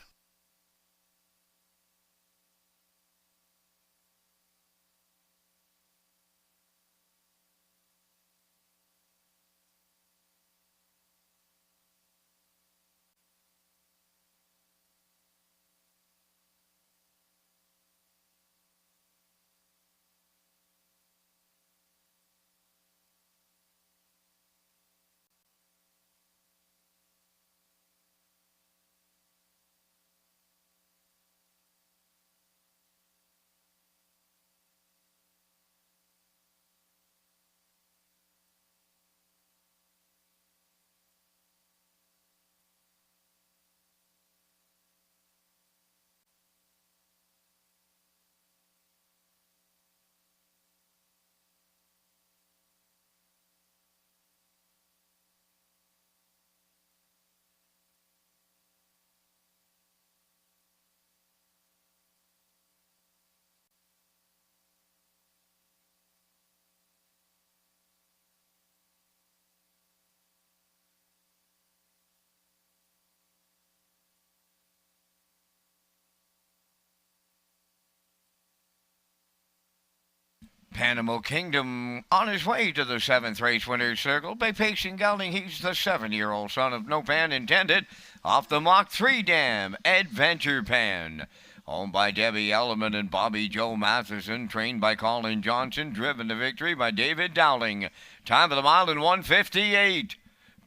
Panimal Kingdom on his way to the 7th race winner's circle by pacing gelding. He's the 7-year-old son of no pan intended off the Mach 3 dam, Adventure Pan. Owned by Debbie Elliman and Bobby Joe Matheson, trained by Colin Johnson, driven to victory by David Dowling. Time of the mile in 1:58.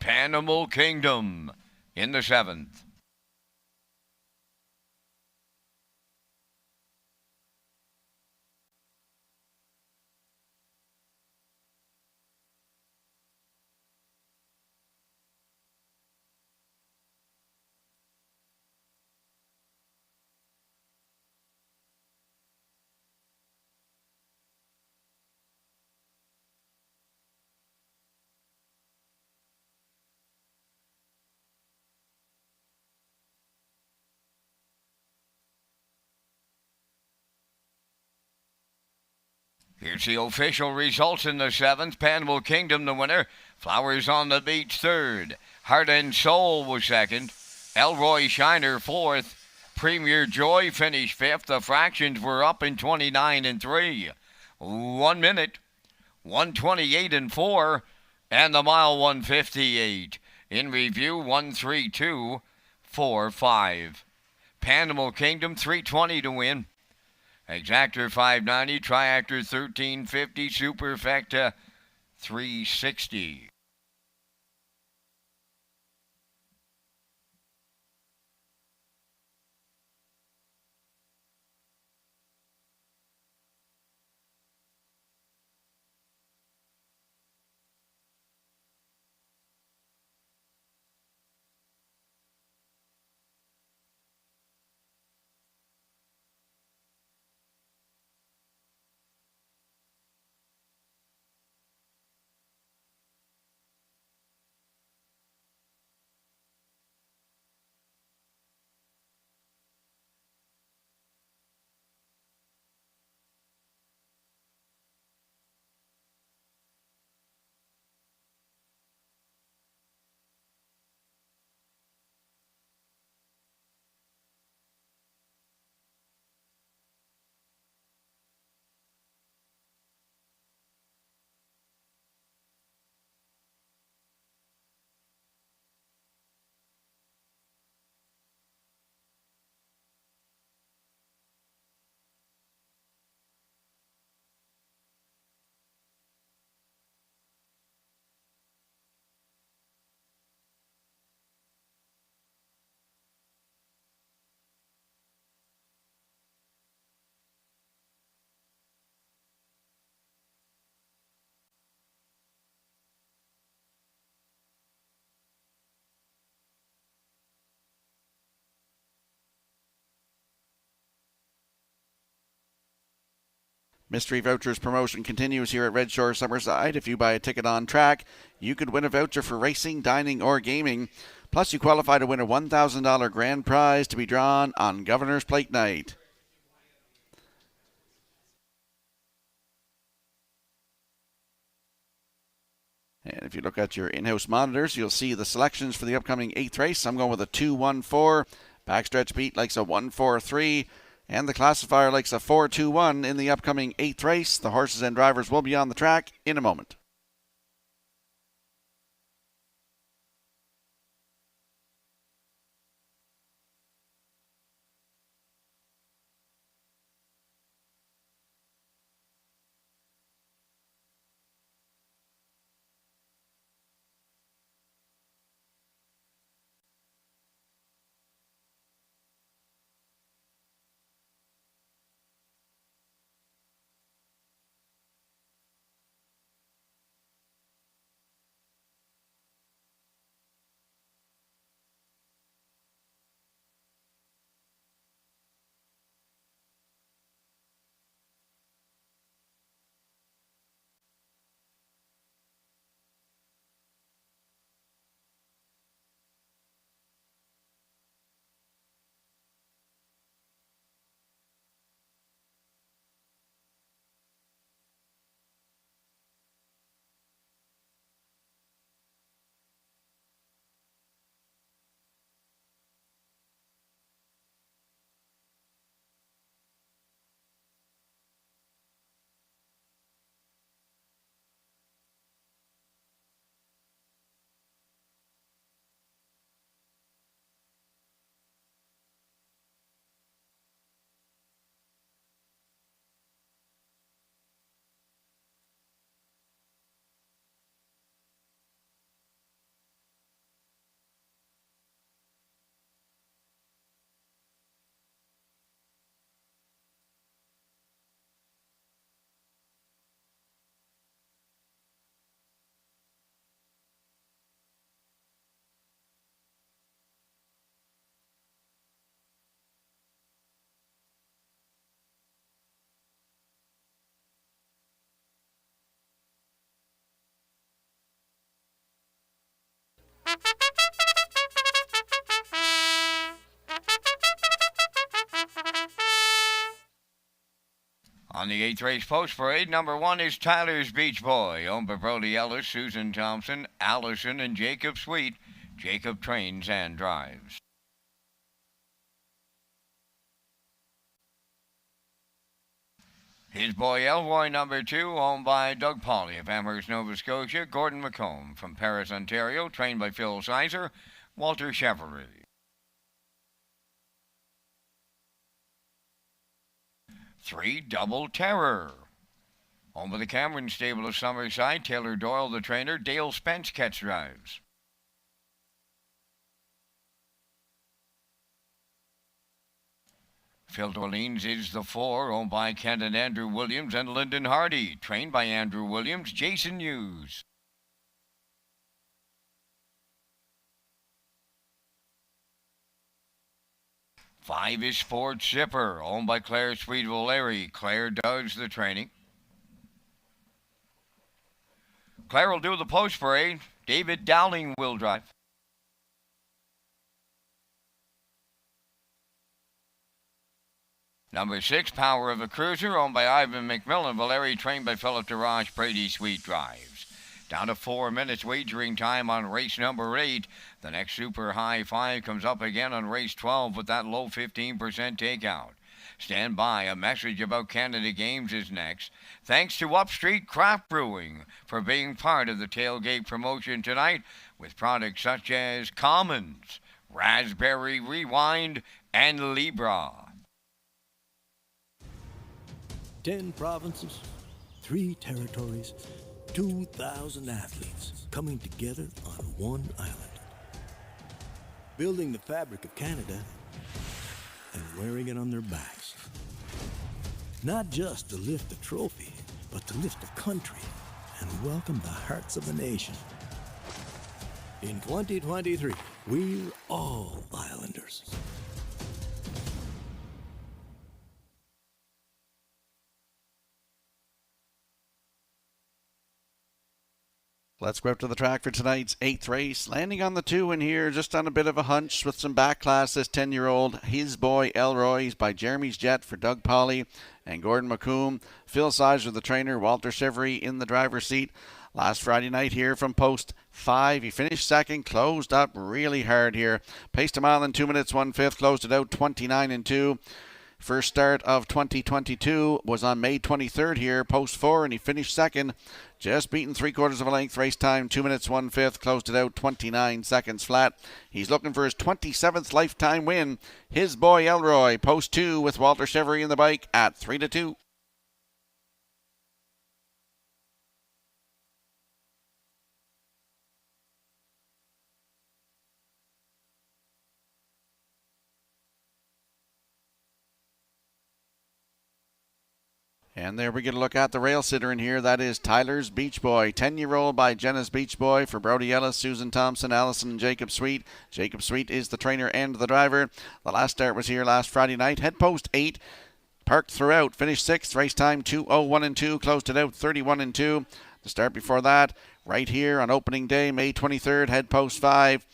Panimal Kingdom in the 7th. Here's the official results in the 7th. Panimal Kingdom, the winner. Flowers on the Beach, third. Heart and Soul was second. Elroy Shiner, fourth. Premier Joy finished fifth. The fractions were up in 29-3. 1 minute, 1:28-4, and the mile 1:58. In review, 1:32.45. Panimal Kingdom, 3:20 to win. Exactor 590, Triactor 1350, Superfecta 360. Mystery Vouchers promotion continues here at Red Shores Summerside. If you buy a ticket on track, you could win a voucher for racing, dining, or gaming. Plus, you qualify to win a $1,000 grand prize to be drawn on Governor's Plate Night. And if you look at your in-house monitors, you'll see the selections for the upcoming 8th race. I'm going with a 2-1-4. Backstretch beat likes a 1-4-3. And the classifier likes a 4-2-1 in the upcoming 8th race. The horses and drivers will be on the track in a moment. On the 8th race post parade, number 1 is Tyler's Beach Boy, owned by Brody Ellis, Susan Thompson, Allison, and Jacob Sweet. Jacob trains and drives. His Boy Elroy, number 2, owned by Doug Pauley of Amherst, Nova Scotia. Gordon McComb from Paris, Ontario, trained by Phil Sizer, Walter Chevrolet. 3, Double Terror, owned by the Cameron Stable of Summerside. Taylor Doyle, the trainer. Dale Spence catch drives. Phil Orleans is the 4, owned by Ken and Andrew Williams and Lyndon Hardy, trained by Andrew Williams. Jason Hughes. 5 is Ford Shipper, owned by Claire Sweet-Valeri. Claire does the training. Claire will do the post parade. David Dowling will drive. Number 6, Power of the Cruiser, owned by Ivan McMillan. Valeri, trained by Philip DeRoche. Brady Sweet drives. Down to 4 minutes wagering time on race number 8. The next super high 5 comes up again on race 12 with that low 15% takeout. Stand by. A message about Canada Games is next. Thanks to Upstreet Craft Brewing for being part of the tailgate promotion tonight with products such as Commons, Raspberry Rewind, and Libra. 10 provinces, 3 territories, 2,000 athletes coming together on one island. Building the fabric of Canada and wearing it on their backs. Not just to lift the trophy, but to lift the country and welcome the hearts of the nation. In 2023, we're all Islanders. Let's go out to the track for tonight's 8th race. Landing on the 2 in here, just on a bit of a hunch with some back class. This 10-year-old, His Boy Elroy's by Jeremy's Jet for Doug Polly and Gordon McComb. Phil Sizer, the trainer, Walter Chevry in the driver's seat. Last Friday night here from post 5. He finished second, closed up really hard here. Paced a mile in 2 minutes, 1/5, closed it out 29-2. First start of 2022 was on May 23rd here, post 4, and he finished second, just beaten 3/4 of a length. Race time 2 minutes 1/5, closed it out 29 seconds flat. He's looking for his 27th lifetime win. His Boy Elroy, post 2 with Walter Chevry in the bike at 3-2. And there we get a look at the rail sitter in here. That is Tyler's Beach Boy. 10-year-old by Jenna's Beach Boy for Brody Ellis, Susan Thompson, Allison, and Jacob Sweet. Jacob Sweet is the trainer and the driver. The last start was here last Friday night. Head post 8. Parked throughout. Finished 6th. Race time 2:01-2. Closed it out 31-2. The start before that, right here on opening day, May 23rd. Head post 5.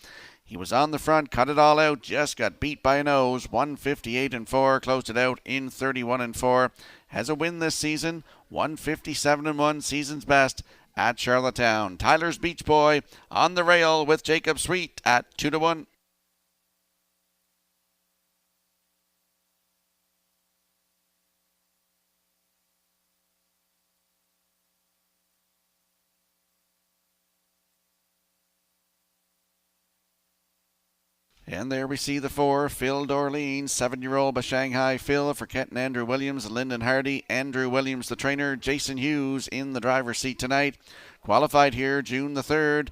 He was on the front, cut it all out, just got beat by a nose. 158-4, closed it out in 31-4. Has a win this season, 157-1, season's best at Charlottetown. Tyler's Beach Boy on the rail with Jacob Sweet at 2-1. And there we see the 4, Phil Dorleen, 7-year-old by Shanghai Phil for Kent and Andrew Williams, Lyndon Hardy, Andrew Williams the trainer, Jason Hughes in the driver's seat tonight. Qualified here June the 3rd.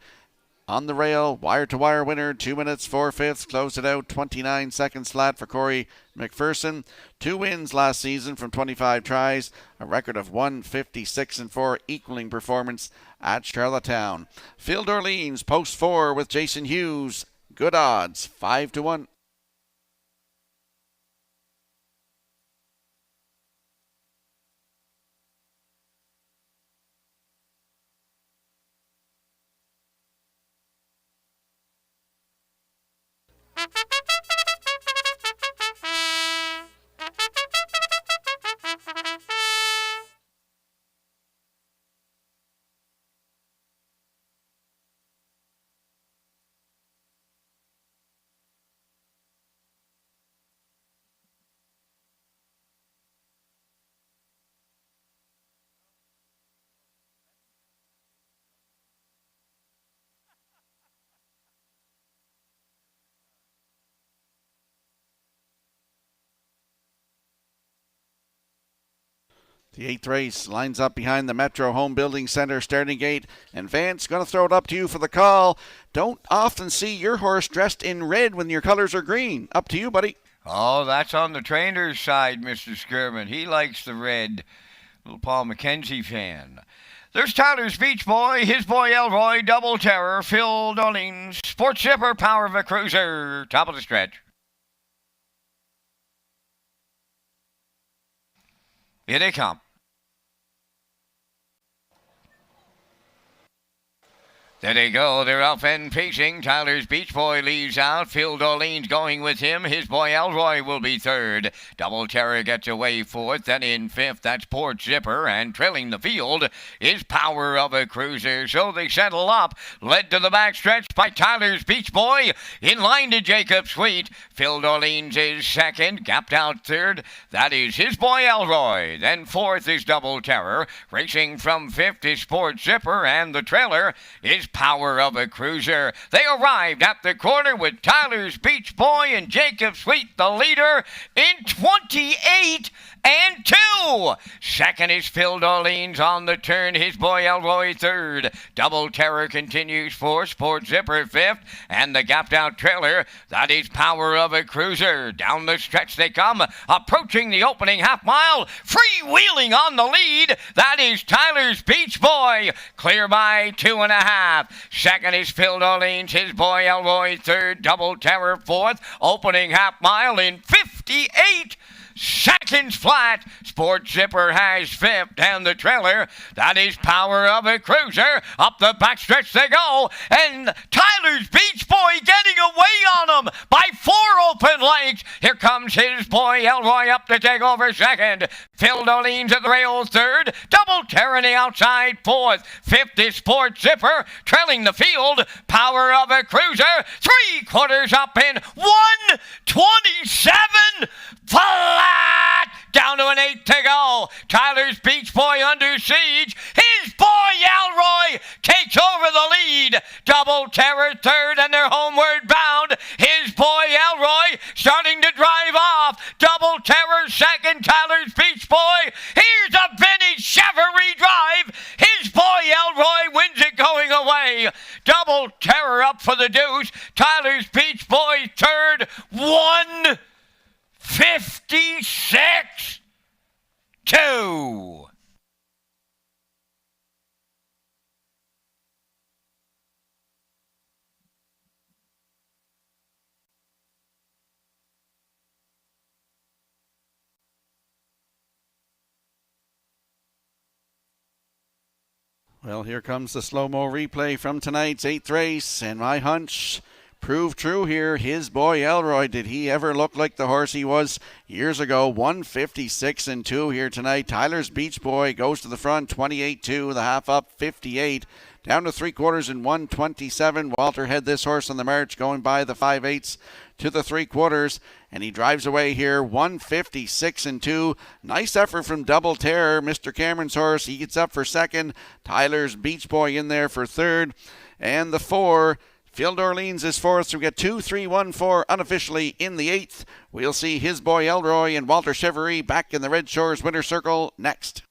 On the rail, wire-to-wire winner, 2 minutes 4/5, closed it out 29 seconds flat for Corey McPherson. 2 wins last season from 25 tries, a record of 156-4, equaling performance at Charlottetown. Phil Dorleens, post 4 with Jason Hughes. Good odds, 5-1. The 8th race lines up behind the Metro Home Building Center starting gate. And Vance, going to throw it up to you for the call. Don't often see your horse dressed in red when your colors are green. Up to you, buddy. Oh, that's on the trainer's side, Mr. Skirman. He likes the red. Little Paul McKenzie fan. There's Tyler's Beach Boy, His Boy Elroy, Double Terror, Phil Dollings, Sports Zipper, Power of a Cruiser. Top of the stretch. Here they come. There they go. They're off and pacing. Tyler's Beach Boy leaves out. Phil Dolene's going with him. His Boy Elroy will be 3rd. Double Terror gets away 4th. Then in 5th, that's Port Zipper. And trailing the field is Power of a Cruiser. So they settle up. Led to the backstretch by Tyler's Beach Boy. In line to Jacob Sweet. Phil Dolene's is 2nd. Gapped out 3rd. That is His Boy Elroy. Then 4th is Double Terror. Racing from 5th is Port Zipper. And the trailer is Power of a Cruiser. They arrived at the corner with Tyler's Beach Boy and Jacob Sweet, the leader, in 28-2. Second is Phil Doleens on the turn. His Boy Elroy 3rd. Double Terror continues 4th. Sport Zipper 5th. And the gapped out trailer, that is Power of a Cruiser. Down the stretch they come, approaching the opening half mile. Freewheeling on the lead, that is Tyler's Beach Boy. Clear by 2.5. Second is Phil Doleens. His Boy Elroy 3rd. Double Terror 4th. Opening half mile in 58. seconds flat. Sport Zipper has fifth down the trailer. That is Power of a Cruiser. Up the backstretch they go. And Tyler's Beach Boy getting away on him by 4 open lengths. Here comes his boy Elroy up to take over second. Phil Dolene's at the rail third. Double Terror on the outside fourth. Fifth is Sport Zipper. Trailing the field. Power of a Cruiser. 3/4 up in 1:27 flat. Down to an 8 to go. Tyler's Beach Boy under siege. His boy Elroy takes over the lead. Double Terror third and they're homeward bound. His boy Elroy starting to drive off. Double Terror second. Tyler's Beach Boy. Here's a vintage Chevrolet drive. His boy Elroy wins it going away. Double Terror up for the deuce. Tyler's Beach Boy third. 1:56.2. Well, here comes the slow-mo replay from tonight's 8th race, and my hunch proved true here. His boy Elroy, did he ever look like the horse he was years ago? 1:56.2 here tonight. Tyler's Beach Boy goes to the front, 28.2, the half up, 58. Down to 3/4 in 1:27. Walter had this horse on the march, going by the 5/8 to the 3/4, and he drives away here, 1:56.2. Nice effort from Double Terror, Mr. Cameron's horse. He gets up for second. Tyler's Beach Boy in there for third. And the 4, Phil Dorleans is fourth, so we get 2, 3, 1, 4 unofficially in the 8th. We'll see his boy Elroy and Walter Chevrolet back in the Red Shores winner's circle next.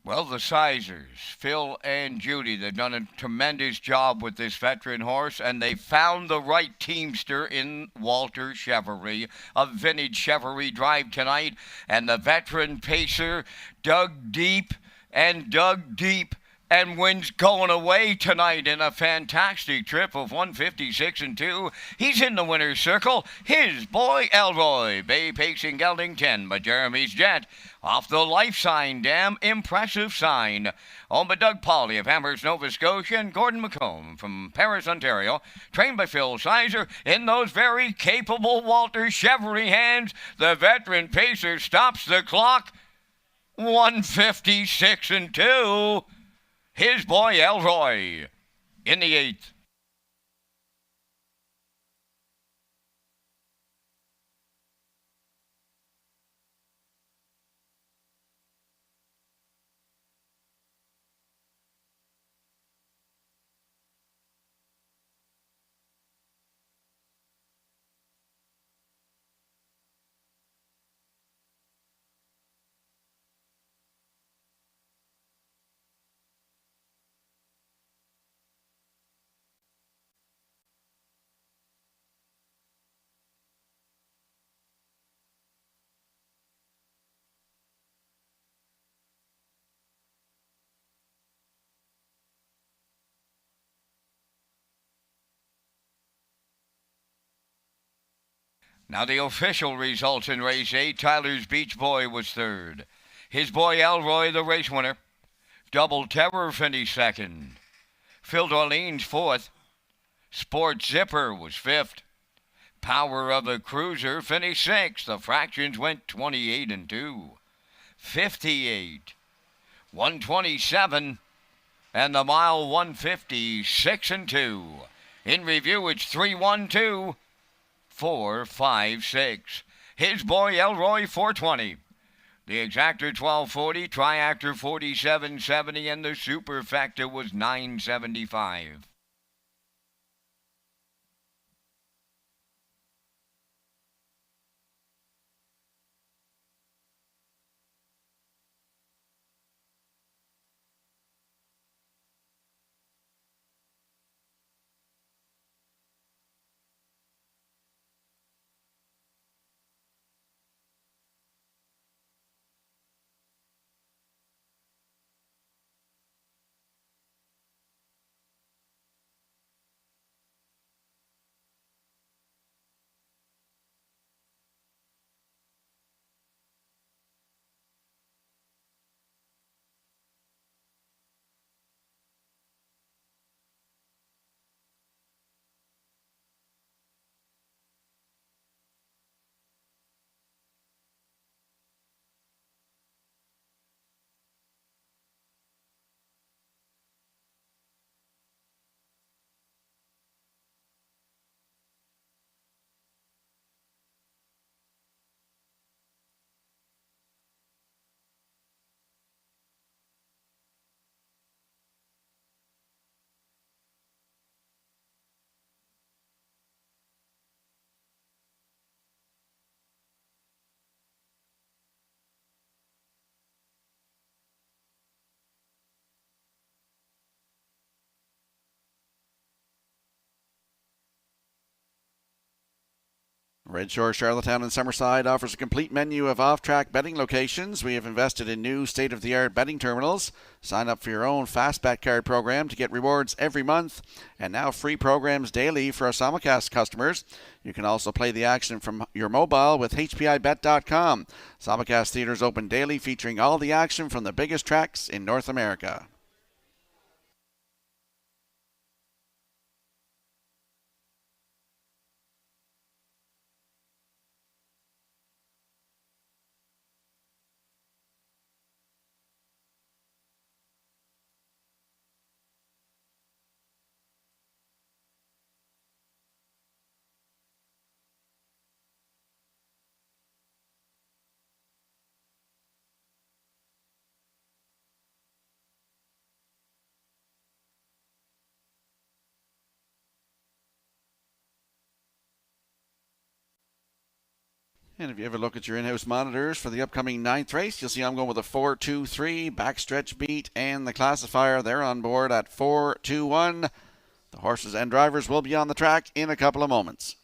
Well, the Sizers, Phil and Judy, they've done a tremendous job with this veteran horse, and they found the right teamster in Walter Chevrolet, a vintage Chevrolet drive tonight, and the veteran pacer dug deep and wins going away tonight in a fantastic trip of 1:56.2. He's in the winner's circle. His boy Elroy, Bay pacing gelding 10 by Jeremy's Jet. Off the Life Sign Dam, impressive sign. Owned by Doug Pauley of Amherst, Nova Scotia, and Gordon McComb from Paris, Ontario. Trained by Phil Sizer in those very capable Walter Chevrolet hands. The veteran pacer stops the clock. 1:56.2. His boy Elroy in the 8th. Now the official results in race 8. Tyler's Beach Boy was third. His boy Elroy, the race winner. Double Terror finished second. Phil Dorleans fourth. Sport Zipper was fifth. Power of a Cruiser finished sixth. The fractions went 28-2. 58. 127. And the mile 150, 6 and 2. In review, it's 3-1-2, 4-5-6. His boy Elroy 420. The exactor 1240, triactor 4770, and the superfecta was 975. Red Shore, Charlottetown, and Summerside offers a complete menu of off-track betting locations. We have invested in new state-of-the-art betting terminals. Sign up for your own Fast Bet card program to get rewards every month, and now free programs daily for our simulcast customers. You can also play the action from your mobile with HPIBet.com. Simulcast theaters open daily, featuring all the action from the biggest tracks in North America. And if you ever look at your in-house monitors for the upcoming 9th race, you'll see I'm going with a 4-2-3 backstretch beat, and the classifier, they're on board at 4-2-1. The horses and drivers will be on the track in a couple of moments.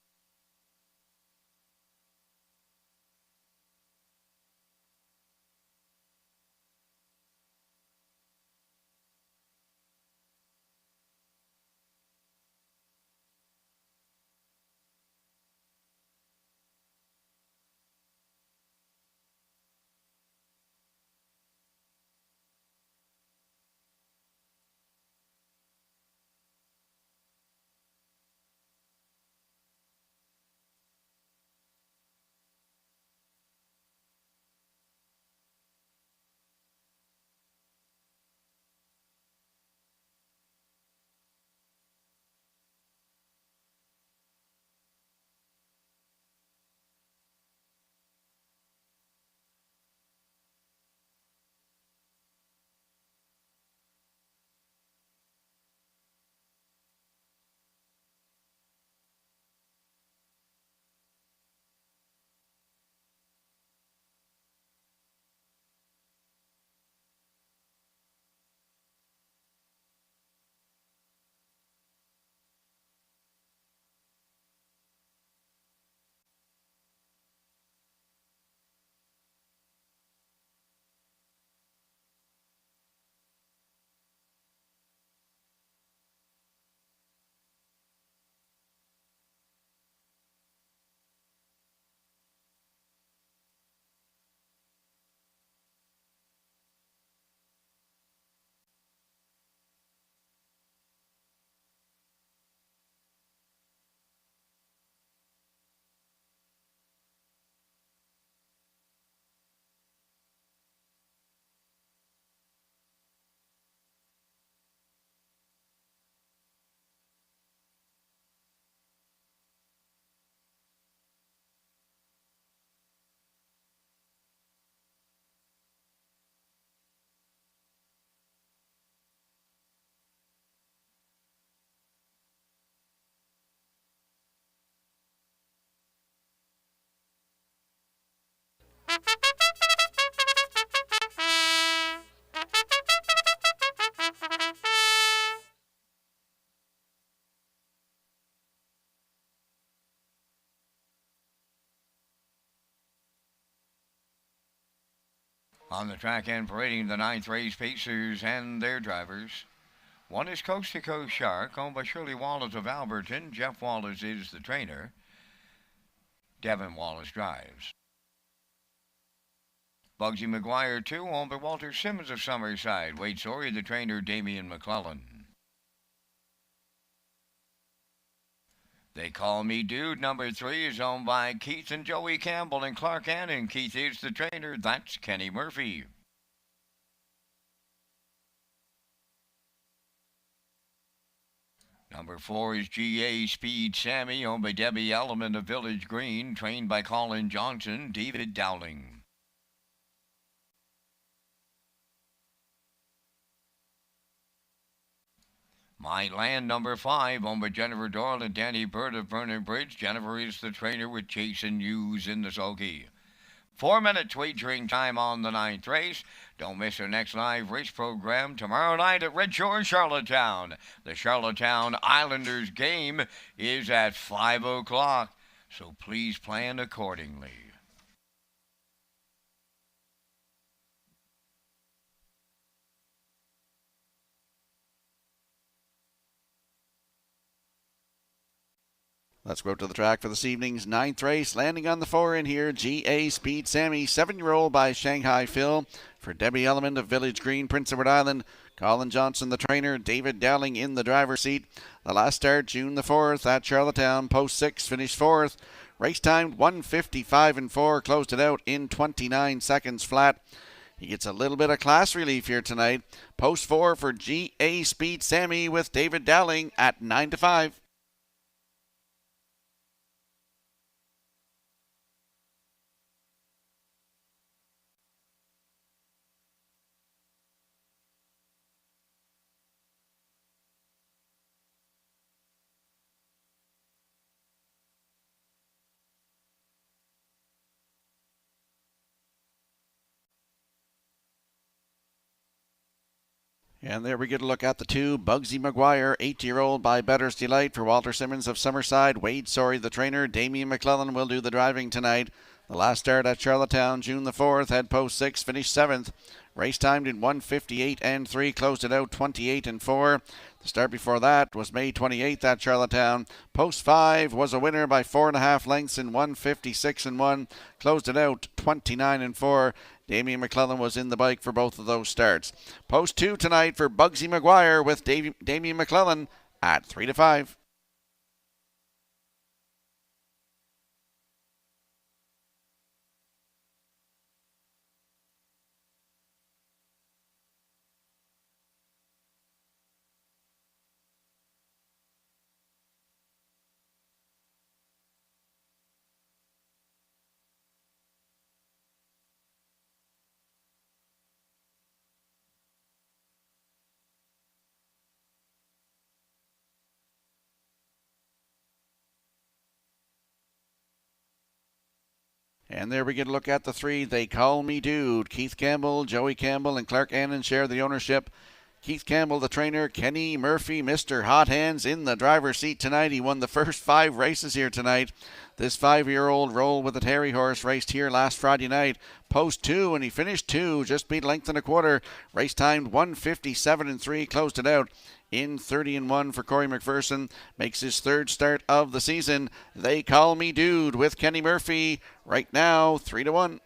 On the track and parading the 9th race pacers and their drivers. One is Coast to Coast Shark, owned by Shirley Wallace of Alberton. Jeff Wallace is the trainer. Devin Wallace drives. Bugsy McGuire 2, owned by Walter Simmons of Summerside. Wade Sorey, the trainer. Damian McClellan. They Call Me Dude, number 3, is owned by Keith and Joey Campbell and Clark Annan. Keith is the trainer. That's Kenny Murphy. Number 4 is GA Speed Sammy, owned by Debbie Element of Village Green, trained by Colin Johnson. David Dowling. My Land, number 5, owned by Jennifer Doyle and Danny Bird of Vernon Bridge. Jennifer is the trainer with Jason Hughes in the sulky. 4 minutes wagering time on the 9th race. Don't miss our next live race program tomorrow night at Redshores, Charlottetown. The Charlottetown Islanders game is at 5 o'clock, so please plan accordingly. Let's go to the track for this evening's 9th race. Landing on the 4 in here, GA Speed Sammy, 7-year-old by Shanghai Phil. For Debbie Element of Village Green, Prince Edward Island. Colin Johnson, the trainer. David Dowling in the driver's seat. The last start, June the 4th at Charlottetown. Post 6, finished 4th. Race timed 1:55 and 4. Closed it out in 29 seconds flat. He gets a little bit of class relief here tonight. Post 4 for GA Speed Sammy with David Dowling at 9-5. And there we get a look at the 2. Bugsy McGuire, 8-year-old by Better's Delight. For Walter Simmons of Summerside. Wade Sorey, the trainer. Damian McClellan will do the driving tonight. The last start at Charlottetown, June the 4th. Had post 6, finished 7th. Race timed in 1:58 and 3. Closed it out 28 and 4. The start before that was May 28th at Charlottetown. Post 5 was a winner by 4.5 lengths in 1:56 and 1. Closed it out 29 and 4. Damian McClellan was in the bike for both of those starts. Post 2 tonight for Bugsy McGuire with Damian McClellan at 3-5. And there we get a look at the 3. They Call Me Dude. Keith Campbell, Joey Campbell, and Clark Annan share the ownership. Keith Campbell, the trainer. Kenny Murphy, Mr. Hot Hands, in the driver's seat tonight. He won the first 5 races here tonight. This 5-year-old Roll with a Terry horse raced here last Friday night. Post 2, and he finished 2, just beat length and a quarter. Race timed 1:57 and 3. Closed it out in 30 and 1 for Corey McPherson. Makes his 3rd start of the season. They Call Me Dude with Kenny Murphy. Right now, 3-1.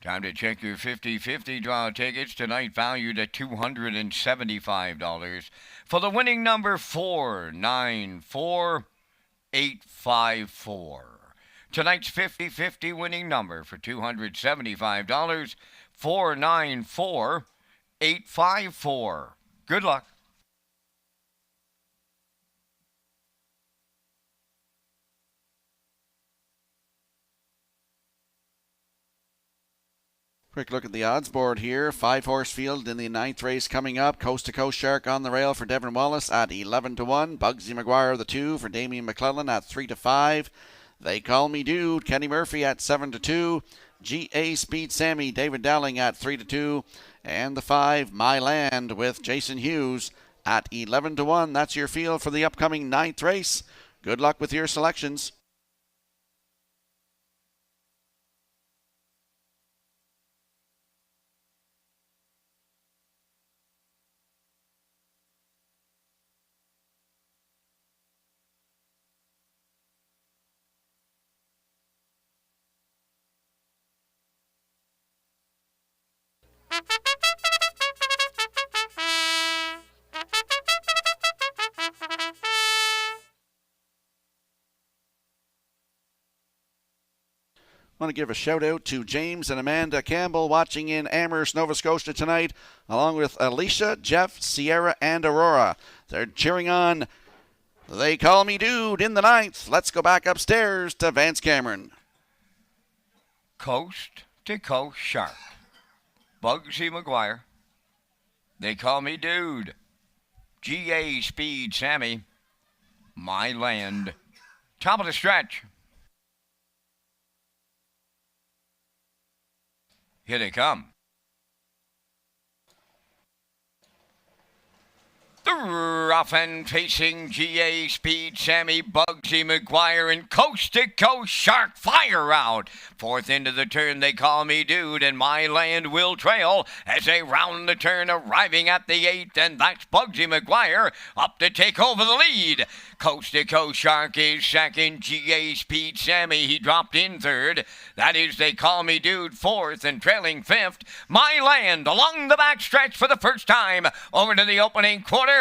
Time to check your 50-50 draw tickets. Tonight valued at $275. For the winning number 494854. Tonight's 50-50 winning number for $275, 494854. Good luck. Quick look at the odds board here. 5-horse field in the 9th race coming up. Coast to Coast Shark on the rail for Devin Wallace at 11-1. Bugsy McGuire, the 2 for Damian McClellan at 3-5. They Call Me Dude, Kenny Murphy at 7-2. GA Speed Sammy, David Dowling at 3-2. And the 5, My Land with Jason Hughes, at 11-1. That's your field for the upcoming 9th race. Good luck with your selections. I want to give a shout out to James and Amanda Campbell watching in Amherst, Nova Scotia tonight, along with Alicia, Jeff, Sierra, and Aurora. They're cheering on They Call Me Dude in the 9th. Let's go back upstairs to Vance Cameron. Coast to Coast Shark. Bugsy McGuire. They Call Me Dude. GA Speed Sammy. My Land. Top of the stretch. Here they come. The rough and pacing GA Speed Sammy, Bugsy McGuire, and Coast to Coast Shark fire out. Fourth into the turn, They Call Me Dude, and My Land will trail as they round the turn, arriving at the 8th, and that's Bugsy McGuire up to take over the lead. Coast to Coast Shark is second, GA Speed Sammy, he dropped in third. That is They Call Me Dude fourth, and trailing fifth, My Land along the back stretch for the first time over to the opening quarter.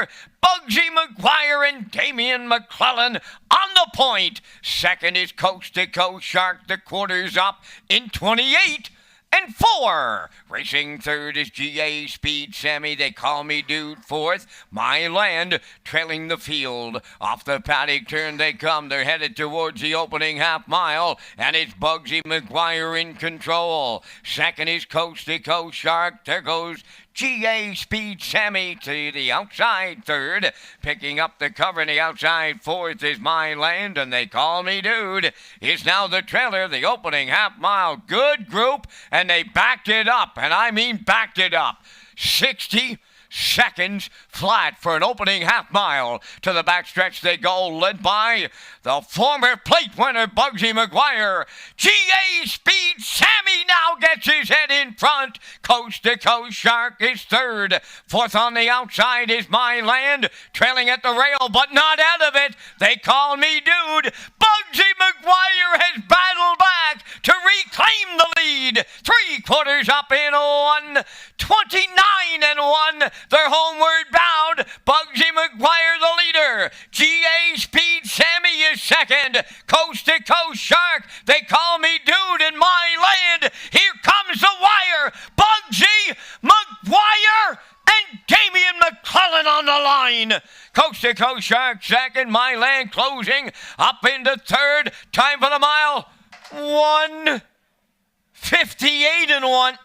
Bugsy McGuire and Damian McClellan on the point. Second is Coast to Coast Shark. The quarter's up in 28-4. Racing third is GA Speed Sammy. They Call Me Dude fourth. My Land trailing the field. Off the paddock turn they come. They're headed towards the opening half mile. And it's Bugsy McGuire in control. Second is Coast to Coast Shark. There goes GA Speed Sammy to the outside third. Picking up the cover in the outside fourth is My Land, and They Call Me Dude is now the trailer, the opening half mile. Good group, and they backed it up, and I mean backed it up. 60 seconds flat for an opening half mile. To the backstretch they go, led by the former plate winner Bugsy McGuire. GA Speed Sammy now gets his head in front. Coast to Coast Shark is third. Fourth on the outside is My Land, trailing at the rail but not out of it. They Call Me Dude. Bugsy McGuire has battled back to reclaim the lead. 3/4 up in 1:29-1. They're homeward bound. Bugsy McGuire the leader. GA Speed Sammy is second. Coast to Coast Shark. They Call Me Dude in My Land. Here comes the wire. Bugsy McGuire and Damian McClellan on the line. Coast to Coast Shark second. My Land closing up into third. Time for the mile. 1:58-1.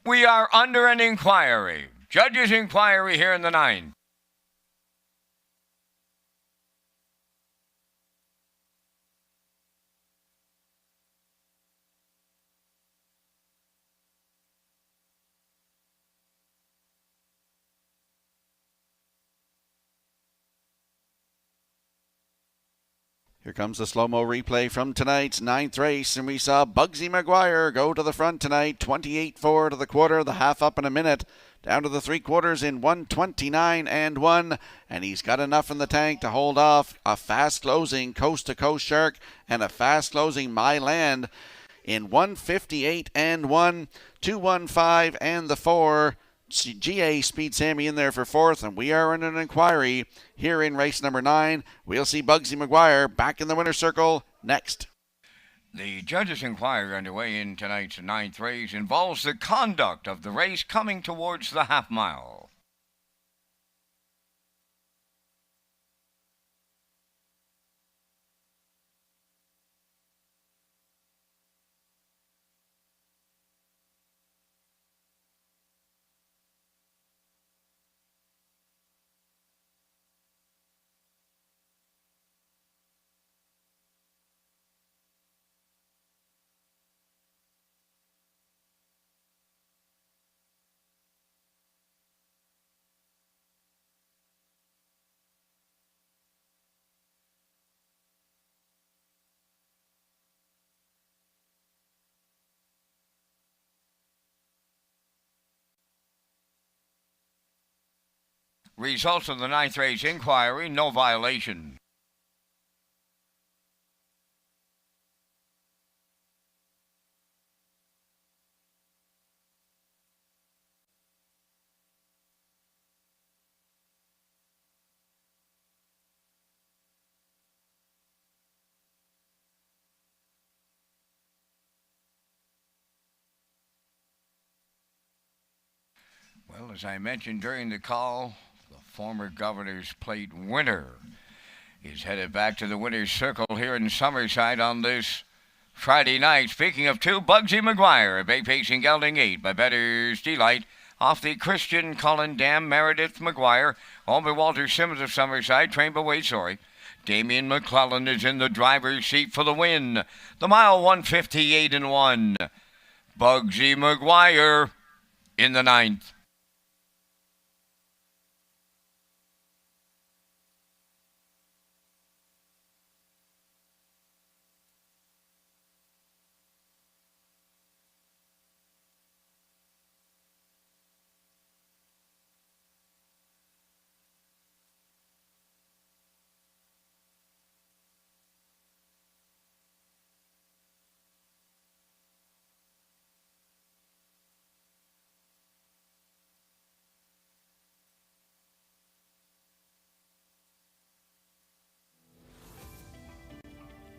We are under an inquiry. Judge's inquiry here in the 9. Here comes the slow-mo replay from tonight's 9th race, and we saw Bugsy McGuire go to the front tonight, 28-4 to the quarter, the half up in a minute, down to the 3/4 in 1:29-1, and he's got enough in the tank to hold off a fast-closing Coast to Coast Shark and a fast-closing My Land in 1:58-1, 2:15 and the 4. GA Speed Sammy in there for fourth, and we are in an inquiry here in race number 9. We'll see Bugsy McGuire back in the winner's circle next. The judge's inquiry underway in tonight's 9th race involves the conduct of the race coming towards the half mile. Results of the ninth race inquiry, no violation. Well, as I mentioned during the call, the former Governor's Plate winner is headed back to the winner's circle here in Summerside on this Friday night. Speaking of two, Bugsy McGuire, Bay Pacing Gelding 8 by Bettor's Delight. Off the Christian Cullen Dam, Meredith McGuire. Owned by Walter Simmons of Summerside, trained by Wade Sorey. Damian McClellan is in the driver's seat for the win. The mile 158 and 1. Bugsy McGuire in the ninth.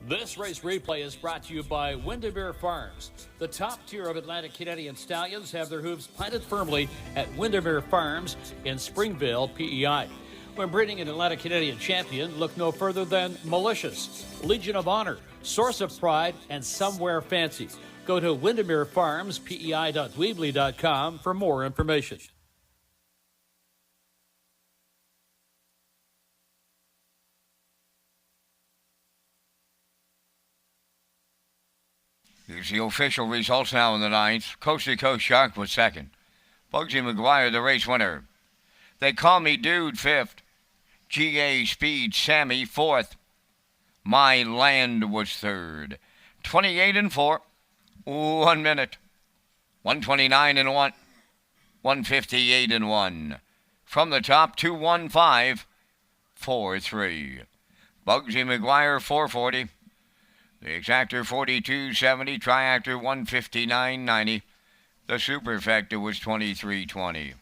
This race replay is brought to you by Windermere Farms. The top tier of Atlantic Canadian stallions have their hooves planted firmly at Windermere Farms in Springvale, PEI. When breeding an Atlantic Canadian champion, look no further than Malicious, Legion of Honor, Source of Pride, and Somewhere Fancy. Go to windermerefarmspei.weebly.com for more information. Here's the official results now in the ninth. Coast to Coast Shark was second. Bugsy McGuire, the race winner. They Call Me Dude, fifth. GA Speed Sammy, fourth. My Land was third. 28 and 4. 1 minute. 129 and 1. 158 and 1. From the top, 215. 4-3. Bugsy McGuire, 440. The exactor 42.70, triactor 159.90. The superfecta was 23.20.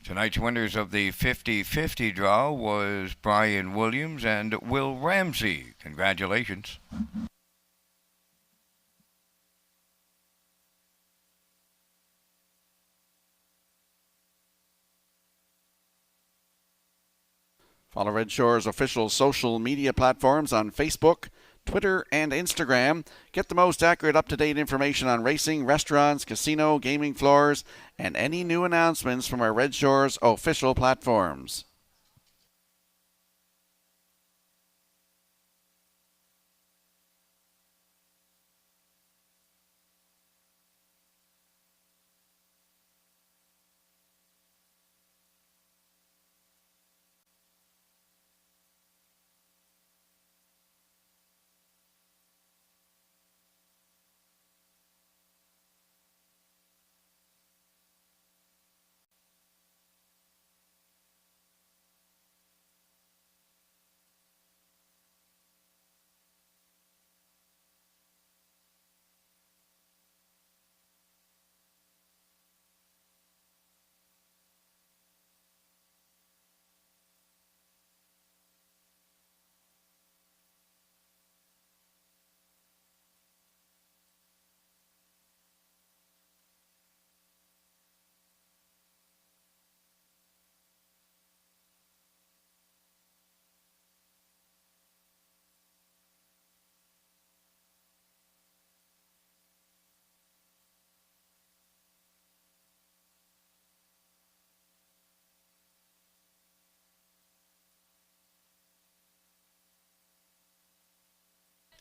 Tonight's winners of the 50-50 draw was Brian Williams and Will Ramsey. Congratulations. Follow Red Shores' official social media platforms on Facebook, Twitter, and Instagram. Get the most accurate, up-to-date information on racing, restaurants, casino, gaming floors, and any new announcements from our Red Shores official platforms.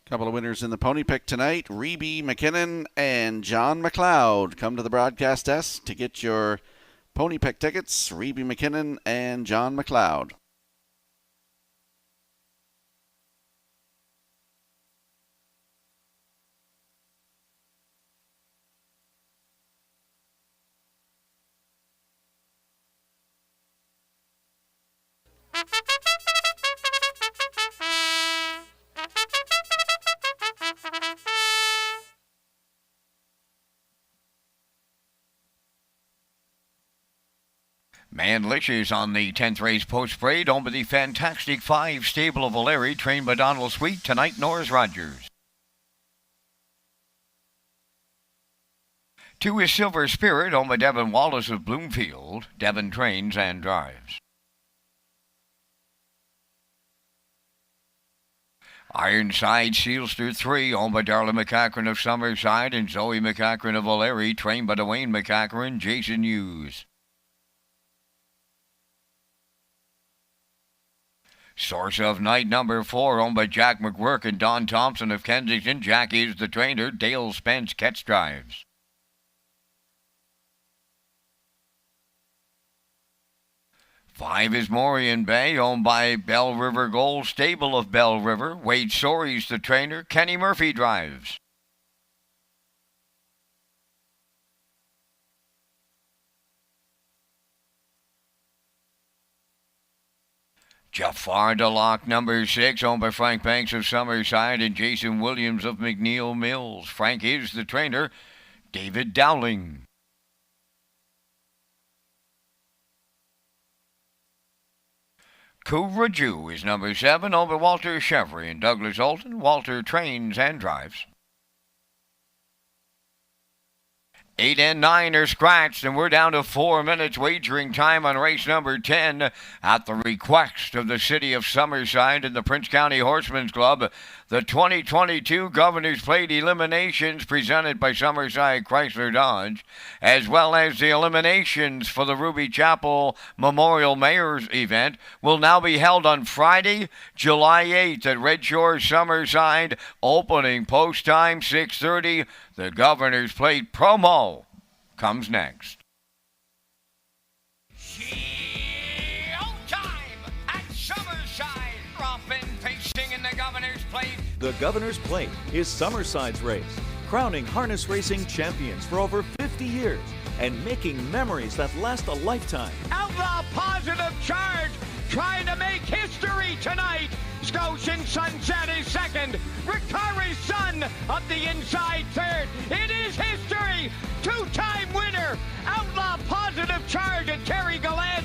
Couple of winners in the pony pick tonight. Reeby McKinnon and John McLeod. Come to the broadcast desk to get your pony pick tickets. Reeby McKinnon and John McLeod. Manlish is on the 10th race post parade, owned by the Fantastic Five stable of Valeri, trained by Donald Sweet. Tonight, Norris Rogers. 2 is Silver Spirit, owned by Devin Wallace of Bloomfield. Devin trains and drives. Ironside Sealster 3, owned by Darla McCachran of Summerside and Zoe McCachran of Valeri, trained by Dwayne McCachran, Jason Hughes. Source of Night number 4, owned by Jack McGurk and Don Thompson of Kensington. Jack is the trainer. Dale Spence catch drives. Five is Morian Bay, owned by Bell River Gold, stable of Bell River. Wade Soary's the trainer. Kenny Murphy drives. Jafar DeLocke, number 6, owned by Frank Banks of Summerside and Jason Williams of McNeil Mills. Frank is the trainer. David Dowling. Courage is number 7, owned by Walter Chevry and Douglas Alton. Walter trains and drives. 8 and 9 are scratched, and we're down to 4 minutes wagering time on race number 10 at the request of the city of Summerside and the Prince County Horsemen's Club. The 2022 Governor's Plate eliminations presented by Summerside Chrysler Dodge, as well as the eliminations for the Ruby Chapel Memorial Mayor's event, will now be held on Friday, July 8th at Red Shores, Summerside. Opening post time 6:30. The Governor's Plate promo comes next. Showtime at Summerside. Robin facing in the Governor's Plate. The Governor's Plate is Summerside's race, crowning harness racing champions for over 50 years and making memories that last a lifetime. Outlaw Positive Charge trying to make history tonight. Scotian Sunset is second. Ricara's Son up the inside third. It is history. Two-time winner. Outlaw Positive Charge and Terry Gallant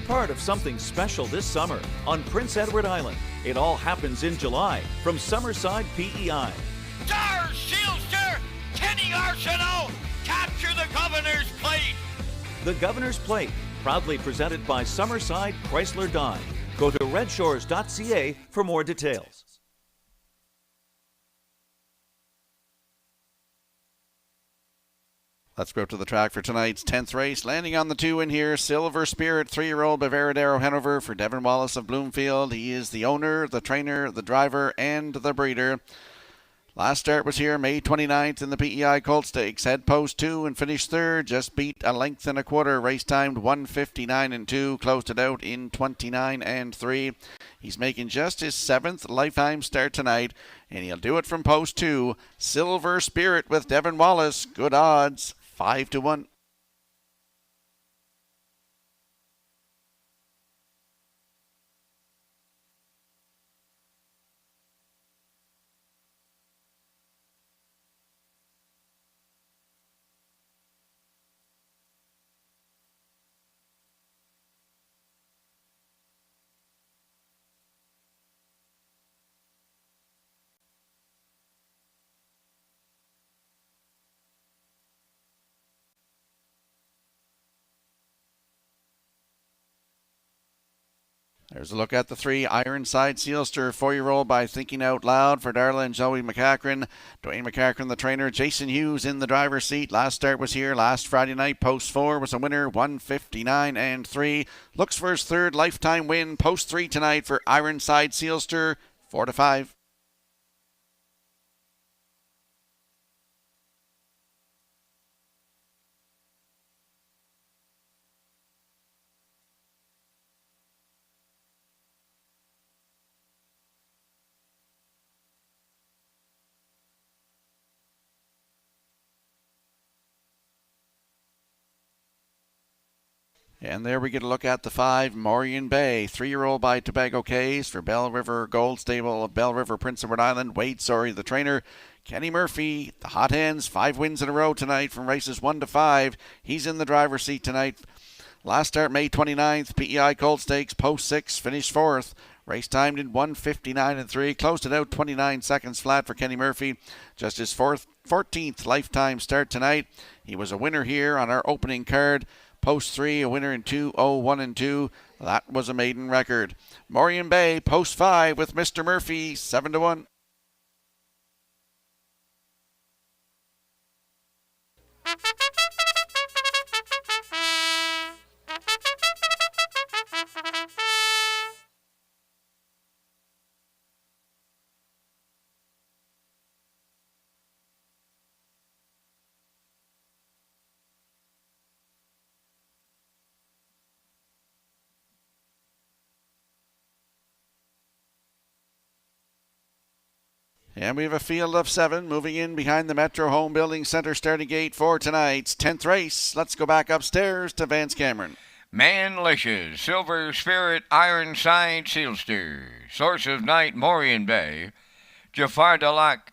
part of something special this summer on Prince Edward Island. It all happens in July from Summerside PEI. Dar Shielster, Kenny Arsenault, capture the Governor's Plate. The Governor's Plate, proudly presented by Summerside Chrysler Dodge. Go to Redshores.ca for more details. Let's go to the track for tonight's 10th race. Landing on the 2 in here, Silver Spirit, 3-year-old Bavaradero Hanover for Devin Wallace of Bloomfield. He is the owner, the trainer, the driver, and the breeder. Last start was here May 29th in the PEI Colt Stakes. Head post 2 and finished third. Just beat a length and a quarter. Race timed 1:59.2. Closed it out in 29.3. He's making just his 7th lifetime start tonight, and he'll do it from post 2. Silver Spirit with Devin Wallace. Good odds, 5-1. There's a look at the 3, Ironside Sealster, 4-year-old by Thinking Out Loud for Darla and Joey McCachran. Dwayne McCachran, the trainer. Jason Hughes in the driver's seat. Last start was here last Friday night. Post 4 was a winner, 1:59.3. Looks for his 3rd lifetime win. Post 3 tonight for Ironside Sealster, 4-5. And there we get a look at the 5, Morian Bay, 3-year-old by Tobago Cays for Bell River Gold Stable of Bell River, Prince Edward Island. Wade Sorry, the trainer. Kenny Murphy, the hot hands, 5 wins in a row tonight from races 1 to 5. He's in the driver's seat tonight. Last start May 29th, PEI Colt Stakes, post 6, finished 4th. Race timed in 1:59.3. Closed it out 29 seconds flat for Kenny Murphy. Just his 14th lifetime start tonight. He was a winner here on our opening card. Post 3, a winner in 2:01.2. That was a maiden record. Morian Bay, post 5 with Mr. Murphy, 7-1. And we have a field of 7 moving in behind the Metro Home Building Center starting gate for tonight's 10th race. Let's go back upstairs to Vance Cameron. Manlicious, Silver Spirit, Ironside Sealster, Source of Night, Morian Bay, Jafar Dalak,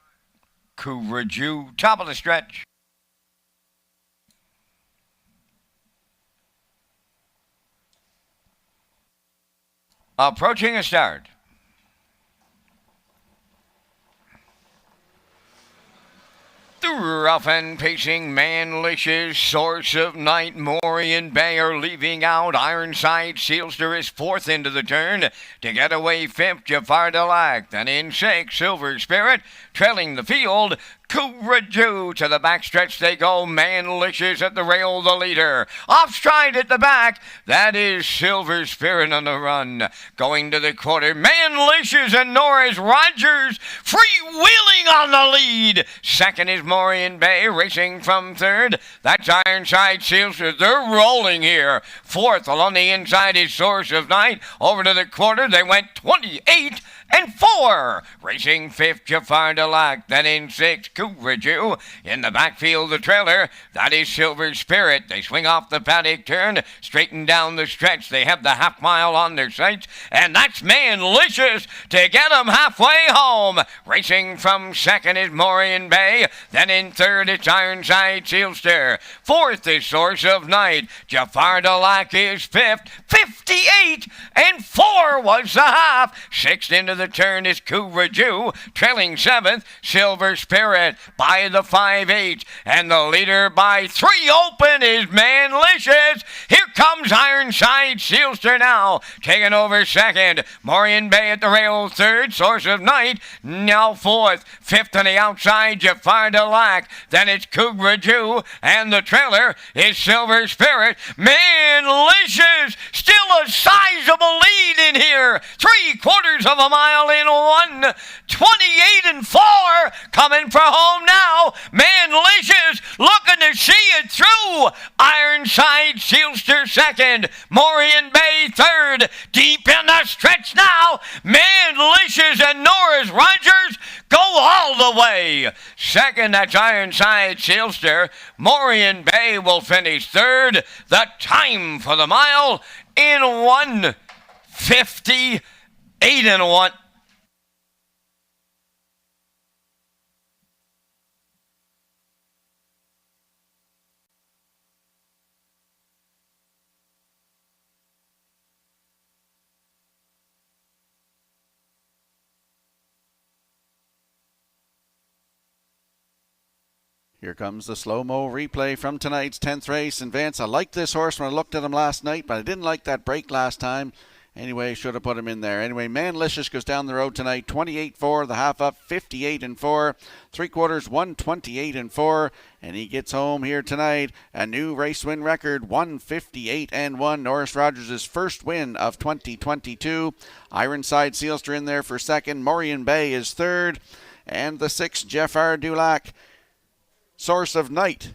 Courageux, top of the stretch. Approaching a start. Rough and pacing, Manlicious, Source of Night, Morian Bay are leaving out. Ironside Sealster is 4th into the turn. To get away 5th, Jafar Dalak. Then in 6th, Silver Spirit. Trailing the field, Courageux. To the backstretch they go. Manlicious at the rail, the leader. Off stride at the back. That is Silver Spirit on the run. Going to the quarter, Manlicious and Norris Rogers freewheeling on the lead. Second is Morian Bay racing from 3rd. That's Ironside Sealster. They're rolling here. 4th along the inside is Source of Night. Over to the quarter, they went 28 and 4. Racing 5th, Jafar Delac. Then in 6th, Couvraju. In the backfield, the trailer. That is Silver Spirit. They swing off the paddock turn, straighten down the stretch. They have the half mile on their sights, and that's Manlicious to get them halfway home. Racing from 2nd is Morian Bay. Then in 3rd, it's Ironside Sealster. 4th is Source of Night. Jafar Delac is 5th. 58 and 4 was the half. 6th into the turn is Couvraju. Trailing 7th, Silver Spirit by the 5/8. And the leader by 3 open is Manlicious. Here comes Ironside Sealster now, taking over 2nd. Morian Bay at the rail 3rd. Source of Night now 4th. 5th on the outside, Jafar Delac. Then it's Couvraju, and the trailer is Silver Spirit. Manlicious, still a sizable lead in here. 3/4 of a mile in 1. 28 and 4 coming for home now. Manlicious looking to see it through. Ironside Sealster 2nd. Morian Bay 3rd. Deep in the stretch now. Manlicious and Norris Rogers go all the way. 2nd, that's Ironside Sealster. Morian Bay will finish 3rd. The time for the mile in 1:58 and 1. Here comes the slow-mo replay from tonight's 10th race. And Vance, I liked this horse when I looked at him last night, but I didn't like that break last time. Anyway, should have put him in there. Anyway, Manlicious goes down the road tonight, 28-4, the half up, 58 and 4, 3/4, 128 and 4, and he gets home here tonight. A new race win record, 158 and 1. Norris Rogers' first win of 2022. Ironside Sealster in there for 2nd. Morian Bay is 3rd, and the 6th, Jafar Dulac. Source of Night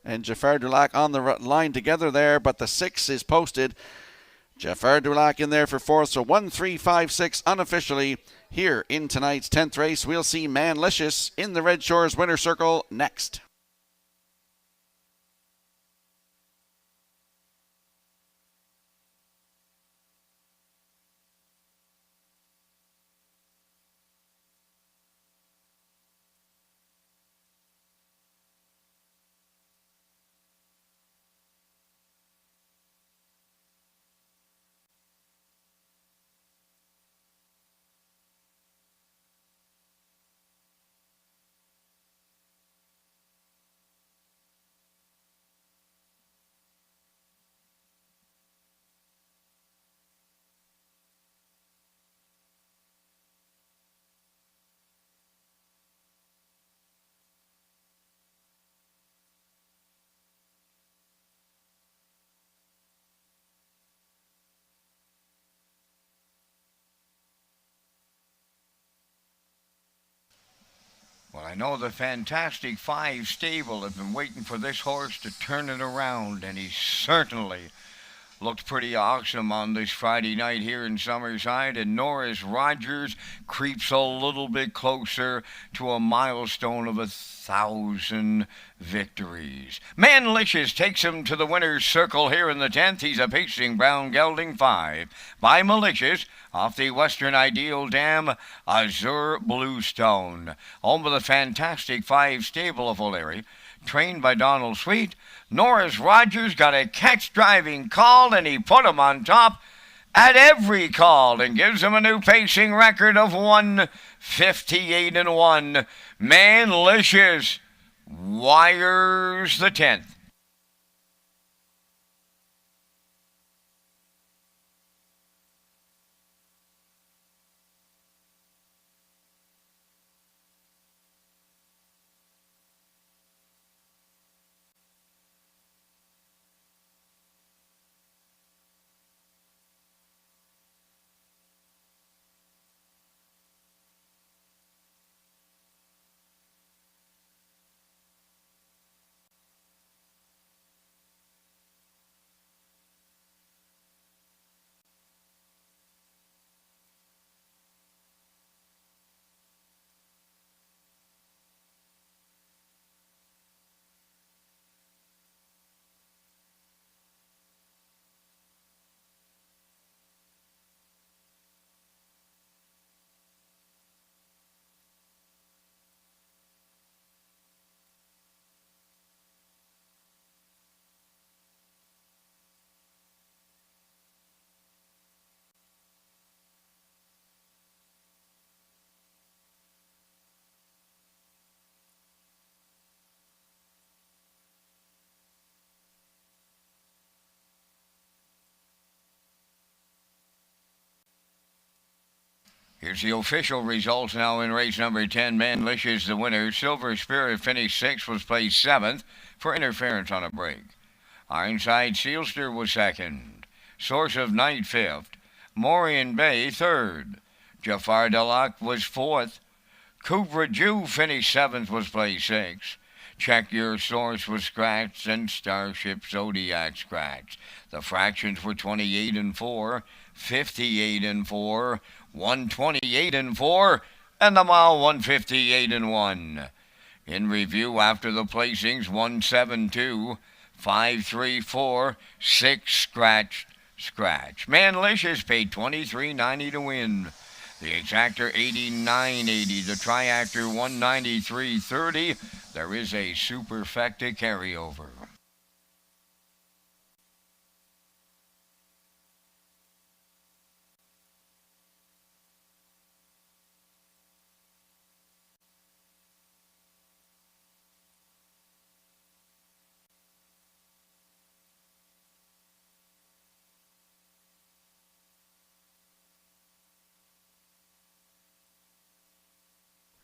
and Jafar Dulac on the line together there, but the 6 is posted. Jafar Dulac in there for 4th, so 1, 3, 5, 6 unofficially here in tonight's 10th race. We'll see Manlicious in the Red Shores winner circle next. Well, I know the Fantastic Five stable have been waiting for this horse to turn it around, and he certainly looked pretty awesome on this Friday night here in Summerside, and Norris Rogers creeps a little bit closer to a milestone of 1,000 victories. Manlicious takes him to the winner's circle here in the 10th. He's a pacing brown gelding 5 by Malicious off the Western Ideal Dam, Azure Bluestone. Home of the Fantastic Five stable of O'Leary, trained by Donald Sweet. Norris Rogers got a catch driving call, and he put him on top at every call and gives him a new pacing record of 158 and 1. Manlicious wires the 10th. Here's the official results now in race number 10. Manlish is the winner. Silver Spirit finished 6th, was placed 7th for interference on a break. Ironside Sealster was 2nd. Source of Night 5th. Morian Bay 3rd. Jafar Delac was 4th. Kubra Jew finished 7th, was placed 6th. Check Your Source was scratched, and Starship Zodiac scratched. The fractions were 28 and 4, 58 and 4, 128 and 4, and the mile 158 and 1. In review after the placings, 172, 534, 6 scratch. Manlish is paid $23.90 to win. The exactor $89.80, the triactor $193.30. There is a superfecta carryover.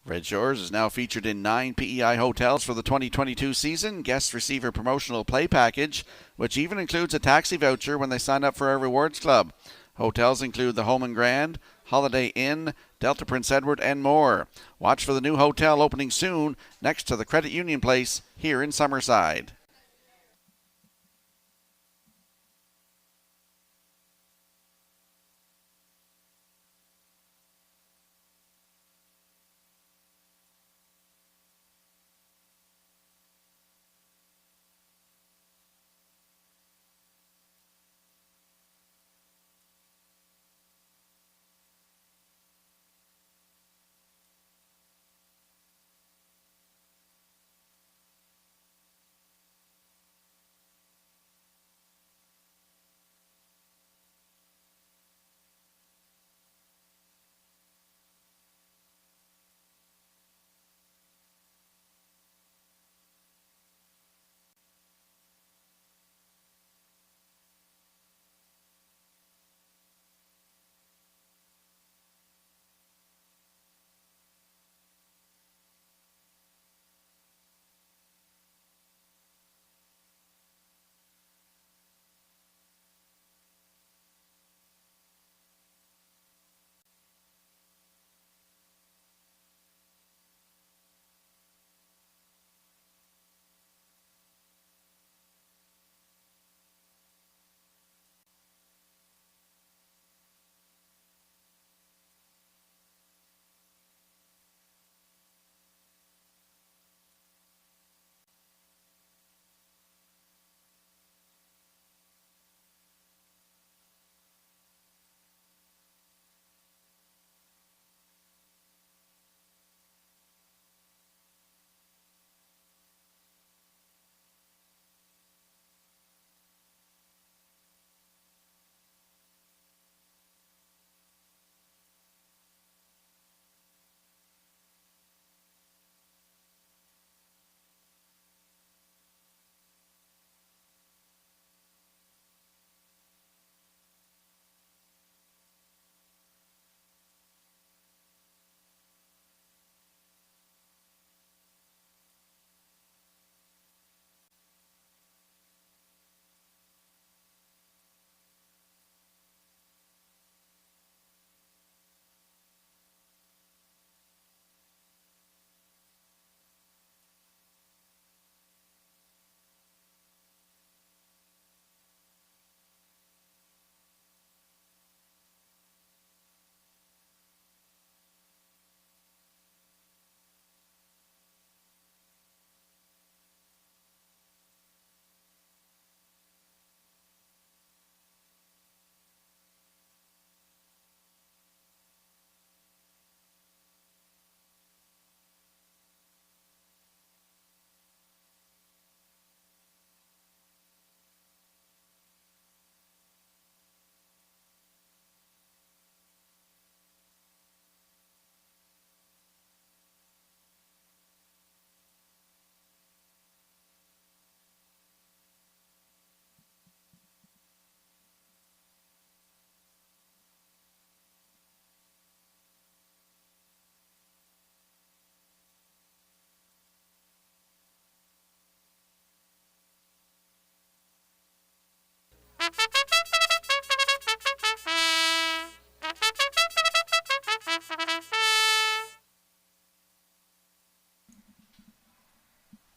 Red Shores is now featured in 9 PEI hotels for the 2022 season. Guests receive a promotional play package, which even includes a taxi voucher when they sign up for our rewards club. Hotels include the Home and Grand, Holiday Inn, Delta Prince Edward, and more. Watch for the new hotel opening soon next to the Credit Union Place here in Summerside.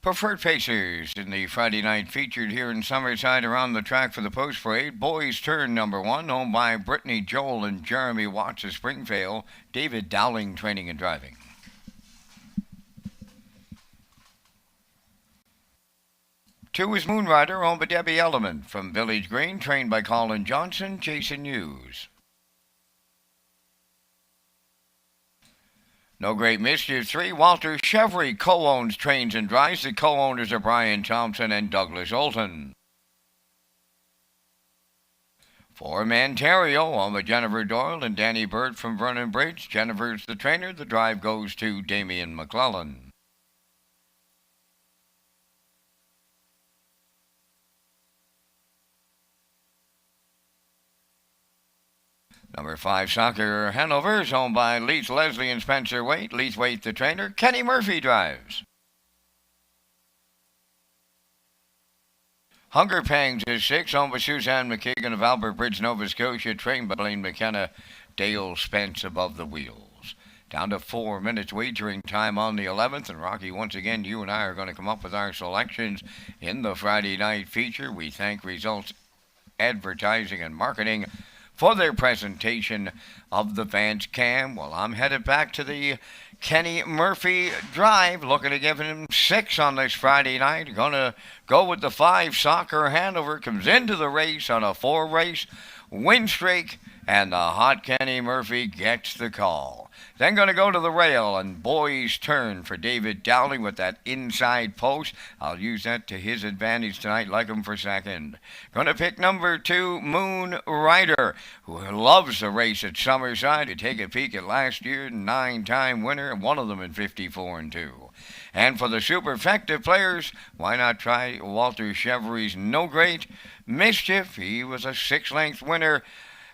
Preferred Pacers in the Friday night featured here in Summerside around the track for the post parade. Boys turn number 1, owned by Brittany Joel and Jeremy Watts of Springvale. David Dowling training and driving. 2 is Moonrider, owned by Debbie Element from Village Green, trained by Colin Johnson, Jason Hughes. No Great Mischief 3, Walter Chevry co-owns, trains and drives. The co-owners are Brian Thompson and Douglas Olton. 4, Mantario, owned by Jennifer Doyle and Danny Bird from Vernon Bridge. Jennifer's the trainer. The drive goes to Damian McClellan. Number 5, Soccer Hanover, is owned by Leith Leslie and Spencer Waite. Leith Waite, the trainer. Kenny Murphy drives. Hunger Pangs is 6, owned by Suzanne McKeegan of Albert Bridge, Nova Scotia, trained by Blaine McKenna. Dale Spence above the wheels. Down to 4 minutes wagering time on the 11th. And Rocky, once again, you and I are going to come up with our selections in the Friday night feature. We thank Results Advertising and Marketing for their presentation of the Vance Cam. Well, I'm headed back to the Kenny Murphy Drive, looking to give him 6 on this Friday night. Gonna go with the 5, Soccer Hanover, comes into the race on a 4-race win streak, and the hot Kenny Murphy gets the call. Then going to go to the rail, and Boys Turn for David Dowling with that inside post. I'll use that to his advantage tonight, like him for second. Going to pick number 2, Moon Rider, who loves the race at Summerside. To take a peek at last year, 9-time winner, and one of them in 54-2. And for the super effective players, why not try Walter Chevry's No Great Mischief? He was a 6-length winner,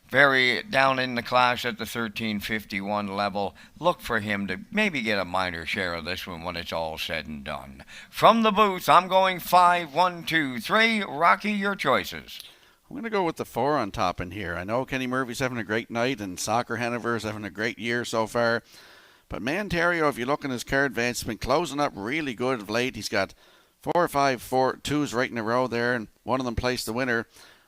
very down in the class at the 1351 level. Look for him to maybe get a minor share of this one when it's all said and done. From the booth, I'm going 5, 1, 2, 3. Rocky, your choices. I'm going to go with the 4 on top in here. I know Kenny Murphy's having a great night, and Soccer Hanover is having a great year so far. But Mantario, if you look in his card, Vance, has been closing up really good of late. He's got 4 or 5 4-2s right in a row there, and one of them placed the winner.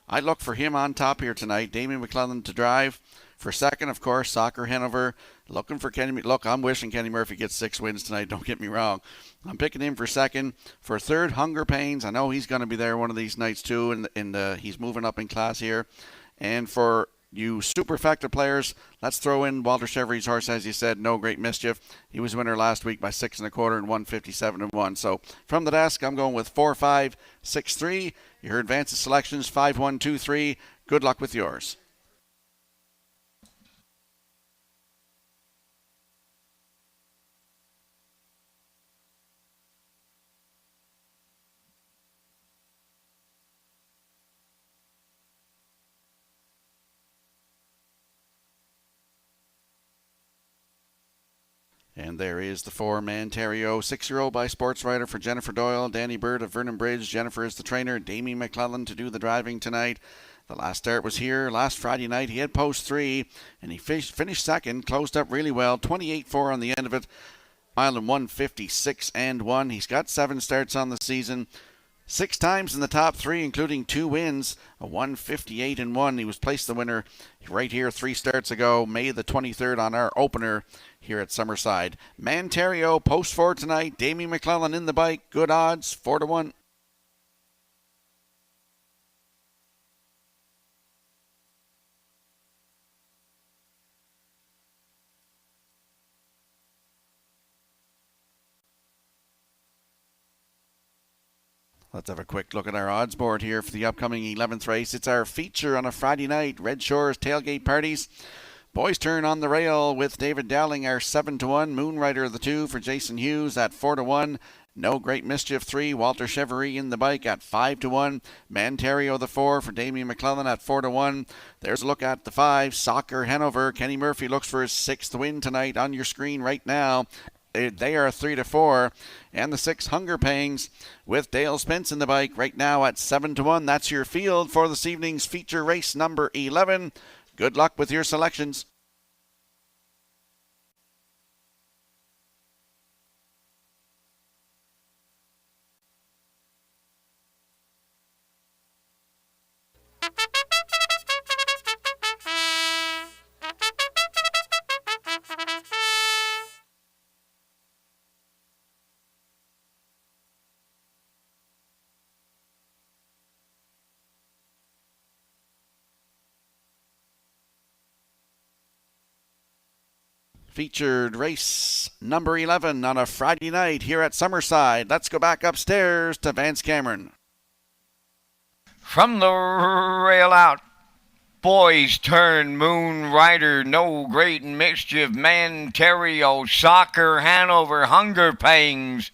I look for him on top here tonight. Damian McClellan to drive. For second, of course, Soccer Hanover. Looking for Kenny. Look, I'm wishing Kenny Murphy gets 6 wins tonight. Don't get me wrong. I'm picking him for second. For third, Hunger Pains. I know he's going to be there one of these nights too, and he's moving up in class here. And for you super effective players, let's throw in Walter Chevry's horse, as you said, No Great Mischief. He was winner last week by 6 1/4 and 157-1. So from the desk, I'm going with 4, 5, 6, 3. You heard Vance's selections, 5, 1, 2, 3. Good luck with yours. And there is the 4, Mantario, 6-year-old by Sports Writer for Jennifer Doyle, Danny Bird of Vernon Bridge. Jennifer is the trainer, Damien McClellan to do the driving tonight. The last start was here last Friday night. He had post 3, and he finished second, closed up really well, 28-4 on the end of it, mile and 156-1. He's got 7 starts on the season. 6 times in the top 3, including 2 wins, a 158-1. He was placed the winner right here 3 starts ago, May the 23rd on our opener here at Summerside. Mantario, post 4 tonight. Damien McClellan in the bike. Good odds, 4-1. Let's have a quick look at our odds board here for the upcoming 11th race. It's our feature on a Friday night, Redshores tailgate parties. Boys Turn on the rail with David Dowling, our 7-1. Moonrider the 2 for Jason Hughes at 4-1. No Great Mischief 3. Walter Chevry in the bike at 5-1. Mantario the 4 for Damien McClellan at 4-1. There's a look at the 5. Soccer Hanover. Kenny Murphy looks for his 6th win tonight on your screen right now. They are 3-4. And the 6 Hunger Pangs with Dale Spence in the bike right now at 7-1. That's your field for this evening's feature race number 11. Good luck with your selections. Featured race number 11 on a Friday night here at Summerside. Let's go back upstairs to Vance Cameron. From the rail out, boys turn, Moon Rider, No Great Mischief, Manterio, Soccer, Hanover, Hunger Pangs,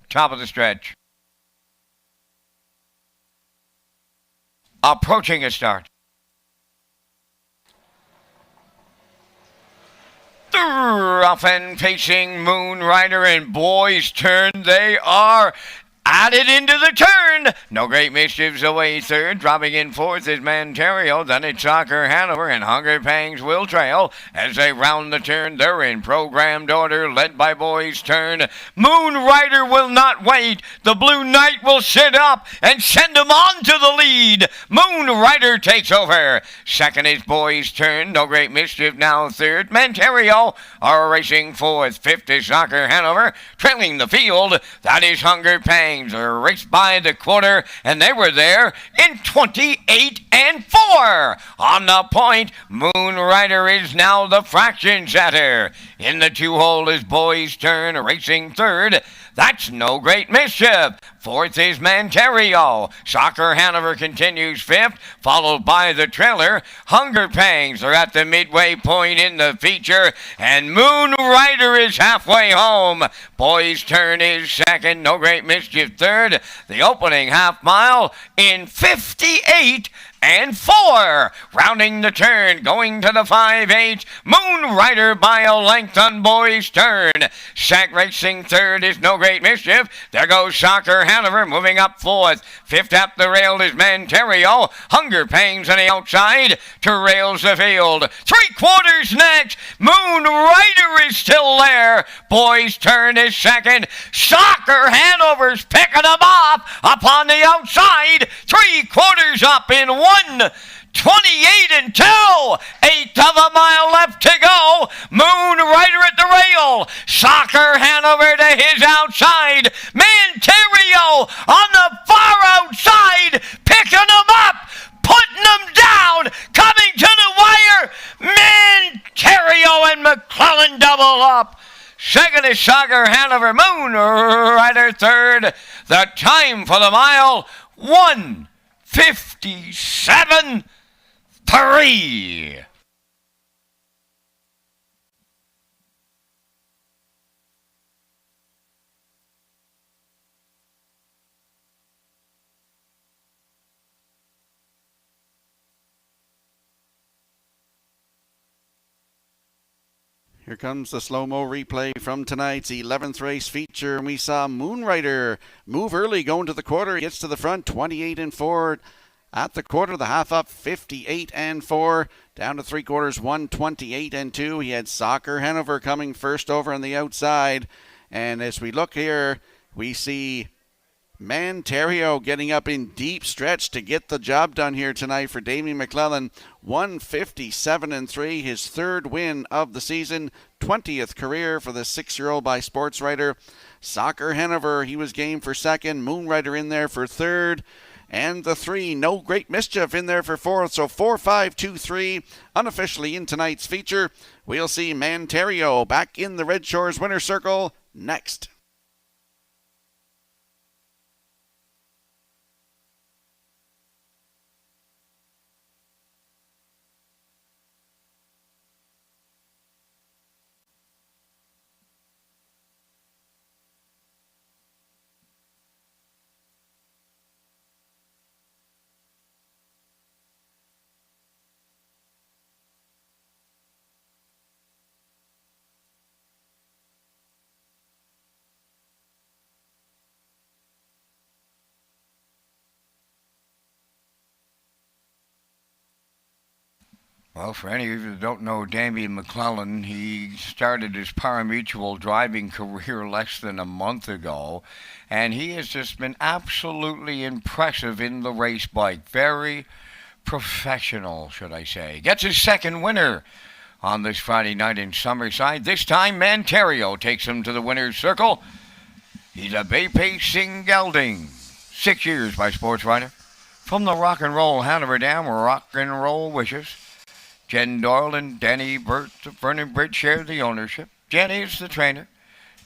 top of the stretch. Approaching a start. Off and facing Moon Rider and Boys Turn. They are added into the turn. No Great Mischief's away third. Dropping in fourth is Manterio. Then it's Soccer Hanover and Hunger Pangs will trail. As they round the turn, they're in programmed order, led by Boys Turn. Moon Rider will not wait. The Blue Knight will sit up and send him on to the lead. Moon Rider takes over. Second is Boys Turn. No Great Mischief now third. Manterio are racing fourth. Fifth is Soccer Hanover. Trailing the field, that is Hunger Pangs. Are raced by the quarter, and they were there in 28-4. On the point, Moon Rider is now the fraction setter. In the 2-hole is Boys Turn, racing third. That's No Great Mischief. Fourth is Manterio. Soccer Hanover continues fifth, followed by the trailer. Hunger Pangs are at the midway point in the feature, and Moon Rider is halfway home. Boys Turn is second, No Great Mischief third. The opening half mile in 58-4. Rounding the turn, going to the 5-8. Moon Rider by a length on Boys Turn. Sack racing third is No Great Mischief. There goes Soccer Hanover moving up fourth. Fifth up the rail is Manterio. Hunger Pangs on the outside to rails the field. 3/4 next. Moon Rider is still there. Boys Turn is second. Soccer Hanover's picking them off up on the outside. 3/4 up in 1:28-2. Eighth of a mile left to go. Moon Rider at the rail. Soccer Hanover to his outside. Manterio on the far outside, picking them up, putting them down, coming to the wire. Manterio and McClellan double up. Second is Soccer Hanover. Moon Rider third. The time for the mile, 1:57.3. Here comes the slow-mo replay from tonight's 11th race feature, and we saw Moon Rider move early going to the quarter. He gets to the front, 28-4. At the quarter, the half up, 58-4. Down to 3/4, 1:28-2. He had Soccer Hanover coming first over on the outside. And as we look here, we see Manterio getting up in deep stretch to get the job done here tonight for Damien McClellan. 1:57.3, his third win of the season, 20th career for the 6-year-old by Sports Writer. Soccer Hanover, he was game for second. Moon Rider in there for third. And the 3, No Great Mischief, in there for fourth. So 4-5-2-3, unofficially in tonight's feature. We'll see Manterio back in the Redshores winner circle next. Well, for any of you that don't know Damien McClellan, he started his pari-mutuel driving career less than a month ago, and he has just been absolutely impressive in the race bike. Very professional, should I say. Gets his second winner on this Friday night in Summerside. This time, Manterio takes him to the winner's circle. He's a Bay Pacing Gelding. 6 years by Sports Writer. From the Rock and Roll Hanover Dam, rock and roll wishes. Jen Doyle and Danny Vernon Britt share the ownership. Jenny is the trainer.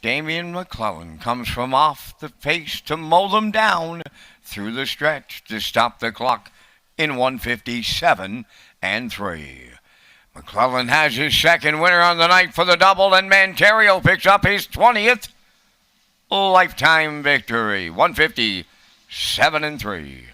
Damien McClellan comes from off the pace to mow them down through the stretch to stop the clock in 1:57 and 3. McClellan has his second winner on the night for the double, and Manterio picks up his 20th lifetime victory. 1:57 and 3.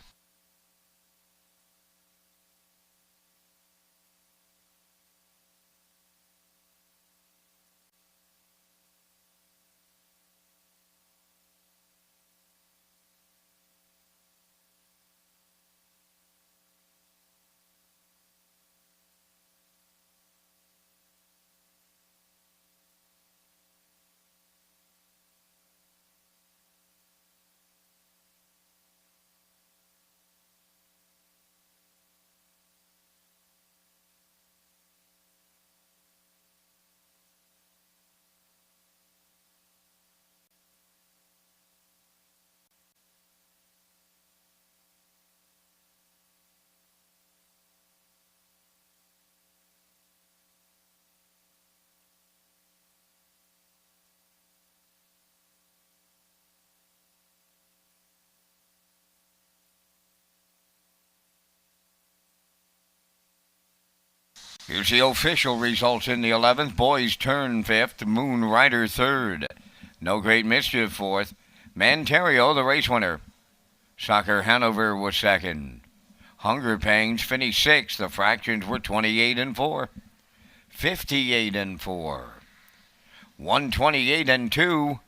Here's the official results in the 11th. Boys turn 5th. Moon Rider 3rd. No Great Mischief 4th. Manterio, the race winner. Soccer Hanover was 2nd. Hunger Pangs finished 6th. The fractions were 28 and 4. 58 and 4. 128 and 2.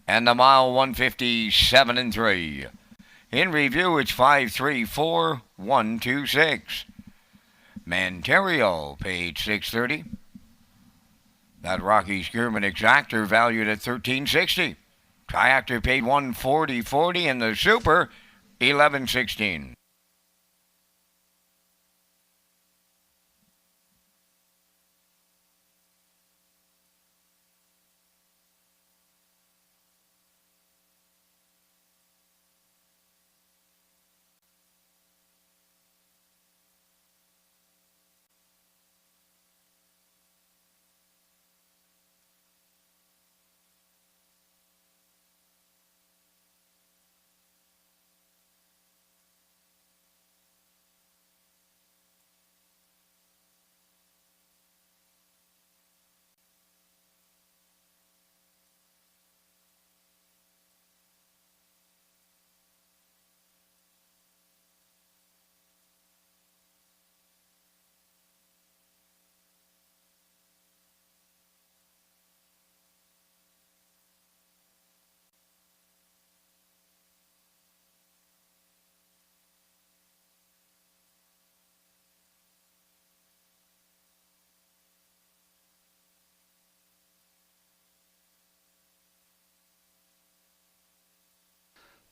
And the mile 157 and 3. In review, it's 5-3-4-1-2-6. Manterio, page 630. That Rocky Skierman Exactor valued at $13.60. Triactor paid $140.40, and the Super, $11.16.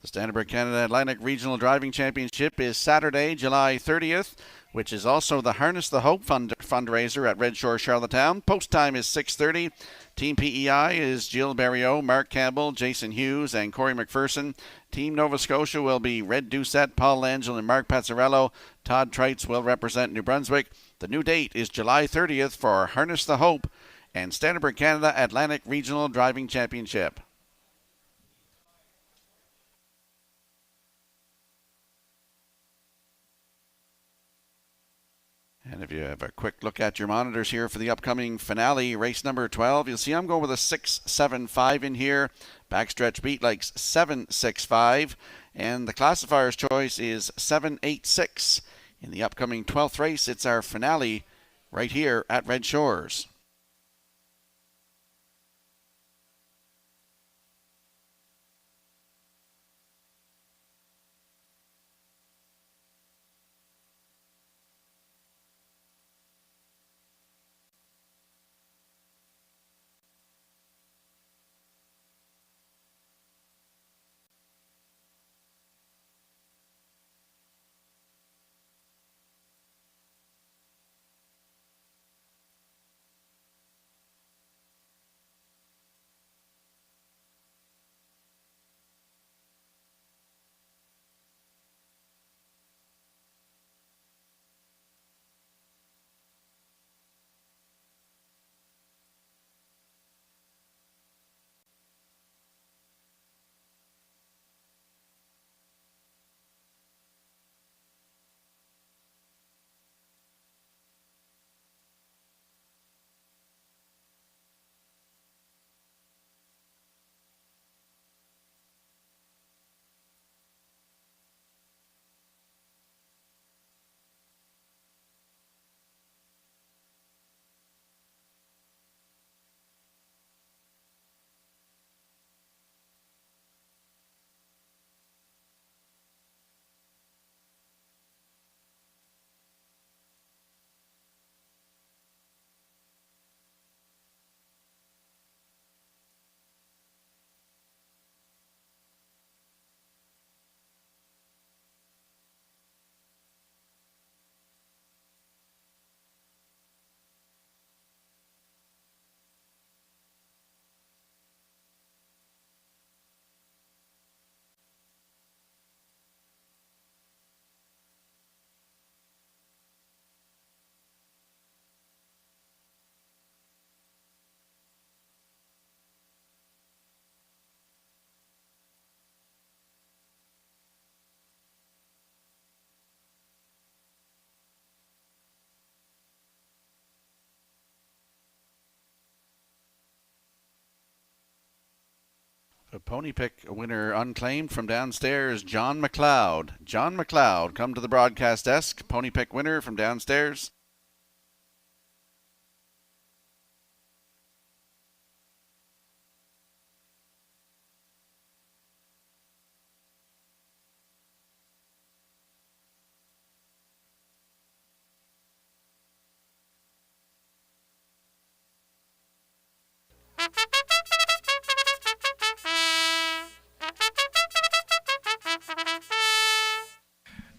The Standard Canada Atlantic Regional Driving Championship is Saturday, July 30th, which is also the Harness the Hope fundraiser at Redshores, Charlottetown. Post time is 6:30. Team PEI is Jill Berriot, Mark Campbell, Jason Hughes, and Corey McPherson. Team Nova Scotia will be Red Doucette, Paul Langell, and Mark Pazzarello. Todd Treitz will represent New Brunswick. The new date is July 30th for Harness the Hope and Standard Canada Atlantic Regional Driving Championship. And if you have a quick look at your monitors here for the upcoming finale, race number 12, you'll see I'm going with a 6.75 in here. Backstretch beat likes 7.65. And the classifier's choice is 7.86. In the upcoming 12th race, it's our finale right here at Red Shores. Pony pick winner unclaimed from downstairs, John McLeod. John McLeod, come to the broadcast desk. Pony pick winner from downstairs.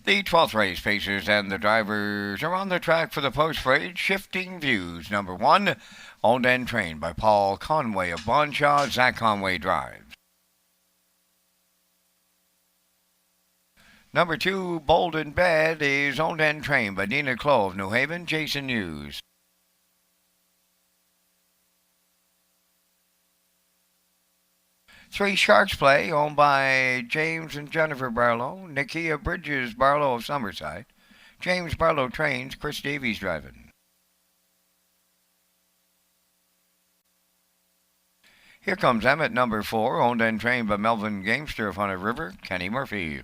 The 12th race, Pacers and the drivers are on the track for the post-parade Shifting Views. Number 1, owned and trained by Paul Conway of Bonshaw, Zach Conway drives. Number 2, Bold and Bad, is owned and trained by Dina Clough of New Haven, Jason Hughes. 3, Sharks Play, owned by James and Jennifer Barlow, Nikia Bridges Barlow of Summerside. James Barlow trains, Chris Davies driving. Here comes Emmett, number 4, owned and trained by Melvin Gamester of Hunter River, Kenny Murphy.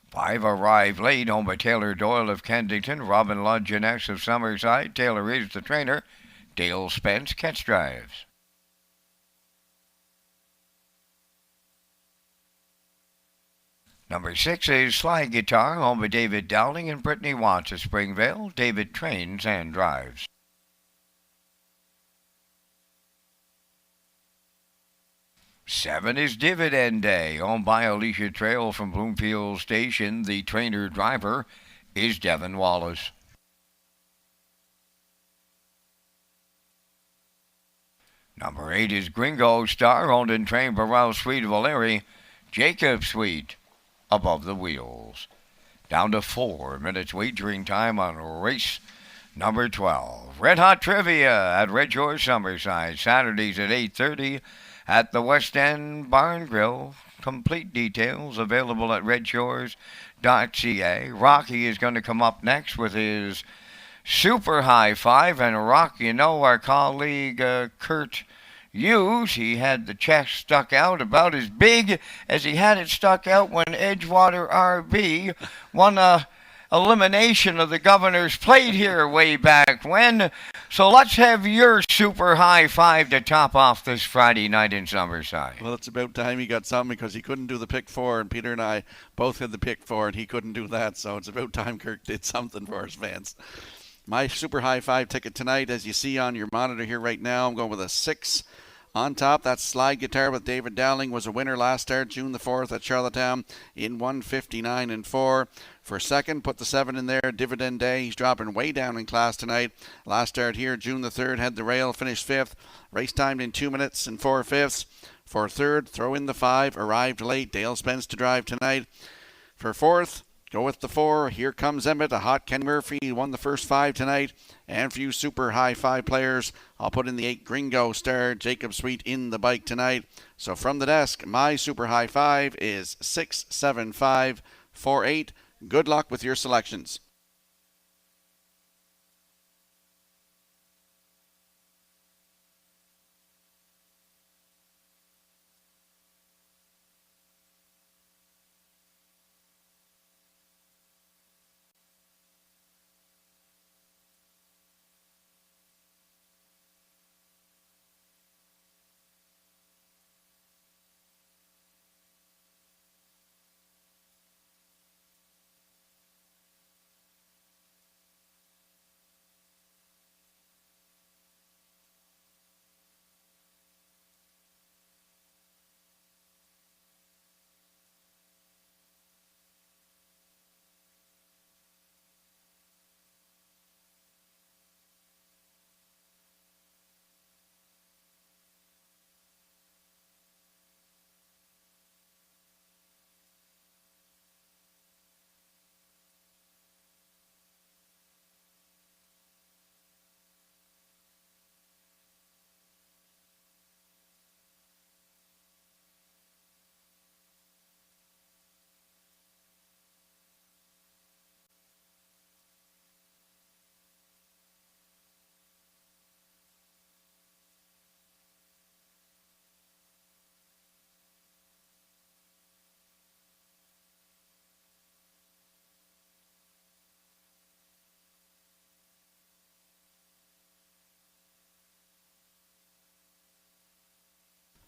Five, Arrive Late, owned by Taylor Doyle of Kensington, Robin Lodge and X of Summerside. Taylor is the trainer. Dale Spence catch drives. Number 6 is Slide Guitar, owned by David Dowling and Brittany Watts of Springvale. David trains and drives. 7 is Dividend Day, owned by Alicia Trail from Bloomfield Station. The trainer-driver is Devin Wallace. Number 8 is Gringo Star, owned and trained by Ralph Sweet of O'Leary. Jacob Sweet above the wheels. Down to 4 minutes wagering time on race number 12. Red Hot Trivia at Redshores, Summerside. Saturdays at 8:30 at the West End Barn Grill. Complete details available at Redshores.ca. Rocky is going to come up next with his Super High Five, and Rock, you know our colleague Kurt Hughes, he had the chest stuck out about as big as he had it stuck out when Edgewater RB won a elimination of the Governor's Plate here way back when. So let's have your Super High Five to top off this Friday night in Summerside. Well, it's about time he got something, because he couldn't do the pick 4, and Peter and I both had the pick 4, and he couldn't do that. So it's about time Kirk did something for us fans. My Super High Five ticket tonight, as you see on your monitor here right now, I'm going with a 6 on top. That's Slide Guitar with David Dowling. Was a winner last start, June the 4th at Charlottetown in 1:59.4. For second, put the 7 in there, Dividend Day. He's dropping way down in class tonight. Last start here, June the 3rd, had the rail, finished 5th. Race timed in 2 minutes and 4/5. For third, throw in the 5, Arrived Late. Dale Spence to drive tonight. For fourth, go with the 4. Here comes Emmett, a hot Ken Murphy. He won the first 5 tonight. And for you Super High 5 players, I'll put in the 8 Gringo Star, Jacob Sweet in the bike tonight. So from the desk, my Super High 5 is 6, 7, 5, 4, 8. Good luck with your selections.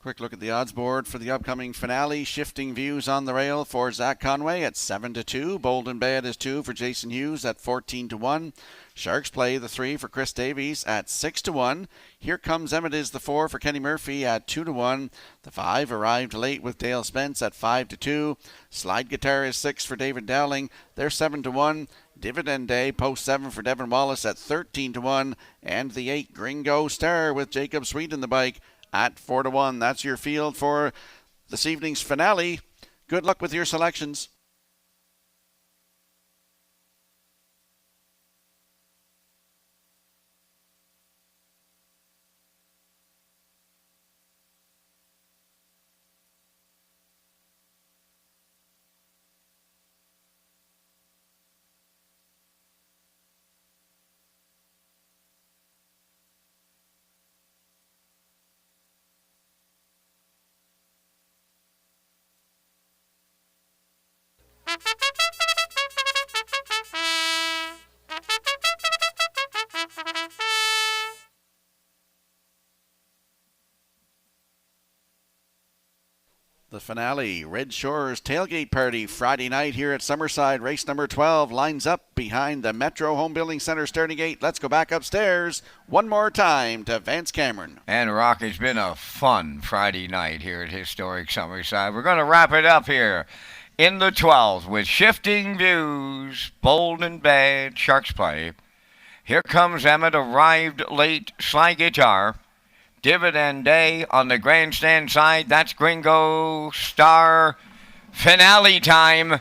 Quick look at the odds board for the upcoming finale. Shifting Views on the rail for Zach Conway at 7-2. Bold and Bad is 2 for Jason Hughes at 14-1. Sharks Play the 3 for Chris Davies at 6-1. Here Comes Emmett is the 4 for Kenny Murphy at 2-1. The 5 Arrived Late with Dale Spence at 5-2. Slide Guitar is 6 for David Dowling. They're 7-1. Dividend Day post 7 for Devin Wallace at 13-1. And the 8 Gringo Star with Jacob Sweet in the bike at 4-1. That's your field for this evening's finale. Good luck with your selections. The finale, Red Shores Tailgate Party, Friday night here at Summerside. Race number 12 lines up behind the Metro Home Building Center starting gate. Let's go back upstairs one more time to Vance Cameron. And Rock, it's been a fun Friday night here at historic Summerside. We're going to wrap it up here in the 12th with Shifting Views, Bold and Bad, Sharks Play. Here Comes Emmett, Arrived Late, Sly Guitar. Dividend Day on the grandstand side. That's Gringo Star. Finale time.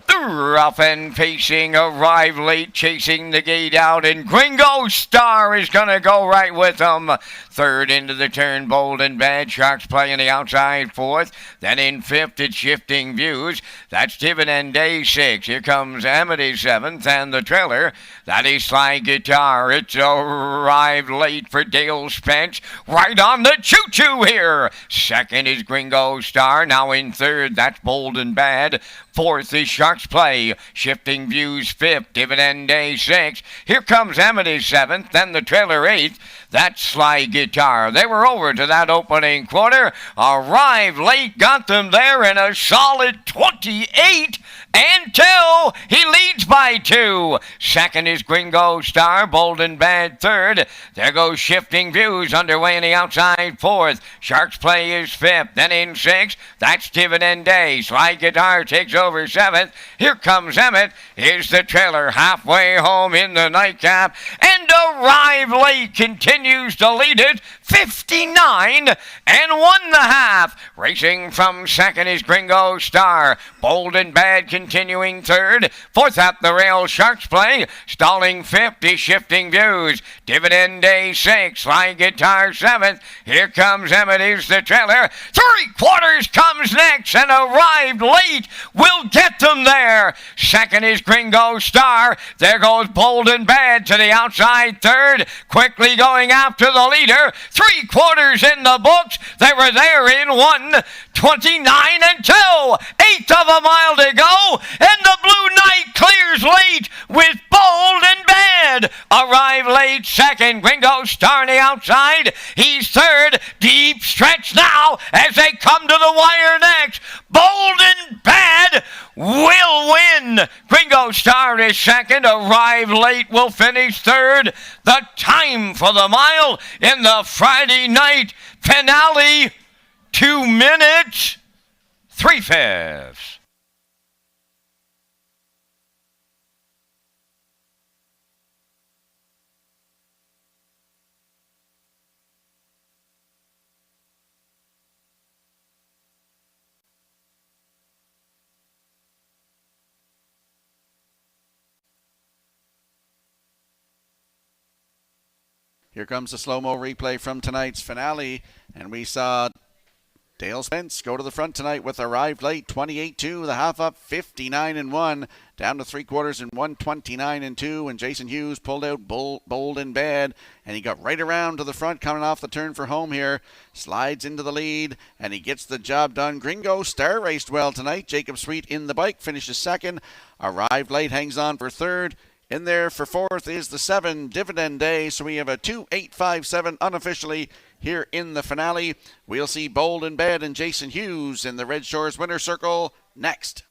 The rough and pacing Arrive Late, chasing the gate out, and Gringo Star is going to go right with them. Third into the turn, Bold and Bad. Sharks Play on the outside, fourth. Then in fifth, it's Shifting Views. That's Dividend Day, 6. Here comes Amity, 7th, and the trailer. That is Sly Guitar. It's Arrived Late for Dale Spence. Right on the choo-choo here. Second is Gringo Star. Now in third, that's Bold and Bad. Fourth is Sharks Play. Shifting Views, 5th. Dividend Day, 6th. Here comes Amity, 7th, then the trailer, 8th. That's Sly Guitar. They were over to that opening quarter. Arrived Late, got them there in a solid 28 until he leads by 2. Second is Gringo Star, Bold and Bad, third. There goes Shifting Views underway in the outside, fourth. Sharks Play is 5th, then in 6th. That's Dividend Day. Sly Guitar takes over 7th. Here Comes Emmett. Here's the trailer halfway home in the nightcap. And Arrive Late continues to lead it 59 and 1.5. Racing from second is Gringo Star. Bold and Bad continuing third. Fourth up the rail, Sharks Play. Stalling fifth is Shifting Views. Dividend Day 6. Sly Guitar 7th. Here comes Emmett is the trailer. 3/4 comes next, and Arrived Late will get them there. Second is Gringo Star. There goes Bold and Bad to the outside third. Quickly going after the leader. 3/4 in the books. They were there in 1:29 and 2. Eighth of a mile to go, and the Blue Knight clears late with Bold and Bad. Arrive Late second. Gringo Star on the outside. He's third. Deep stretch now as they come to the wire next. Bold and Bad will win. Gringo Star is second. Arrive Late will finish third. The time for the mile in the Friday night finale, 2 minutes, 3/5. Here comes the slow-mo replay from tonight's finale, and we saw Dale Spence go to the front tonight with Arrived Late, 28-2, the half up, 59-1, down to 3/4 in 1:29-2, and Jason Hughes pulled out Bold and Bad, and he got right around to the front coming off the turn for home here, slides into the lead, and he gets the job done. Gringo Star raced well tonight. Jacob Sweet in the bike finishes second. Arrived Late hangs on for third. In there for fourth is the 7 Dividend Day. So we have a 2-8-5-7 unofficially here in the finale. We'll see Bold and Bed and Jason Hughes in the Red Shores winner circle next.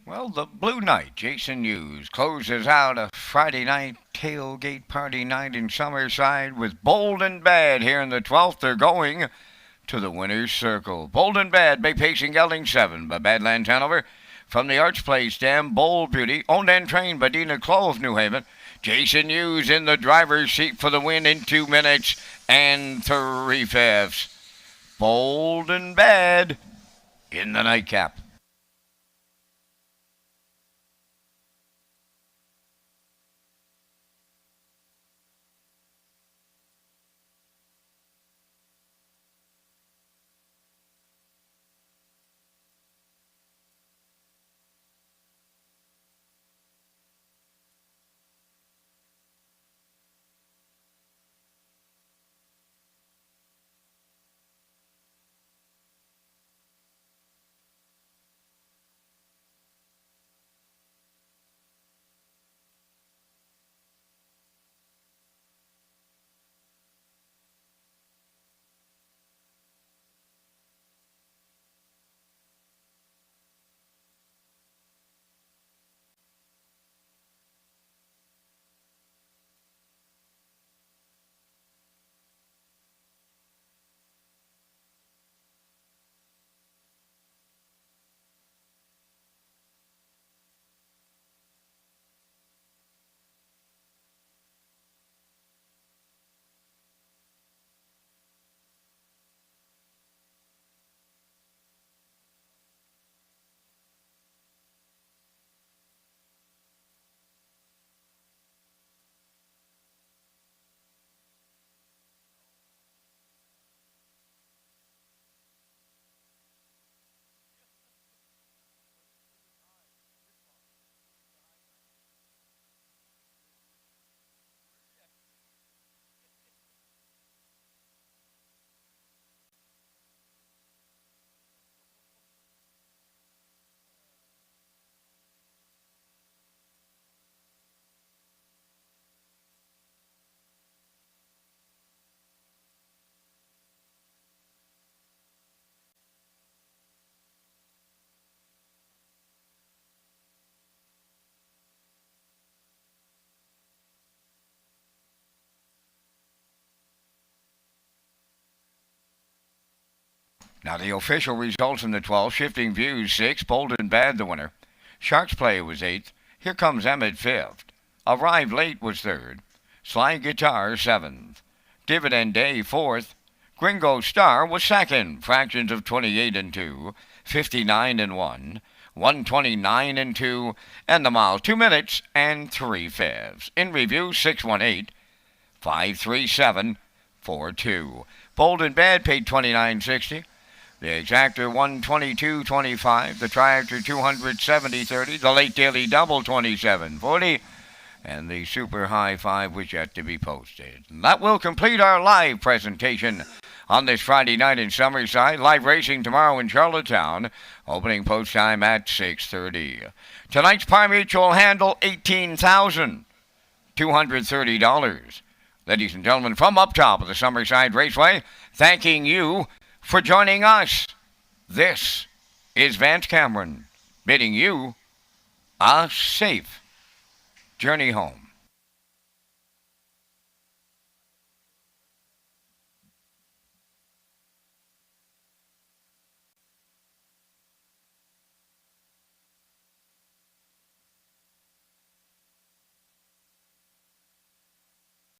Well, the Blue Knight, Jason Hughes, closes out a Friday night tailgate party night in Summerside with Bold and Bad here in the 12th. They're going to the winner's circle. Bold and Bad, Bay Pacing Gelding 7 by Badlands Hanover. From the Arch Place Dam, Bold Beauty, owned and trained by Dina Clough of New Haven. Jason Hughes in the driver's seat for the win in 2 minutes and 3/5. Bold and Bad in the nightcap. Now the official results in the 12, Shifting Views 6, Bold and Bad the winner. Sharks Play was 8th. Here Comes Emmett 5th. Arrive Late was 3rd. Sly Guitar 7th. Dividend Day 4th. Gringo Star was 2nd. Fractions of 28 and 2, 59 and 1, 129 and 2, and the mile 2 minutes and 3/5. In review 618, 537, 42. Bold and Bad paid $29.60. The exactor 122.25, the triactor 270.30, the late daily double 27.40, and the super high 5 was yet to be posted. And that will complete our live presentation on this Friday night in Summerside. Live racing tomorrow in Charlottetown. Opening post time at 6:30. Tonight's primary will handle $18,230. Ladies and gentlemen, from up top of the Summerside Raceway, thanking you for joining us. This is Vance Cameron bidding you a safe journey home.